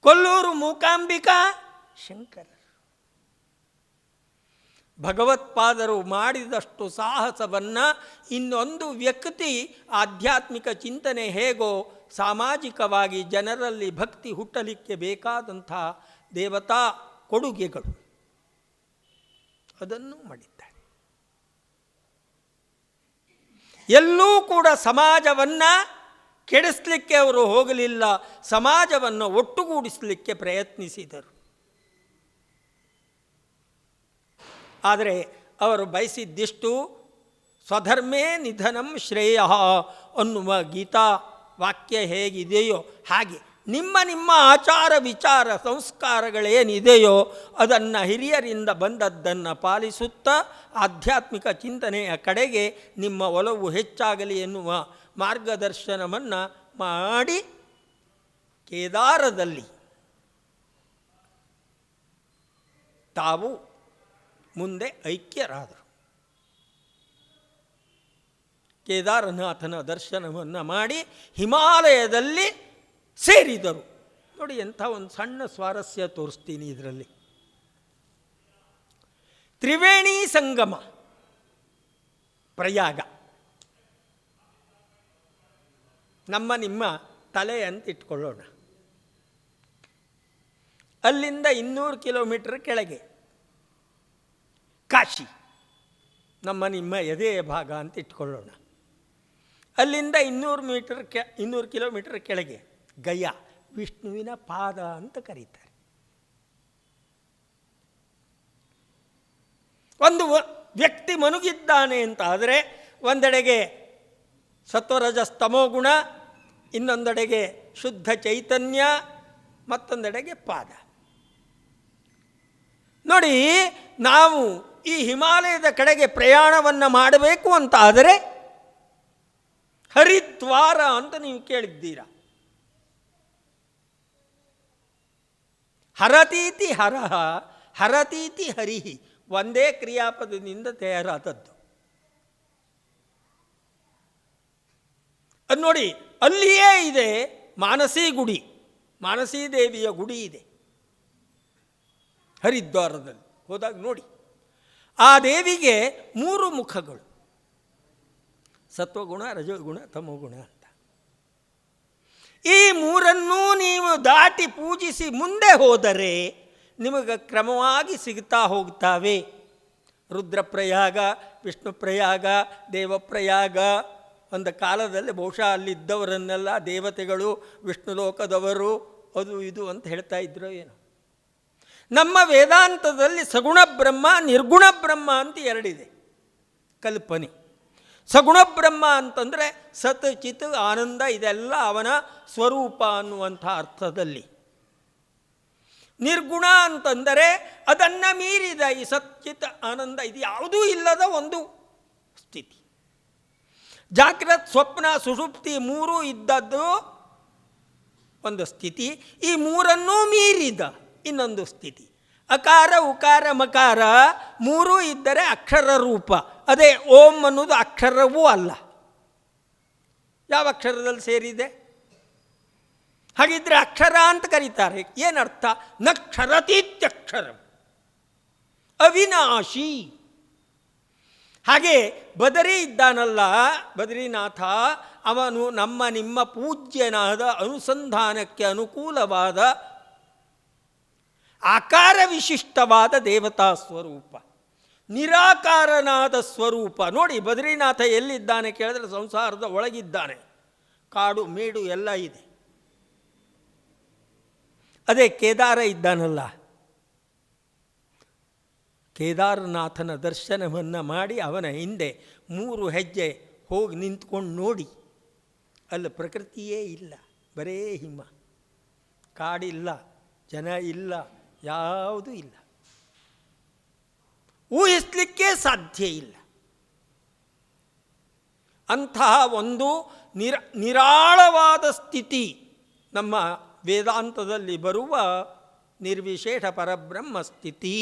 ಕೊಲ್ಲೂರು ಮೂಕಾಂಬಿಕಾ ಶಂಕರರು. ಭಗವತ್ಪಾದರು ಮಾಡಿದಷ್ಟು ಸಾಹಸವನ್ನು ಇನ್ನೊಂದು ವ್ಯಕ್ತಿ ಆಧ್ಯಾತ್ಮಿಕ ಚಿಂತನೆ ಹೇಗೋ ಸಾಮಾಜಿಕವಾಗಿ ಜನರಲ್ಲಿ ಭಕ್ತಿ ಹುಟ್ಟಲಿಕ್ಕೆ ಬೇಕಾದಂಥ ದೇವತಾ ಕೊಡುಗೆಗಳು ಅದನ್ನು ಮಾಡಿದ್ದಾರೆ. ಎಲ್ಲೂ ಕೂಡ ಸಮಾಜವನ್ನು ಕೆಡಿಸಲಿಕ್ಕೆ ಅವರು ಹೋಗಲಿಲ್ಲ, ಸಮಾಜವನ್ನು ಒಟ್ಟುಗೂಡಿಸಲಿಕ್ಕೆ ಪ್ರಯತ್ನಿಸಿದರು. ಆದರೆ ಅವರು ಬಯಸಿದ್ದಿಷ್ಟು ಸ್ವಧರ್ಮೇ ನಿಧನಂ ಶ್ರೇಯ ಅನ್ನುವ ಗೀತಾ ವಾಕ್ಯ ಹೇಗಿದೆಯೋ ಹಾಗೆ ನಿಮ್ಮ ನಿಮ್ಮ ಆಚಾರ ವಿಚಾರ ಸಂಸ್ಕಾರಗಳೇನಿದೆಯೋ ಅದನ್ನು ಹಿರಿಯರಿಂದ ಬಂದದ್ದನ್ನು ಪಾಲಿಸುತ್ತಾ ಆಧ್ಯಾತ್ಮಿಕ ಚಿಂತನೆಯ ಕಡೆಗೆ ನಿಮ್ಮ ಒಲವು ಹೆಚ್ಚಾಗಲಿ ಎನ್ನುವ ಮಾರ್ಗದರ್ಶನವನ್ನು ಮಾಡಿ ಕೇದಾರದಲ್ಲಿ ತಾವು ಮುಂದೆ ಐಕ್ಯರಾದರು. ಕೇದಾರನಾಥನ ದರ್ಶನವನ್ನು ಮಾಡಿ ಹಿಮಾಲಯದಲ್ಲಿ ಸೇರಿದರು. ನೋಡಿ, ಎಂಥ ಒಂದು ಸಣ್ಣ ಸ್ವಾರಸ್ಯ ತೋರಿಸ್ತೀನಿ ಇದರಲ್ಲಿ. ತ್ರಿವೇಣಿ ಸಂಗಮ ಪ್ರಯಾಗ ನಮ್ಮ ನಿಮ್ಮ ತಲೆ ಅಂತ ಇಟ್ಕೊಳ್ಳೋಣ. ಅಲ್ಲಿಂದ 200 ಕಿಲೋಮೀಟರ್ ಕೆಳಗೆ ಕಾಶಿ ನಮ್ಮ ನಿಮ್ಮ ಎದೆಯ ಭಾಗ ಅಂತ ಇಟ್ಕೊಳ್ಳೋಣ. ಅಲ್ಲಿಂದ 200 ಕಿಲೋಮೀಟರ್ ಕೆಳಗೆ ಗಯಾ, ವಿಷ್ಣುವಿನ ಪಾದ ಅಂತ ಕರೀತಾರೆ. ಒಂದು ವ್ಯಕ್ತಿ ಮನುಗಿದ್ದಾನೆ ಅಂತ ಆದರೆ ಒಂದೆಡೆಗೆ ಸತ್ವರಜಸ್ತಮೋ ಗುಣ, ಇನ್ನೊಂದೆಡೆಗೆ ಶುದ್ಧ ಚೈತನ್ಯ, ಮತ್ತೊಂದೆಡೆಗೆ ಪಾದ. ನೋಡಿ, ನಾವು ಈ ಹಿಮಾಲಯದ ಕಡೆಗೆ ಪ್ರಯಾಣವನ್ನು ಮಾಡಬೇಕು ಅಂತ ಆದರೆ ಹರಿದ್ವಾರ ಅಂತ ನೀವು ಕೇಳಿದ್ದೀರ. ಹರತೀತಿ ಹರಹ, ಹರತೀತಿ ಹರಿಹಿ ಒಂದೇ ಕ್ರಿಯಾಪದದಿಂದ ತಯಾರಾದದ್ದು. ಅದು ನೋಡಿ, ಅಲ್ಲಿಯೇ ಇದೆ ಮಾನಸಿ ಗುಡಿ, ಮಾನಸೀ ದೇವಿಯ ಗುಡಿ ಇದೆ ಹರಿದ್ವಾರದಲ್ಲಿ ಹೋದಾಗ ನೋಡಿ. ಆ ದೇವಿಗೆ 3 ಮುಖಗಳು, ಸತ್ವಗುಣ, ರಜೋಗುಣ, ತಮೋಗುಣ ಅಂತ. ಈ 3ಅನ್ನೂ ನೀವು ದಾಟಿ ಪೂಜಿಸಿ ಮುಂದೆ ಹೋದರೆ ನಿಮಗೆ ಕ್ರಮವಾಗಿ ಸಿಗ್ತಾ ಹೋಗ್ತಾವೆ. ರುದ್ರಪ್ರಯಾಗ, ವಿಷ್ಣುಪ್ರಯಾಗ, ದೇವಪ್ರಯಾಗ. ಒಂದು ಕಾಲದಲ್ಲಿ ಬಹುಶಃ ಅಲ್ಲಿದ್ದವರನ್ನೆಲ್ಲ ದೇವತೆಗಳು, ವಿಷ್ಣು ಲೋಕದವರು, ಅದು ಇದು ಅಂತ ಹೇಳ್ತಾ ಇದ್ರು ಏನೋ. ನಮ್ಮ ವೇದಾಂತದಲ್ಲಿ ಸಗುಣ ಬ್ರಹ್ಮ, ನಿರ್ಗುಣ ಬ್ರಹ್ಮ ಅಂತ 2 ಇದೆ ಕಲ್ಪನೆ. ಸಗುಣ ಬ್ರಹ್ಮ ಅಂತಂದರೆ ಸತ್, ಚಿತ್, ಆನಂದ, ಇದೆಲ್ಲ ಅವನ ಸ್ವರೂಪ ಅನ್ನುವಂಥ ಅರ್ಥದಲ್ಲಿ. ನಿರ್ಗುಣ ಅಂತಂದರೆ ಅದನ್ನು ಮೀರಿದ ಈ ಸಚ್ಚಿತ್ ಆನಂದ ಇದು ಯಾವುದೂ ಇಲ್ಲದ ಒಂದು ಸ್ಥಿತಿ. ಜಾಗ್ರತ್, ಸ್ವಪ್ನ, ಸುಷುಪ್ತಿ 3 ಇದ್ದದ್ದು ಒಂದು ಸ್ಥಿತಿ. ಈ 3ಅನ್ನೂ ಮೀರಿದ ಇನ್ನೊಂದು ಸ್ಥಿತಿ. ಅಕಾರ, ಉಕಾರ, ಮಕಾರ 3 ಇದ್ದರೆ ಅಕ್ಷರ ರೂಪ. ಅದೇ ಓಂ ಅನ್ನೋದು ಅಕ್ಷರವೂ ಅಲ್ಲ. ಯಾವ ಅಕ್ಷರದಲ್ಲಿ ಸೇರಿದೆ? ಹಾಗಿದ್ರೆ ಅಕ್ಷರ ಅಂತ ಕರೀತಾರೆ. ಏನರ್ಥ? ನಕ್ಷರತೀತ್ಯಕ್ಷರಂ, ಅವಿನಾಶಿ. ಹಾಗೆ ಬದರಿ ಇದ್ದಾನಲ್ಲ ಬದ್ರಿನಾಥ, ಅವನು ನಮ್ಮ ನಿಮ್ಮ ಪೂಜ್ಯನಾದ ಅನುಸಂಧಾನಕ್ಕೆ ಅನುಕೂಲವಾದ ಆಕಾರ ವಿಶಿಷ್ಟವಾದ ದೇವತಾ ಸ್ವರೂಪ, ನಿರಾಕಾರನಾದ ಸ್ವರೂಪ. ನೋಡಿ, ಬದ್ರಿನಾಥ ಎಲ್ಲಿದ್ದಾನೆ ಕೇಳಿದ್ರೆ ಸಂಸಾರದ ಒಳಗಿದ್ದಾನೆ. ಕಾಡು ಮೇಡು ಎಲ್ಲ ಇದೆ. ಅದೇ ಕೇದಾರ ಇದ್ದಾನಲ್ಲ, ಕೇದಾರನಾಥನ ದರ್ಶನವನ್ನು ಮಾಡಿ ಅವನ ಹಿಂದೆ 3 ಹೆಜ್ಜೆ ಹೋಗಿ ನಿಂತ್ಕೊಂಡು ನೋಡಿ, ಅಲ್ಲಿ ಪ್ರಕೃತಿಯೇ ಇಲ್ಲ, ಬರೇ ಹಿಮ, ಕಾಡಿಲ್ಲ, ಜನ ಇಲ್ಲ, ಯಾವುದೂ ಇಲ್ಲ, ಊಹಿಸಲಿಕ್ಕೆ ಸಾಧ್ಯ ಇಲ್ಲ. ಅಂತಹ ಒಂದು ನಿರಾಳವಾದ ಸ್ಥಿತಿ ನಮ್ಮ ವೇದಾಂತದಲ್ಲಿ ಬರುವ ನಿರ್ವಿಶೇಷ ಪರಬ್ರಹ್ಮ ಸ್ಥಿತಿ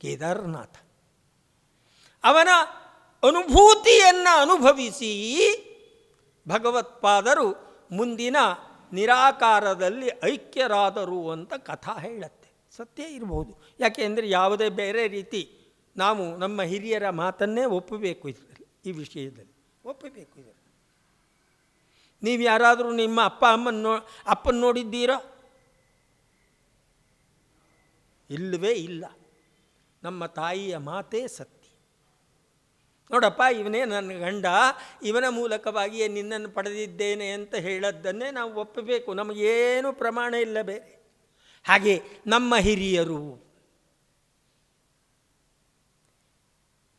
ಕೇದಾರನಾಥ. ಅವನ ಅನುಭೂತಿಯನ್ನು ಅನುಭವಿಸಿ ಭಗವತ್ಪಾದರು ಮುಂದಿನ ನಿರಾಕಾರದಲ್ಲಿ ಐಕ್ಯರಾದರು ಅಂತ ಕಥಾ ಹೇಳುತ್ತೆ. ಸತ್ಯ ಇರಬಹುದು, ಯಾಕೆಂದರೆ ಯಾವುದೇ ಬೇರೆ ರೀತಿ ನಾವು ನಮ್ಮ ಹಿರಿಯರ ಮಾತನ್ನೇ ಒಪ್ಪಬೇಕು. ಇದರಲ್ಲಿ ಈ ವಿಷಯದಲ್ಲಿ ಒಪ್ಪಬೇಕು. ಇದರಲ್ಲಿ ನೀವು ಯಾರಾದರೂ ನಿಮ್ಮ ಅಪ್ಪನ ನೋಡಿದ್ದೀರಾ? ಇಲ್ಲವೇ ಇಲ್ಲ. ನಮ್ಮ ತಾಯಿಯ ಮಾತೇ ಸತ್ಯ. ನೋಡಪ್ಪ, ಇವನೇ ನನ್ನ ಗಂಡ, ಇವನ ಮೂಲಕವಾಗಿಯೇ ನಿನ್ನನ್ನು ಪಡೆದಿದ್ದೇನೆ ಅಂತ ಹೇಳದ್ದನ್ನೇ ನಾವು ಒಪ್ಪಬೇಕು. ನಮಗೇನು ಪ್ರಮಾಣ ಇಲ್ಲ ಬೇರೆ. ಹಾಗೆ ನಮ್ಮ ಹಿರಿಯರು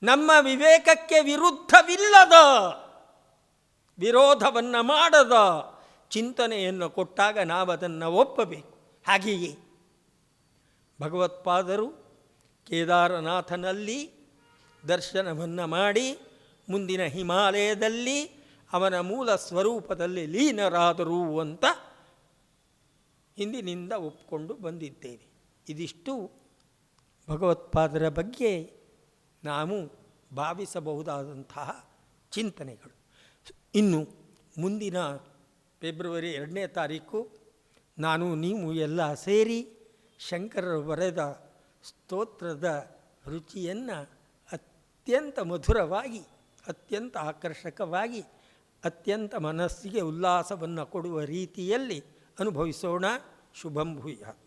ನಮ್ಮ ವಿವೇಕಕ್ಕೆ ವಿರುದ್ಧವಿಲ್ಲದ, ವಿರೋಧವನ್ನು ಮಾಡದ ಚಿಂತನೆಯನ್ನು ಕೊಟ್ಟಾಗ ನಾವು ಅದನ್ನು ಒಪ್ಪಬೇಕು. ಹಾಗೆಯೇ ಭಗವತ್ಪಾದರು ಕೇದಾರನಾಥನಲ್ಲಿ ದರ್ಶನವನ್ನು ಮಾಡಿ ಮುಂದಿನ ಹಿಮಾಲಯದಲ್ಲಿ ಅವನ ಮೂಲ ಸ್ವರೂಪದಲ್ಲಿ ಲೀನರಾದರು ಅಂತ ಹಿಂದಿನಿಂದ ಒಪ್ಪಿಕೊಂಡು ಬಂದಿದ್ದೇವೆ. ಇದಿಷ್ಟು ಭಗವತ್ಪಾದರ ಬಗ್ಗೆ ನಾವು ಭಾವಿಸಬಹುದಾದಂತಹ ಚಿಂತನೆಗಳು. ಇನ್ನು ಮುಂದಿನ ಫೆಬ್ರವರಿ 2ನೇ ತಾರೀಕು ನಾನು ನೀವು ಎಲ್ಲ ಸೇರಿ ಶಂಕರರು ಬರೆದ ಸ್ತೋತ್ರದ ರುಚಿಯನ್ನು ಅತ್ಯಂತ ಮಧುರವಾಗಿ, ಅತ್ಯಂತ ಆಕರ್ಷಕವಾಗಿ, ಅತ್ಯಂತ ಮನಸ್ಸಿಗೆ ಉಲ್ಲಾಸವನ್ನು ಕೊಡುವ ರೀತಿಯಲ್ಲಿ ಅನುಭವಿಸೋಣ. ಶುಭಂ ಭೂಯಾತ್.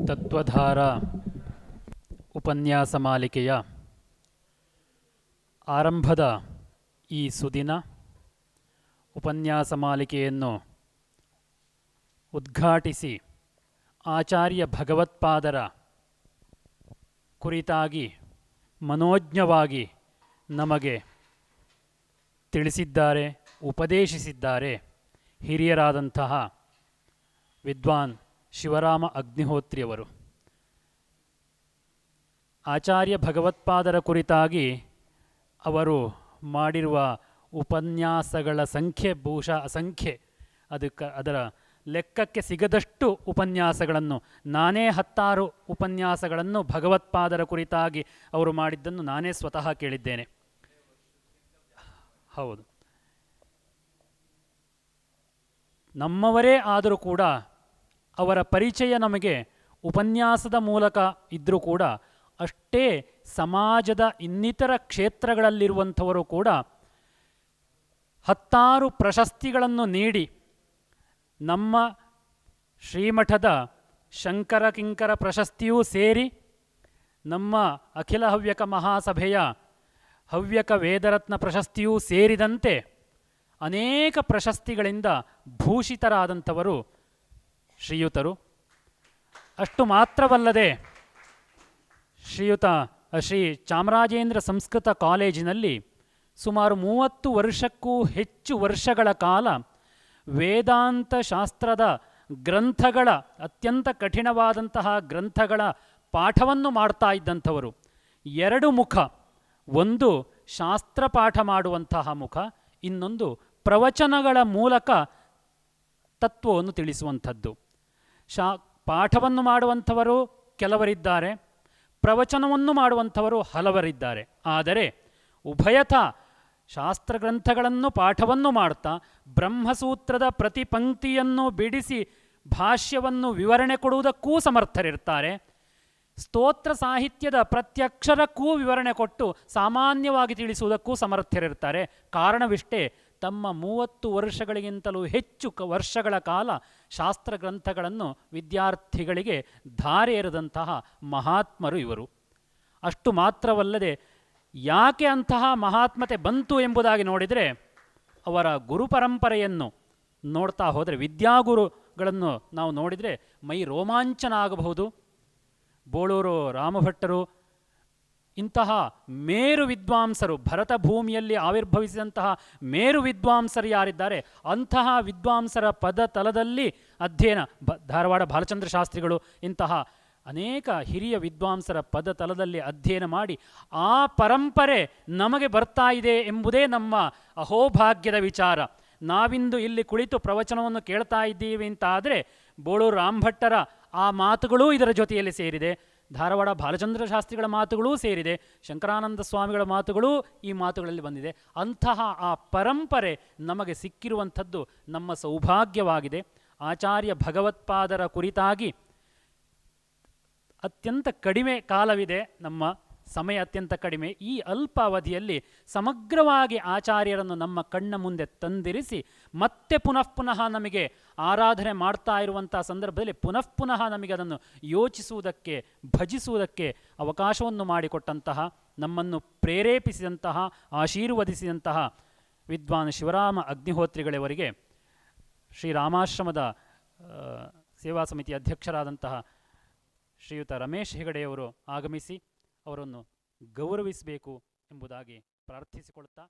ತತ್ವಧಾರ ಉಪನ್ಯಾಸ ಮಾಲಿಕೆಯ ಆರಂಭದ ಈ ಸುದಿನ ಉಪನ್ಯಾಸ ಮಾಲಿಕೆಯನ್ನು ಉದ್ಘಾಟಿಸಿ ಆಚಾರ್ಯ ಭಗವತ್ಪಾದರ ಕುರಿತಾಗಿ ಮನೋಜ್ಞವಾಗಿ ನಮಗೆ ತಿಳಿಸಿದ್ದಾರೆ, ಉಪದೇಶಿಸಿದ್ದಾರೆ ಹಿರಿಯರಾದಂತಹ ವಿದ್ವಾನ್ ಶಿವರಾಮ ಅಗ್ನಿಹೋತ್ರಿಯವರು. ಆಚಾರ್ಯ ಭಗವತ್ಪಾದರ ಕುರಿತಾಗಿ ಅವರು ಮಾಡಿರುವ ಉಪನ್ಯಾಸಗಳ ಸಂಖ್ಯೆ ಬಹುಶಃ ಅಸಂಖ್ಯೆ. ಅದರ ಲೆಕ್ಕಕ್ಕೆ ಸಿಗದಷ್ಟು ಉಪನ್ಯಾಸಗಳನ್ನು, ನಾನೇ 10 ಉಪನ್ಯಾಸಗಳನ್ನು ಭಗವತ್ಪಾದರ ಕುರಿತಾಗಿ ಅವರು ಮಾಡಿದ್ದನ್ನು ನಾನೇ ಸ್ವತಃ ಕೇಳಿದ್ದೇನೆ. ಹೌದು, ನಮ್ಮವರೇ ಆದರೂ ಕೂಡ ಅವರ ಪರಿಚಯ ನಮಗೆ ಉಪನ್ಯಾಸದ ಮೂಲಕ ಇದ್ದರೂ ಕೂಡ ಅಷ್ಟೇ ಸಮಾಜದ ಇನ್ನಿತರ ಕ್ಷೇತ್ರಗಳಲ್ಲಿರುವಂಥವರು ಕೂಡ 10 ಪ್ರಶಸ್ತಿಗಳನ್ನು ನೀಡಿ ನಮ್ಮ ಶ್ರೀಮಠದ ಶಂಕರ ಕಿಂಕರ ಪ್ರಶಸ್ತಿಯೂ ಸೇರಿ ನಮ್ಮ ಅಖಿಲ ಹವ್ಯಕ ಮಹಾಸಭೆಯ ಹವ್ಯಕ ವೇದರತ್ನ ಪ್ರಶಸ್ತಿಯೂ ಸೇರಿದಂತೆ ಅನೇಕ ಪ್ರಶಸ್ತಿಗಳಿಂದ ಭೂಷಿತರಾದಂಥವರು ಶ್ರೀಯುತರು. ಅಷ್ಟು ಮಾತ್ರವಲ್ಲದೆ ಶ್ರೀ ಚಾಮರಾಜೇಂದ್ರ ಸಂಸ್ಕೃತ ಕಾಲೇಜಿನಲ್ಲಿ ಸುಮಾರು 30 ವರ್ಷಕ್ಕೂ ಹೆಚ್ಚು ವರ್ಷಗಳ ಕಾಲ ವೇದಾಂತ ಶಾಸ್ತ್ರದ ಗ್ರಂಥಗಳ, ಅತ್ಯಂತ ಕಠಿಣವಾದಂತಹ ಗ್ರಂಥಗಳ ಪಾಠವನ್ನು ಮಾಡ್ತಾ ಇದ್ದಂಥವರು. 2 ಮುಖ, ಒಂದು ಶಾಸ್ತ್ರ ಪಾಠ ಮಾಡುವಂತಹ ಮುಖ, ಇನ್ನೊಂದು ಪ್ರವಚನಗಳ ಮೂಲಕ ತತ್ವವನ್ನು ತಿಳಿಸುವಂಥದ್ದು. ಪಾಠವನ್ನು ಮಾಡುವಂಥವರು ಕೆಲವರಿದ್ದಾರೆ, ಪ್ರವಚನವನ್ನು ಮಾಡುವಂಥವರು ಹಲವರಿದ್ದಾರೆ. ಆದರೆ ಉಭಯತ ಶಾಸ್ತ್ರಗ್ರಂಥಗಳನ್ನು ಪಾಠವನ್ನು ಮಾಡ್ತಾ ಬ್ರಹ್ಮಸೂತ್ರದ ಪ್ರತಿ ಪಂಕ್ತಿಯನ್ನು ಬಿಡಿಸಿ ಭಾಷ್ಯವನ್ನು ವಿವರಣೆ ಕೊಡುವುದಕ್ಕೂ ಸಮರ್ಥರಿರ್ತಾರೆ. ಸ್ತೋತ್ರ ಸಾಹಿತ್ಯದ ಪ್ರತ್ಯಕ್ಷರಕ್ಕೂ ವಿವರಣೆ ಕೊಟ್ಟು ಸಾಮಾನ್ಯವಾಗಿ ತಿಳಿಸುವುದಕ್ಕೂ ಸಮರ್ಥರಿರ್ತಾರೆ. ಕಾರಣವಿಷ್ಟೇ, ತಮ್ಮ 30 ವರ್ಷಗಳಿಗಿಂತಲೂ ಹೆಚ್ಚು ವರ್ಷಗಳ ಕಾಲ ಶಾಸ್ತ್ರಗ್ರಂಥಗಳನ್ನು ವಿದ್ಯಾರ್ಥಿಗಳಿಗೆ ಧಾರೆ ಎರೆದಂತಹ ಮಹಾತ್ಮರು ಇವರು. ಅಷ್ಟು ಮಾತ್ರವಲ್ಲದೆ, ಯಾಕೆ ಅಂತಹ ಮಹಾತ್ಮತೆ ಬಂತು ಎಂಬುದಾಗಿ ನೋಡಿದರೆ, ಅವರ ಗುರುಪರಂಪರೆಯನ್ನು ನೋಡ್ತಾ ಹೋದರೆ, ವಿದ್ಯಾಗುರುಗಳನ್ನು ನಾವು ನೋಡಿದರೆ ಮೈ ರೋಮಾಂಚನ ಆಗಬಹುದು. ಬೋಳೂರು ರಾಮಭಟ್ಟರು, ಇಂತಹ ಮೇರು ವಿದ್ವಾಂಸರು, ಭರತ ಭೂಮಿಯಲ್ಲಿ ಆವಿರ್ಭವಿಸಿದಂತಹ ಮೇರು ವಿದ್ವಾಂಸರು ಯಾರಿದ್ದಾರೆ, ಅಂತಹ ವಿದ್ವಾಂಸರ ಪದ ತಲದಲ್ಲಿ ಅಧ್ಯಯನ, ಧಾರವಾಡ ಬಾಲಚಂದ್ರ ಶಾಸ್ತ್ರಿಗಳು ಇಂತಹ ಅನೇಕ ಹಿರಿಯ ವಿದ್ವಾಂಸರ ಪದ ತಲದಲ್ಲಿ ಅಧ್ಯಯನ ಮಾಡಿ ಆ ಪರಂಪರೆ ನಮಗೆ ಬರ್ತಾ ಇದೆ ಎಂಬುದೇ ನಮ್ಮ ಅಹೋಭಾಗ್ಯದ ವಿಚಾರ. ನಾವಿಂದು ಇಲ್ಲಿ ಕುಳಿತು ಪ್ರವಚನವನ್ನು ಕೇಳ್ತಾ ಇದ್ದೀವಿ ಅಂತ ಆದರೆ ಬೋಳೂರು ರಾಮಭಟ್ಟರ ಆ ಮಾತುಗಳೂ ಇದರ ಜೊತೆಯಲ್ಲಿ ಸೇರಿದೆ, ಧಾರವಾಡ ಬಾಲಚಂದ್ರ ಶಾಸ್ತ್ರಿಗಳ ಮಾತುಗಳೂ ಸೇರಿದೆ, ಶಂಕರಾನಂದ ಸ್ವಾಮಿಗಳ ಮಾತುಗಳೂ ಈ ಮಾತುಗಳಲ್ಲಿ ಬಂದಿದೆ. ಅಂತಹ ಆ ಪರಂಪರೆ ನಮಗೆ ಸಿಕ್ಕಿರುವಂಥದ್ದು ನಮ್ಮ ಸೌಭಾಗ್ಯವಾಗಿದೆ. ಆಚಾರ್ಯ ಭಗವತ್ಪಾದರ ಕುರಿತಾಗಿ ಅತ್ಯಂತ ಕಡಿಮೆ ಕಾಲವಿದೆ, ನಮ್ಮ ಸಮಯ ಅತ್ಯಂತ ಕಡಿಮೆ. ಈ ಅಲ್ಪ ಅವಧಿಯಲ್ಲಿ ಸಮಗ್ರವಾಗಿ ಆಚಾರ್ಯರನ್ನು ನಮ್ಮ ಕಣ್ಣ ಮುಂದೆ ತಂದಿರಿಸಿ ಮತ್ತೆ ಪುನಃ ನಮಗೆ ಆರಾಧನೆ ಮಾಡ್ತಾ ಇರುವಂಥ ಸಂದರ್ಭದಲ್ಲಿ ಪುನಃ ನಮಗೆ ಅದನ್ನು ಯೋಚಿಸುವುದಕ್ಕೆ, ಭಜಿಸುವುದಕ್ಕೆ ಅವಕಾಶವನ್ನು ಮಾಡಿಕೊಟ್ಟಂತಹ, ನಮ್ಮನ್ನು ಪ್ರೇರೇಪಿಸಿದಂತಹ, ಆಶೀರ್ವದಿಸಿದಂತಹ ವಿದ್ವಾನ್ ಶಿವರಾಮ ಅಗ್ನಿಹೋತ್ರಿಗಳವರಿಗೆ ಶ್ರೀರಾಮಾಶ್ರಮದ ಸೇವಾ ಸಮಿತಿ ಅಧ್ಯಕ್ಷರಾದಂತಹ ಶ್ರೀಯುತ ರಮೇಶ್ ಹೆಗಡೆಯವರು ಆಗಮಿಸಿ ಅವರನ್ನು ಗೌರವಿಸಬೇಕು ಎಂಬುದಾಗಿ ಪ್ರಾರ್ಥಿಸಿಕೊಳ್ತಾ